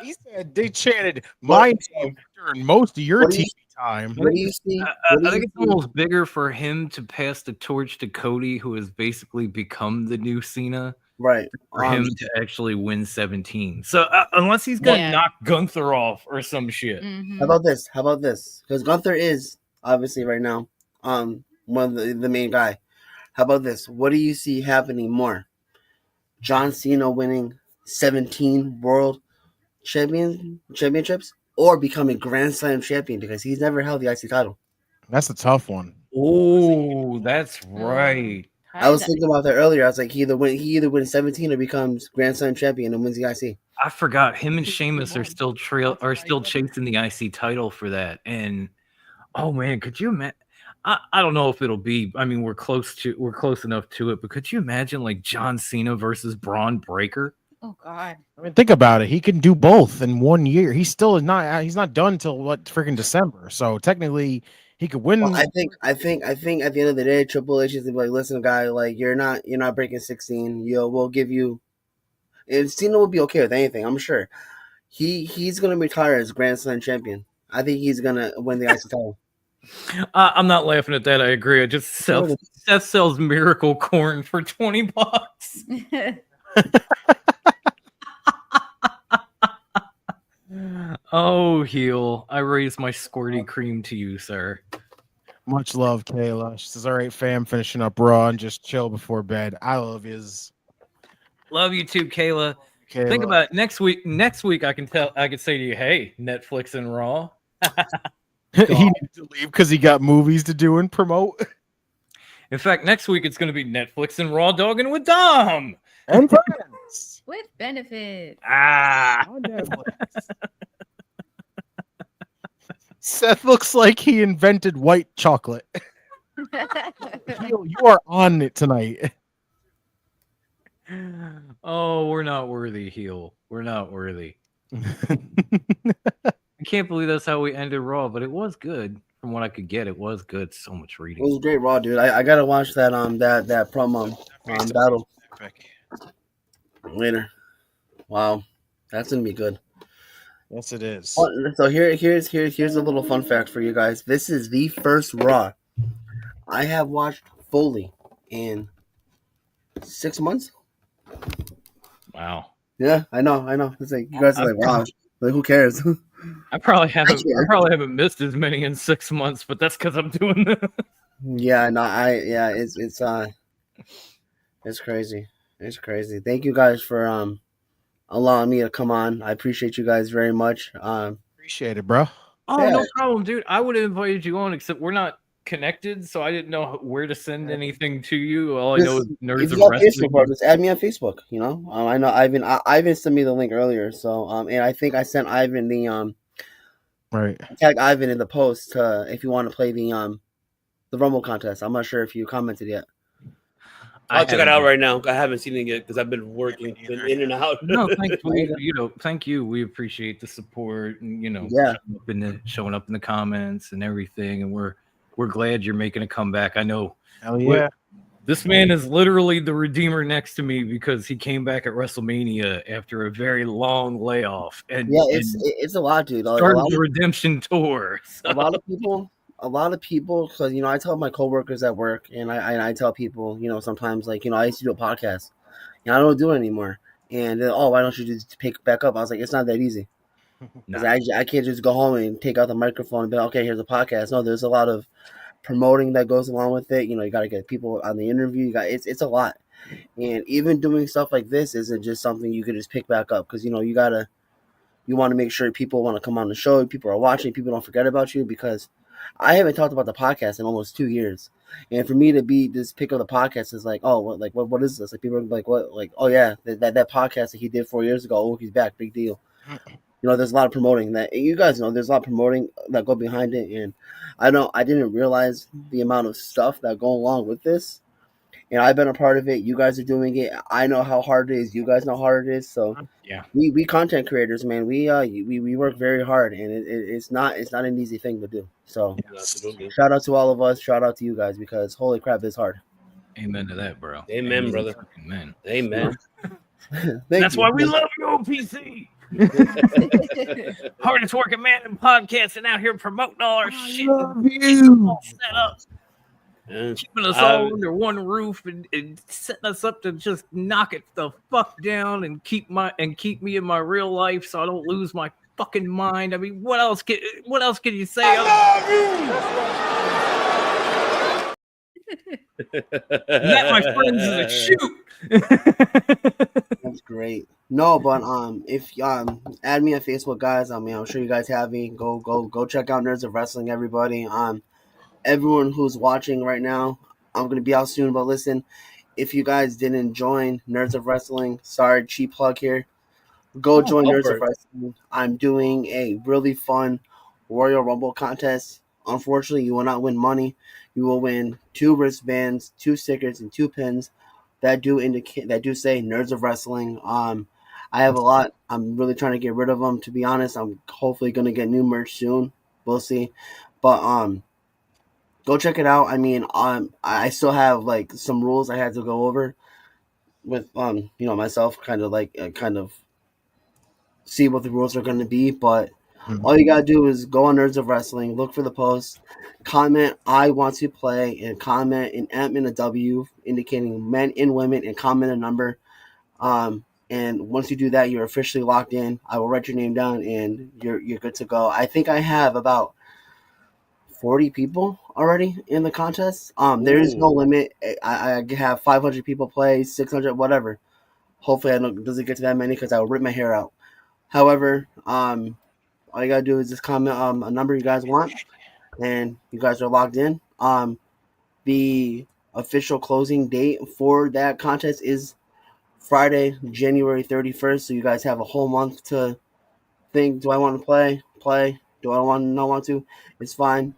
He said they chanted my team during most of your TV time. What do you see? I think it's almost bigger for him to pass the torch to Cody, who has basically become the new Cena. Right. For him to actually win 17. So unless he's going to knock Gunther off or some shit. How about this? Because Gunther is obviously right now one of the main guy. How about this? What do you see happening more? John Cena winning 17 world championships or becoming Grand Slam champion, because he's never held the IC title. That's a tough one. Oh, that's right. I was thinking about that earlier. I was like, he either wins 17 or becomes Grand Slam champion and wins the IC. I forgot him and Sheamus are still chasing the IC title for that. And oh man, could you imagine? I don't know if it'll be. I mean, we're close enough to it, but could you imagine like John Cena versus Braun Breaker? Oh God. I mean, think about it. He can do both in 1 year. He's not done till what freaking December. So technically, he could win. Well, I think at the end of the day, Triple H is gonna be like, listen, guy, like you're not breaking 16. We'll give you. And Cena will be okay with anything, I'm sure. He's gonna retire as Grand Slam champion. I think he's gonna win the IC title. I'm not laughing at that. I agree. I just Seth sells miracle corn for $20. Oh, heel! I raise my squirty cream to you, sir. Much love, Kayla. She says, "All right, fam, finishing up Raw and just chill before bed. I love yous." Love you too, Kayla. Kayla. Think about it. Next week I can say to you, hey, Netflix and Raw. He needs to leave because he got movies to do and promote. In fact, next week it's going to be Netflix and Raw Dogging with Dom. And friends. With benefits. On Netflix. Seth looks like he invented white chocolate. You are on it tonight. Oh, we're not worthy, heel. We're not worthy. I can't believe that's how we ended Raw, but it was good. From what I could get, it was good. So much It reading. was great, Raw, dude. I gotta watch that that promo battle later. Wow, that's gonna be good. Yes, it is. So here's a little fun fact for you guys. This is the first Raw I have watched fully in 6 months. Wow. Yeah, I know. It's like you guys are like, wow, like who cares? I probably haven't missed as many in 6 months, but that's because I'm doing this. Yeah, no, it's crazy. It's crazy. Thank you guys for allowing me to come on. I appreciate you guys very much. Appreciate it, bro. Oh, Yeah. no problem, dude. I would have invited you on, except we're not connected, so I didn't know where to send anything to you. All I know is Nerds if of you have Wrestling. Facebook, bro, just add me on Facebook. You know, I know Ivan sent me the link earlier, so and I think I sent Ivan the Right. tag Ivan in the post if you want to play the Rumble contest. I'm not sure if you commented yet. I'll check it out right now. I haven't seen it yet because I've been working, been in and out. No, thank you. We appreciate the support and Yeah. showing up in the comments and everything, and we're glad you're making a comeback. I know. Hell yeah. This man is literally the redeemer next to me because he came back at WrestleMania after a very long layoff. And Yeah, it's a lot, dude. Like, started the redemption tour. So. a lot of people, because I tell my coworkers at work, and I tell people, sometimes like I used to do a podcast, I don't do it anymore, and why don't you just pick back up? I was like, it's not that easy. Nah. I can't just go home and take out the microphone and be like, okay, here's a podcast. No, there's a lot of promoting that goes along with it. You got to get people on the interview. It's a lot, and even doing stuff like this isn't just something you can just pick back up because you want to make sure people want to come on the show, people are watching, people don't forget about you because I haven't talked about the podcast in almost 2 years, and for me to be just pick up the podcast is like, oh, what is this? Like people are like, what? Like, oh yeah, that podcast that he did 4 years ago. Oh, he's back, big deal. There's a lot of promoting that you guys know. There's a lot of promoting that go behind it, and I didn't realize the amount of stuff that go along with this. And I've been a part of it. You guys are doing it. I know how hard it is. You guys know how hard it is. So yeah, we content creators, man. We work very hard, and it's not an easy thing to do. So shout out to all of us. Shout out to you guys because holy crap, it's hard. Amen to that, bro. Amen, brother. Amen. Amen. That's why we love you, OPC. Hardest working man in podcasting out here promoting all our shit. Love you. All set up. Yeah. Keeping us all under one roof and setting us up to just knock it the fuck down and keep me in my real life so I don't lose my fucking mind. I mean, what else can you say? That, my friends, is a shoot. That's great. No, but if add me on Facebook, guys. I'm sure you guys have me. Go check out Nerds of Wrestling, everybody. Everyone who's watching right now, I'm gonna be out soon. But listen, if you guys didn't join Nerds of Wrestling, sorry, cheap plug here. Go join Nerds of Wrestling. I'm doing a really fun Royal Rumble contest. Unfortunately, you will not win money. You will win 2 wristbands, 2 stickers, and 2 pins that do say Nerds of Wrestling. I have a lot. I'm really trying to get rid of them. To be honest, I'm hopefully gonna get new merch soon. We'll see, but go check it out. I mean, I still have like some rules I had to go over with myself, kind of see what the rules are going to be. But all you gotta do is go on Nerds of Wrestling, look for the post, comment "I want to play," and comment an M and a W indicating men and women, and comment a number. And once you do that, you're officially locked in. I will write your name down, and you're good to go. I think I have about 40 people already in the contest. There is no limit. I have 500 people play, 600, whatever. Hopefully, doesn't get to that many because I will rip my hair out. However, all you gotta do is just comment a number you guys want, and you guys are locked in. The official closing date for that contest is Friday, January 31st. So you guys have a whole month to think: do I want to play? Do I not want to? It's fine.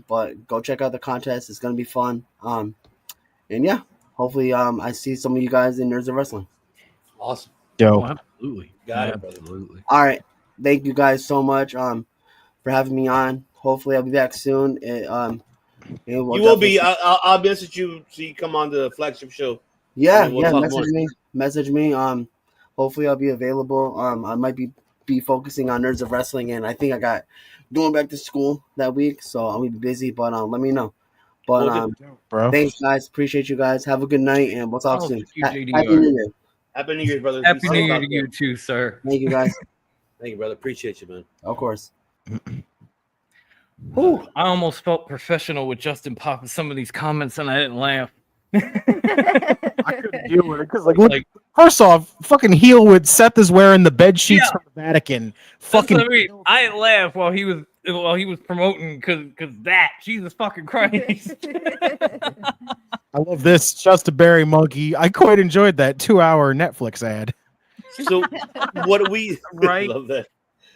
But go check out the contest. It's gonna be fun. And yeah, hopefully, I see some of you guys in Nerds of Wrestling. Awesome. Dope. Absolutely. Got it, brother. Absolutely. All right, thank you guys so much for having me on. Hopefully, I'll be back soon. You will be. I'll message you so you come on the flagship show. Yeah, We'll yeah. talk Message more. me. Message me. Hopefully I'll be available. I might be focusing on Nerds of Wrestling, and I think I got going back to school that week, so I'm gonna be busy. But let me know. But Bro. thanks, guys. Appreciate you guys. Have a good night, and we'll talk Oh, soon. thank you, JDR. Happy New Year. Happy New Year, brother. Happy Be New safe Year out to there. you too, sir. Thank you, guys. Thank you, brother. Appreciate you, man. Of course. Whew, I almost felt professional with Justin popping some of these comments, and I didn't laugh. I couldn't deal with it because, like, first off, fucking heel with Seth is wearing the bed sheets from the Vatican. Fucking, Fucking, I didn't laugh while he was promoting because that Jesus fucking Christ. I love this. Just a berry monkey. I quite enjoyed that 2-hour Netflix ad. So what we Right. love that.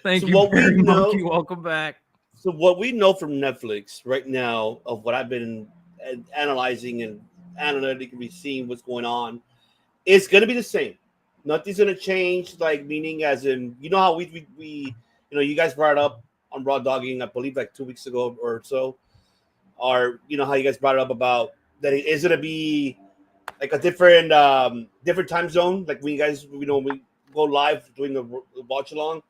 Thank So you, what we Barry know- Monkey. Welcome back. So what we know from Netflix right now, of what I've been analyzing and analytically seeing what's going on, it's going to be the same. Nothing's going to change. Like, meaning as in, you know how we you guys brought it up on Raw Dogging, I believe, like 2 weeks ago or so, or how you guys brought it up about that it is going to be like a different time zone, like when you guys we go live doing the watch along.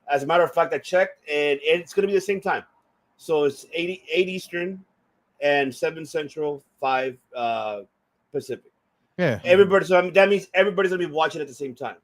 As a matter of fact, I checked, and it's going to be the same time. So it's 8 Eastern and 7 Central, 5 Pacific. Yeah. So that means everybody's going to be watching at the same time.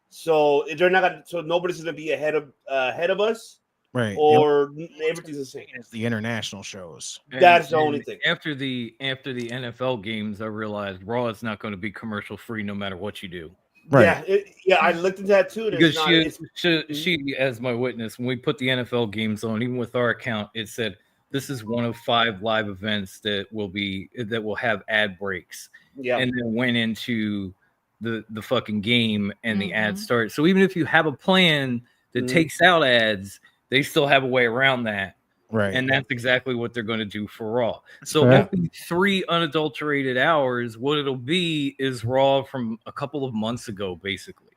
So they're not going. So nobody's going to be ahead of us, Right. or everything's the same. It's the international shows. That's the only thing. After the NFL games, I realized Raw is not going to be commercial free no matter what you do. Right. Yeah, I looked into that too. Because she, as my witness, when we put the NFL games on, even with our account, it said this is one of 5 live events that will have ad breaks. Yeah, and then went into the fucking game, and the ads start. So even if you have a plan that takes out ads, they still have a way around that. Right. And that's exactly what they're going to do for Raw. So it won't be 3 unadulterated hours. What it'll be is Raw from a couple of months ago, basically.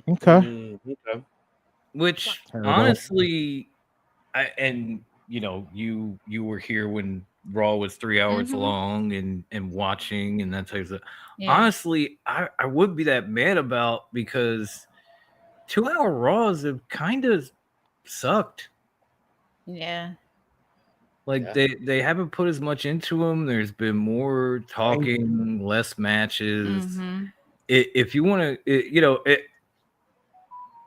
Okay. Okay. Which honestly, you were here when Raw was 3 hours long and watching and that type of stuff. Yeah. Honestly, I wouldn't be that mad about, because 2-hour Raws have kind of sucked. Yeah. Like they haven't put as much into them. There's been more talking, less matches. If you want to,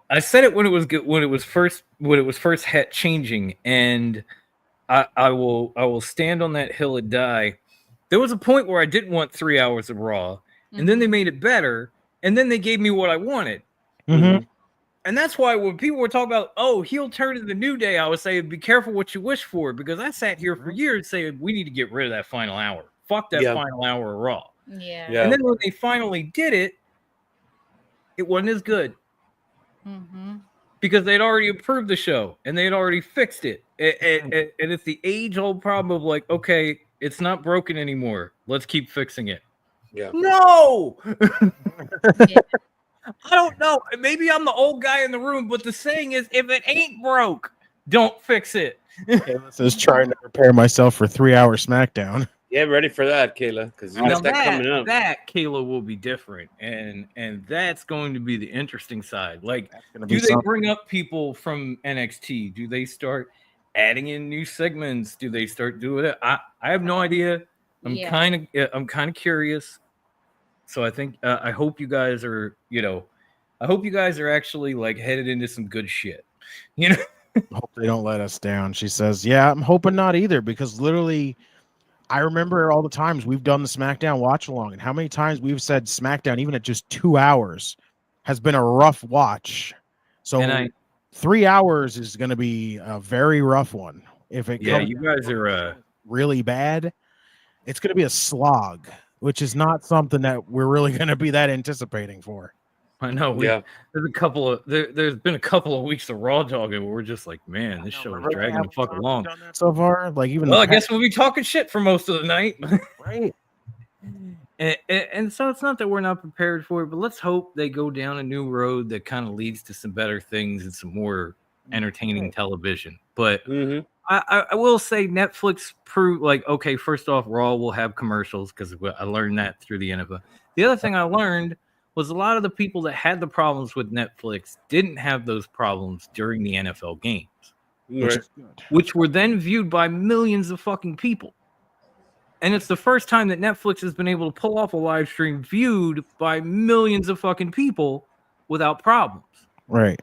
I said it when it was good, when it was first changing, and I will stand on that hill and die. There was a point where I didn't want 3 hours of Raw, and then they made it better, and then they gave me what I wanted. And that's why when people were talking about, heel turn in the New Day, I was saying, be careful what you wish for, because I sat here for years saying we need to get rid of that final hour. Fuck that final hour of Raw. Yeah. And then when they finally did it, it wasn't as good. Because they'd already approved the show and they'd already fixed it. And it's the age-old problem of like, okay, it's not broken anymore. Let's keep fixing it. Yeah. No! I don't know. Maybe I'm the old guy in the room, but the saying is, if it ain't broke, don't fix it. Kayla says trying to prepare myself for 3-hour SmackDown. Get ready for that, Kayla, because you Now got that coming up. that Kayla will be different, and that's going to be the interesting side. Like, Gonna be do they something. bring up people from NXT? Do they start adding in new segments? Do they start doing it? I have no idea. I'm Yeah. kind of curious. So I think I hope you guys are, I hope you guys are actually like headed into some good shit. You know, Hope they don't let us down. She says, "Yeah, I'm hoping not either, because literally, I remember all the times we've done the SmackDown watch along, and how many times we've said SmackDown, even at just 2 hours, has been a rough watch. So and 3 hours is going to be a very rough one. If it comes you guys are really bad, it's going to be a slog, which is not something that we're really going to be that anticipating for." I know Yeah. there's been a couple of weeks of Raw dogging where we're just like, man, this show is dragging the fuck along. Done that so far, like even Well, I guess we'll be talking shit for most of the night. right. And so it's not that we're not prepared for it, but let's hope they go down a new road that kind of leads to some better things and some more entertaining television. But Mm-hmm. I will say Netflix proved, like, okay, first off, Raw will have commercials because I learned that through the NFL. The other thing I learned was a lot of the people that had the problems with Netflix didn't have those problems during the NFL games, Right. which were then viewed by millions of fucking people. And it's the first time that Netflix has been able to pull off a live stream viewed by millions of fucking people without problems. Right.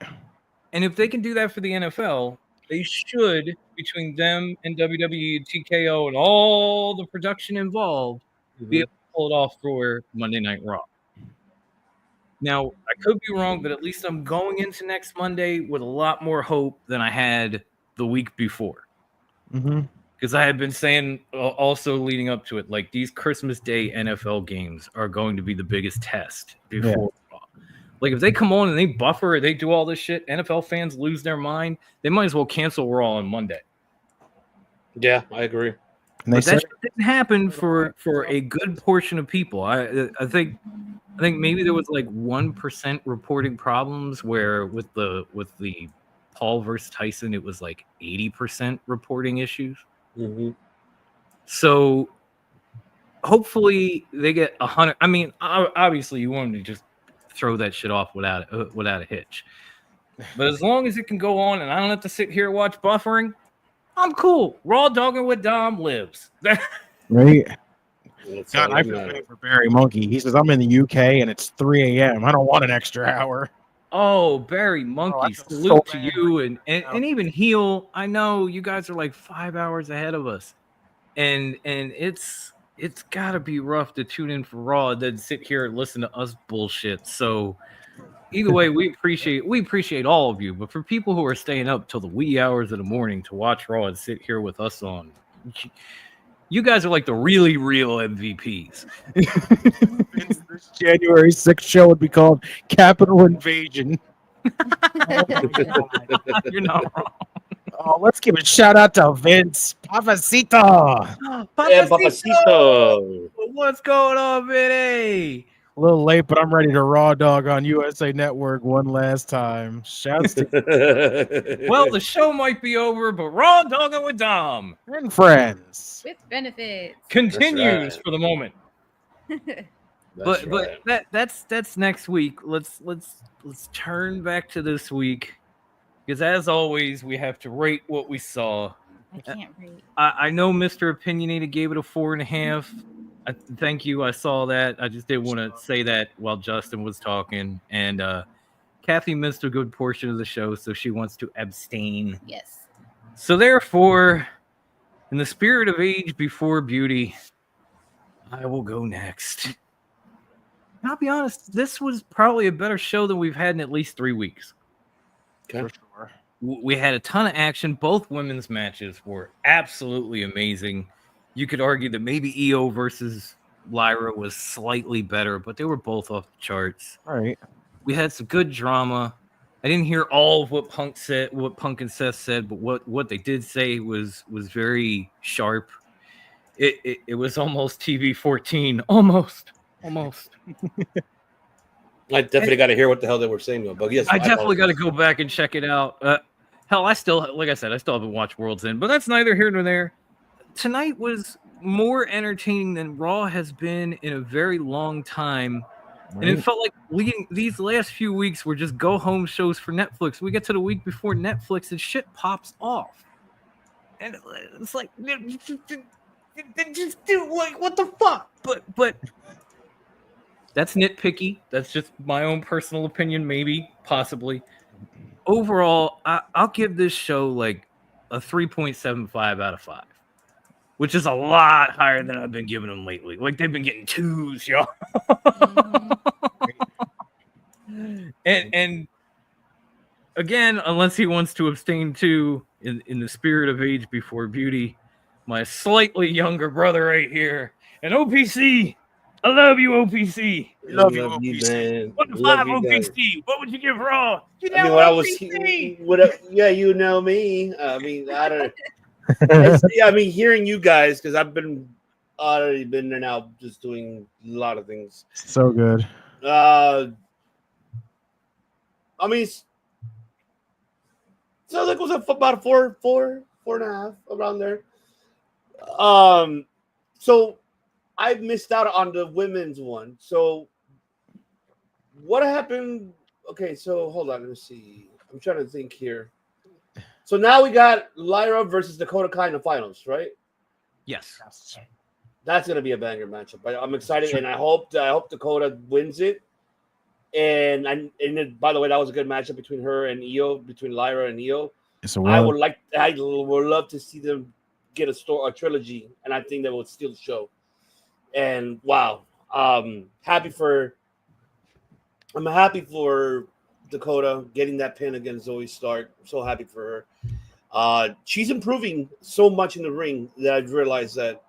And if they can do that for the NFL, they should, between them and WWE and TKO and all the production involved, be able to pull it off for Monday Night Raw. Now, I could be wrong, but at least I'm going into next Monday with a lot more hope than I had the week before. Mm-hmm. Because I had been saying also leading up to it, like, these Christmas Day NFL games are going to be the biggest test before Raw. Like, if they come on and they buffer or they do all this shit, NFL fans lose their mind, they might as well cancel Raw on Monday. Yeah, I agree. And they But said that didn't happen for a good portion of people. I think maybe there was like 1% reporting problems, where with the Paul versus Tyson, it was like 80% reporting issues. Mm-hmm. So hopefully they get 100. I mean, obviously you want them to just throw that shit off without a hitch. But as long as it can go on and I don't have to sit here and watch buffering, I'm cool. Raw dogging with Dom lives. right. That's God, all I that feel matters. bad for Barry Monkey. He says, "I'm in the UK and it's 3 a.m. I don't want an extra hour." Oh, Barry Monkey, I feel salute so to bad you right and even Heel. I know you guys are like 5 hours ahead of us, and it's gotta be rough to tune in for Raw and then sit here and listen to us bullshit. So either way, we appreciate all of you. But for people who are staying up till the wee hours of the morning to watch Raw and sit here with us on, you guys are like the really real MVPs. This January 6th show would be called Capital Invasion. You're not wrong. Oh, let's give a shout out to Vince Papacito. Yeah, Papacito. What's going on, Vinny? A little late, but I'm ready to raw dog on USA Network one last time. Shouts to Well, the show might be over, but Raw Dogging with Dom and friends. With benefits. continues right. for the moment. That's right. But that's next week. Let's turn back to this week, because as always, we have to rate what we saw. I can't read. I know Mr. Opinionated gave it a 4.5. Thank you. I saw that. I just didn't want to say that while Justin was talking. And Kathy missed a good portion of the show, so she wants to abstain. Yes. So therefore, in the spirit of age before beauty, I will go next. And I'll be honest, this was probably a better show than we've had in at least 3 weeks. Okay. For sure. We had a ton of action. Both women's matches were absolutely amazing. You could argue that maybe EO versus Lyra was slightly better, but they were both off the charts. All right. We had some good drama. I didn't hear all of what Punk and Seth said, but what they did say was very sharp. It was almost TV 14, almost. I definitely got to hear what the hell they were saying though. But yes, I definitely got to apologize. go back and check it out. Hell, I still, like I said, I still haven't watched World's End, but that's neither here nor there. Tonight was more entertaining than Raw has been in a very long time. And it felt like these last few weeks were just go home shows for Netflix. We get to the week before Netflix and shit pops off. And it's like, just do like what the fuck? But that's nitpicky. That's just my own personal opinion, maybe, possibly. Overall, I'll give this show like a 3.75 out of 5. Which is a lot higher than I've been giving them lately. Like they've been getting 2s, y'all. and again, unless he wants to abstain too, in the spirit of age before beauty, my slightly younger brother right here, and OPC. I love you, OPC. Love you, OPC. Man. 1 to Love 5 you guys. OPC. What would you give Raw? You I mean, know when I was, OPC. yeah, you know me. I mean, I don't. Yeah, I mean, hearing you guys because I've already been there now, just doing a lot of things. So good. I mean, so like it was about a four and a half around there. So I missed out on the women's one. So what happened? Okay, so hold on, let me see. I'm trying to think here. So now we got Lyra versus Dakota Kai in the finals, right? Yes. That's gonna be a banger matchup. I'm excited, and I hope Dakota wins it. And by the way, that was a good matchup between her and Io, between Lyra and Io. I would love to see them get a trilogy, and I think that would steal the show. And wow, I'm happy for Dakota getting that pin against Zoe Stark. I'm so happy for her. She's improving so much in the ring that I've realized that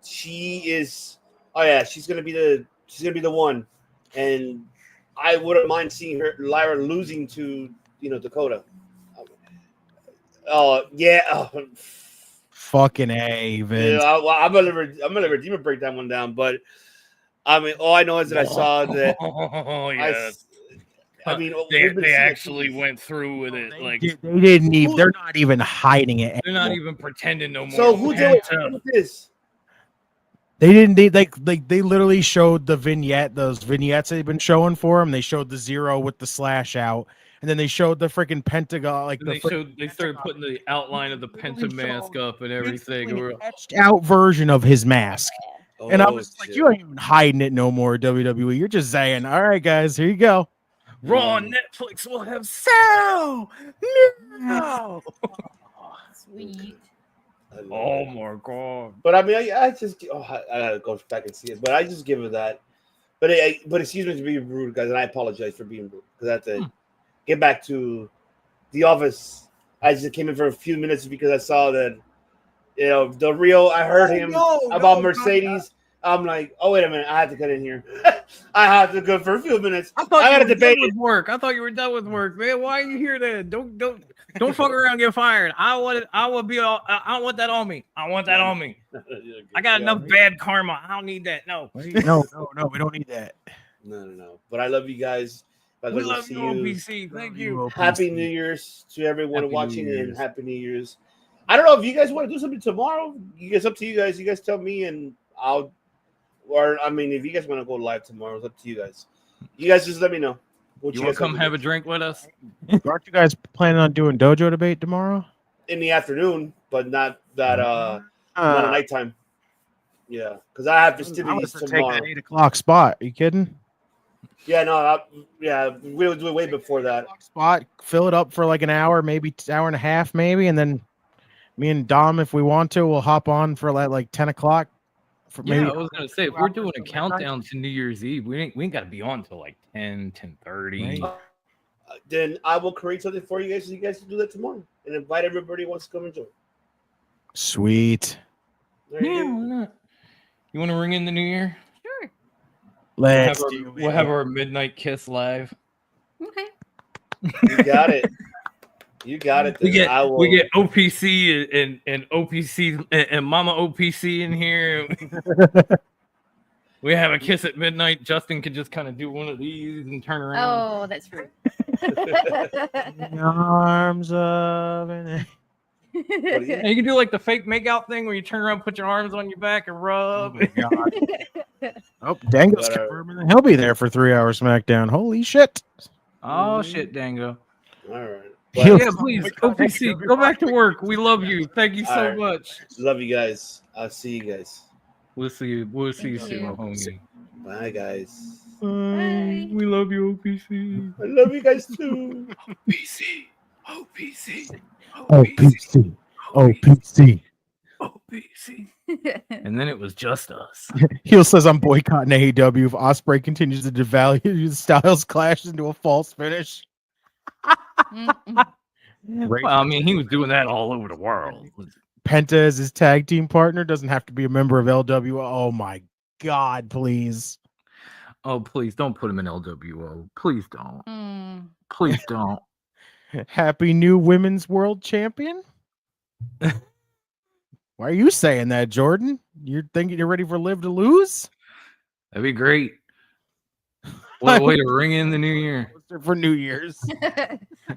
she is. Oh yeah, she's gonna be the one, and I wouldn't mind seeing Lyra losing to Dakota. Oh yeah. Oh. Fucking A, Vince. Yeah, I'm gonna let Redeemer break that one down, but I mean, all I know is that I saw that. Oh yes. I mean, they actually went through with it. Like They didn't even. They're not even hiding it. they're not even pretending no more. So who did this? They didn't. They literally showed the vignette. Those vignettes they've been showing for him. They showed the 0 with the slash out, and then they showed the freaking pentagon. Like they started putting the outline of the penta mask up and everything. An etched out version of his mask. And I was like, you ain't even hiding it no more, WWE. You're just saying, all right, guys, here you go. Raw on Netflix will have so no. Sweet. Oh my god! But I mean, I just I gotta go back and see it. But I just give it that. But excuse me to be rude, guys, and I apologize for being rude because I have to get back to the office. I just came in for a few minutes because I saw that the real. I heard him about Mercedes. I'm like, oh wait a minute, I have to cut in here. I have to go for a few minutes. I thought I you got were to debate done with work. I thought you were done with work, man. Why are you here then? Don't fuck around and get fired. I want that on me. I want that on me. I got enough bad karma. I don't need that. No. No, we don't need that. No. But I love you guys. We love you, OPC. Thank you. Happy New Year's to everyone Happy watching, New Year's. and Happy New Year's. I don't know if you guys want to do something tomorrow. It's up to you guys. You guys tell me, and I'll. Or I mean, if you guys want to go live tomorrow, it's up to you guys. You guys just let me know. You want to come have a drink with us? Aren't you guys planning on doing dojo debate tomorrow? In the afternoon, but not that not at nighttime. Yeah, because I have festivities tomorrow. Take that 8 o'clock spot. Are you kidding? Yeah, no, we'll do it way before that. Spot, fill it up for like an hour, maybe hour and a half, maybe, and then me and Dom, if we want to, we'll hop on for like 10 o'clock. I was gonna say if we're doing a countdown to New Year's Eve, we ain't got to be on till like 10:30. Then I will create something for you guys, so you guys can do that tomorrow, and invite everybody who wants to come and join. Sweet. There you Yeah, go. why not? You want to ring in the New Year? Sure. Let's We'll have our midnight kiss live. Okay. You got it. You got it. We get OPC and OPC and Mama OPC in here. We have a kiss at midnight. Justin can just kind of do one of these and turn around. Oh, that's rude. In the arms of an... And you can do like the fake makeout thing where you turn around, put your arms on your back, and rub. Oh, Dango's confirming that he'll be there for 3 hours SmackDown. Holy shit! Oh shit, Dango. All right. He'll- Yeah, please, OPC, go back to work. We love you. Thank you so All right. much. Love you guys. I'll see you guys. We'll see you. We'll see you Thank soon, you. homie. Bye, guys. Bye. We love you, OPC. I love you guys too. OPC. OPC. OPC. OPC. OPC. And then it was just us. Heel says I'm boycotting AEW if Ospreay continues to devalue the Styles Clash into a false finish. Mm-mm. Well, I mean, he was doing that all over the world. Penta as his tag team partner doesn't have to be a member of LWO. Oh my God, please. Oh, please don't put him in LWO. Please don't. Mm. Please don't. Happy new women's world champion. Why are you saying that, Jordan? You're thinking you're ready for Liv to lose? That'd be great. What a way to ring in the new year. For New Year's.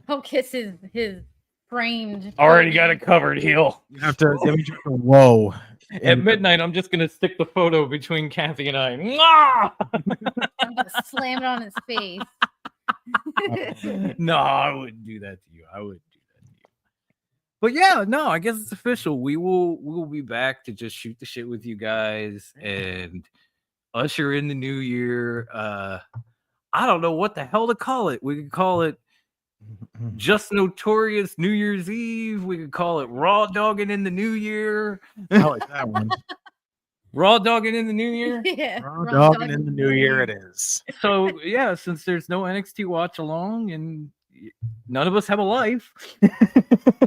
I'll kiss his framed. Already got it covered, heel. You have to let me just go, whoa. At midnight, I'm just gonna stick the photo between Kathy and I. Mwah! I'm gonna slam it on his face. No, I wouldn't do that to you. I wouldn't do that to you. But yeah, no, I guess it's official. We will be back to just shoot the shit with you guys and usher in the new year. I don't know what the hell to call it. We could call it Just Notorious New Year's Eve. We could call it Raw Dogging in the New Year. I like that one. Raw Dogging in the New Year. Yeah. Raw dogging in the new year it is. So yeah, since there's no NXT watch along and none of us have a life. Not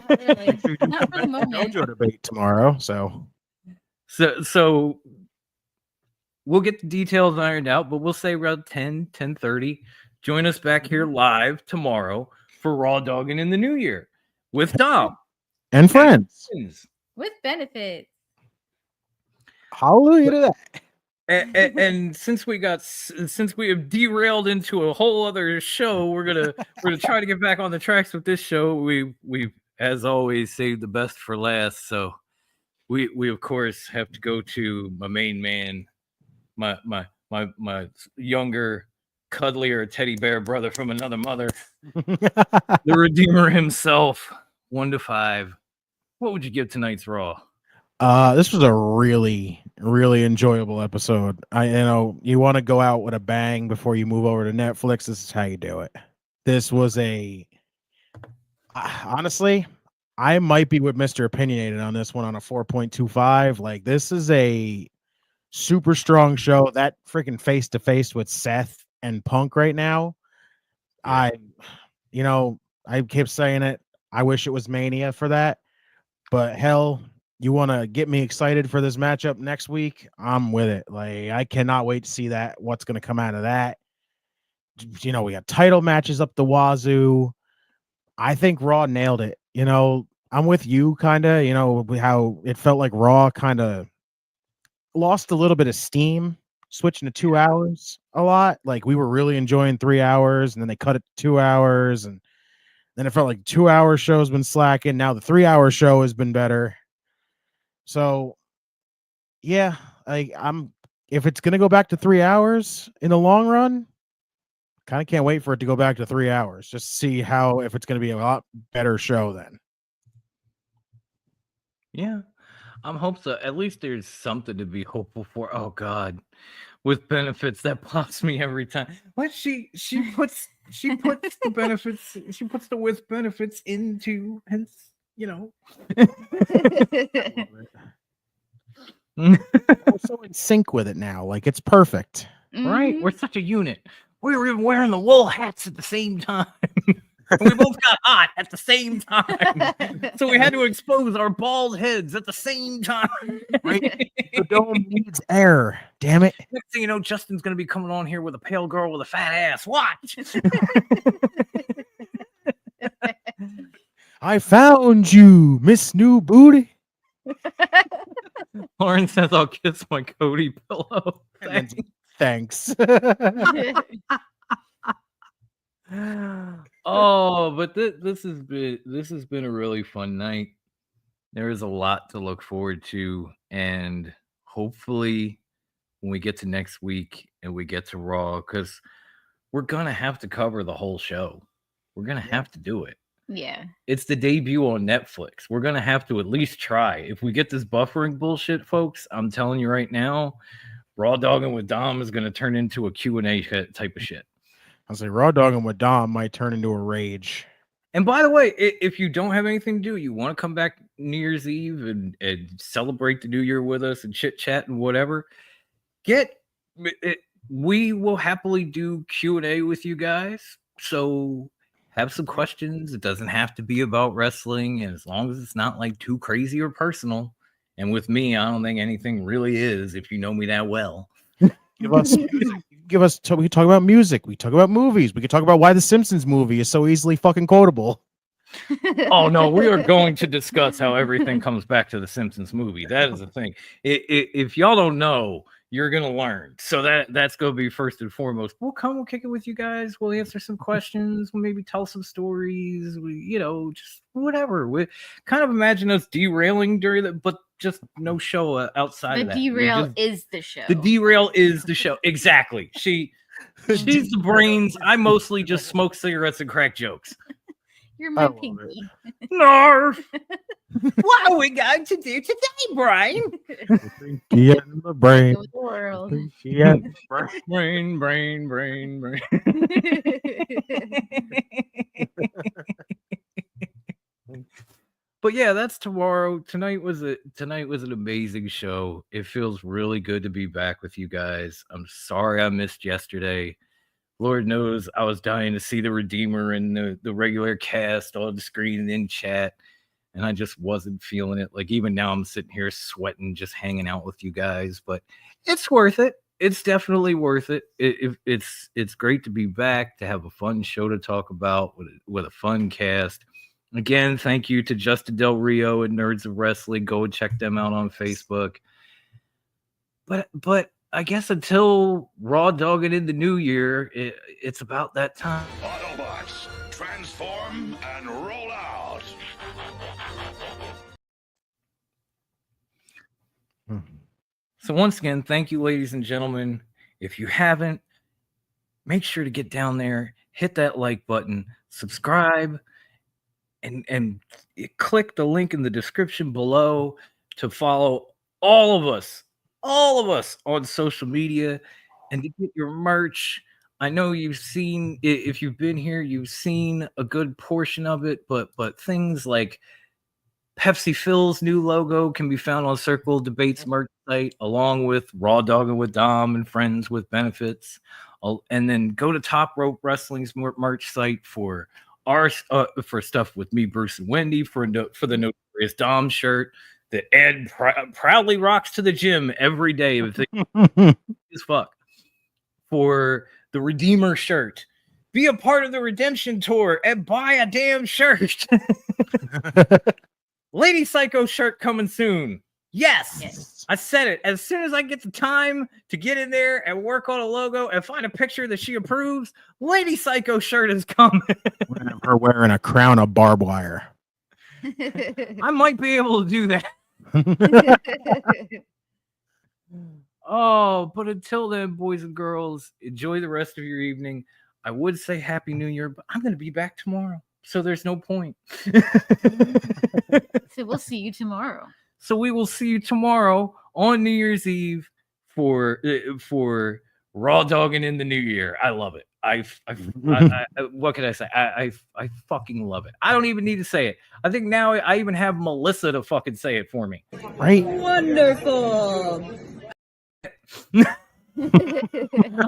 really. Not for the moment. JoJo debate tomorrow, so So we'll get the details ironed out, but we'll say around 10:30. Join us back here live tomorrow for Raw Dogging in the New Year with Dom and friends. With benefits. Hallelujah to that. And since we have derailed into a whole other show, we're gonna try to get back on the tracks with this show. We've as always saved the best for last, so we of course have to go to my main man, my younger, cuddlier teddy bear brother from another mother, the Redeemer himself. 1 to 5. What would you give tonight's Raw? This was a really, really enjoyable episode. You want to go out with a bang before you move over to Netflix. This is how you do it. This was honestly, I might be with Mr. Opinionated on this one on a 4.25. Like, this is a super strong show. That freaking face to face with Seth and Punk right now. I kept saying it. I wish it was Mania for that, but hell, you want to get me excited for this matchup next week? I'm with it. Like, I cannot wait to see that. What's going to come out of that? We got title matches up the wazoo. I think Raw nailed it. I'm with you, kind of. How it felt like Raw kind of lost a little bit of steam, switching to 2 hours a lot. Like, we were really enjoying 3 hours, and then they cut it to 2 hours, and then it felt like 2 hour show's been slacking. Now the 3 hour show has been better. So, yeah, if it's gonna go back to 3 hours in the long run, kind of can't wait for it to go back to 3 hours. Just to see if it's gonna be a lot better show then. Yeah, I'm hoping so. At least there's something to be hopeful for. Oh God, with benefits that pops me every time. What she puts the benefits, she puts the with benefits into, hence, We're so in sync with it now. Like, it's perfect. Right? We're such a unit. We were even wearing the wool hats at the same time. We both got hot at the same time. So we had to expose our bald heads at the same time. Right? The dome needs air. Damn it. Next thing you know, Justin's going to be coming on here with a pale girl with a fat ass. Watch. I found you, Miss New Booty. Lauren says, "I'll kiss my Cody pillow." And then, thanks. Oh, but this has been a really fun night. There is a lot to look forward to, and hopefully, when we get to next week and we get to Raw, because we're gonna have to cover the whole show. We're gonna have to do it. Yeah. It's the debut on Netflix. We're gonna have to at least try. If we get this buffering bullshit, folks, I'm telling you right now, Raw Dogging with Dom is gonna turn into a Q&A type of shit. I was like, Raw Dogging with Dom might turn into a rage. And by the way, if you don't have anything to do, you want to come back New Year's Eve and celebrate the New Year with us and chit chat and whatever, we will happily do Q&A with you guys. So have some questions. It doesn't have to be about wrestling, and as long as it's not like too crazy or personal. And with me, I don't think anything really is, if you know me that well. Give us music. We can talk about music. We talk about movies. We can talk about why the Simpsons movie is so easily fucking quotable. Oh no, we are going to discuss how everything comes back to the Simpsons movie. That is the thing. If y'all don't know, you're gonna learn. So that's gonna be first and foremost. We'll kick it with you guys. We'll answer some questions. We'll maybe tell some stories. Just whatever. We kind of imagine us derailing during that, but just no show outside of that. The derail is the show. The derail is the show. Exactly. She's the brains. I mostly just smoke cigarettes and crack jokes. You're my pinky. Narf. What are we going to do today, Brian? Pinky and the brain. With the world. Pinky and the Brain. But yeah, that's tomorrow. Tonight was an amazing show. It feels really good to be back with you guys. I'm sorry I missed yesterday. Lord knows I was dying to see the Redeemer and the regular cast on the screen and in chat, and I just wasn't feeling it. Like, even now I'm sitting here sweating just hanging out with you guys, but it's worth it. It's definitely worth it. It's great to be back, to have a fun show to talk about with a fun cast. Again, thank you to Justin Del Rio and Nerds of Wrestling. Go and check them out on Facebook. But I guess until Raw Dogging in the New Year, it's about that time. Autobots, transform and roll out. So once again, thank you, ladies and gentlemen. If you haven't, make sure to get down there, hit that like button, subscribe, and click the link in the description below to follow all of us on social media and to get your merch. I know you've seen, if you've been here, you've seen a good portion of it, but things like Pepsi Phil's new logo can be found on Circle Debates merch site, along with Raw Dogging with Dom and Friends with Benefits. And then go to Top Rope Wrestling's merch site for for stuff with me, Bruce, and Wendy, for the Notorious Dom shirt that Ed proudly rocks to the gym every day as fuck. For the Redeemer shirt, be a part of the Redemption Tour and buy a damn shirt. Lady Psycho shirt coming soon. Yes, I said it. As soon as I get the time to get in there and work on a logo and find a picture that she approves, Lady Psycho shirt is coming. Her wearing a crown of barbed wire. I might be able to do that. Oh, but until then, boys and girls, enjoy the rest of your evening. I would say Happy New Year, but I'm going to be back tomorrow, so there's no point. So we'll see you tomorrow. So we will see you tomorrow on New Year's Eve for Raw Dogging in the New Year. I love it. I what can I say? I fucking love it. I don't even need to say it. I think now I even have Melissa to fucking say it for me. Right? Wonderful.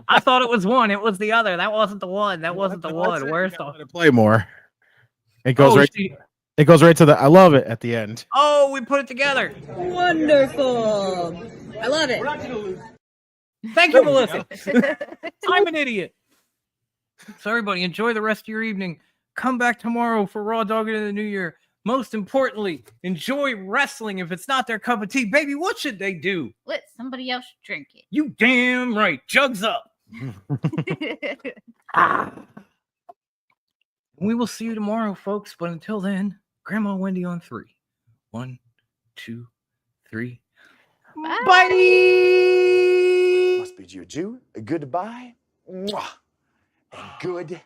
I thought it was one. It was the other. That wasn't the one. That wasn't the one. Where's the play more? It goes It goes right to the I love it at the end. Oh, we put it together. Wonderful. I love it. Thank you, Melissa. I'm an idiot. So everybody, enjoy the rest of your evening. Come back tomorrow for Raw Dogging in the New Year. Most importantly, enjoy wrestling. If it's not their cup of tea, baby, what should they do? Let somebody else drink it. You damn right. Jugs up. We will see you tomorrow, folks. But until then, Grandma Wendy on 3. 1, 2, 3. Bye. Bye. Must bid you adieu, a goodbye, mwah, and good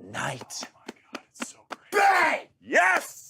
night. Oh my God, it's so great. Bang! Yes!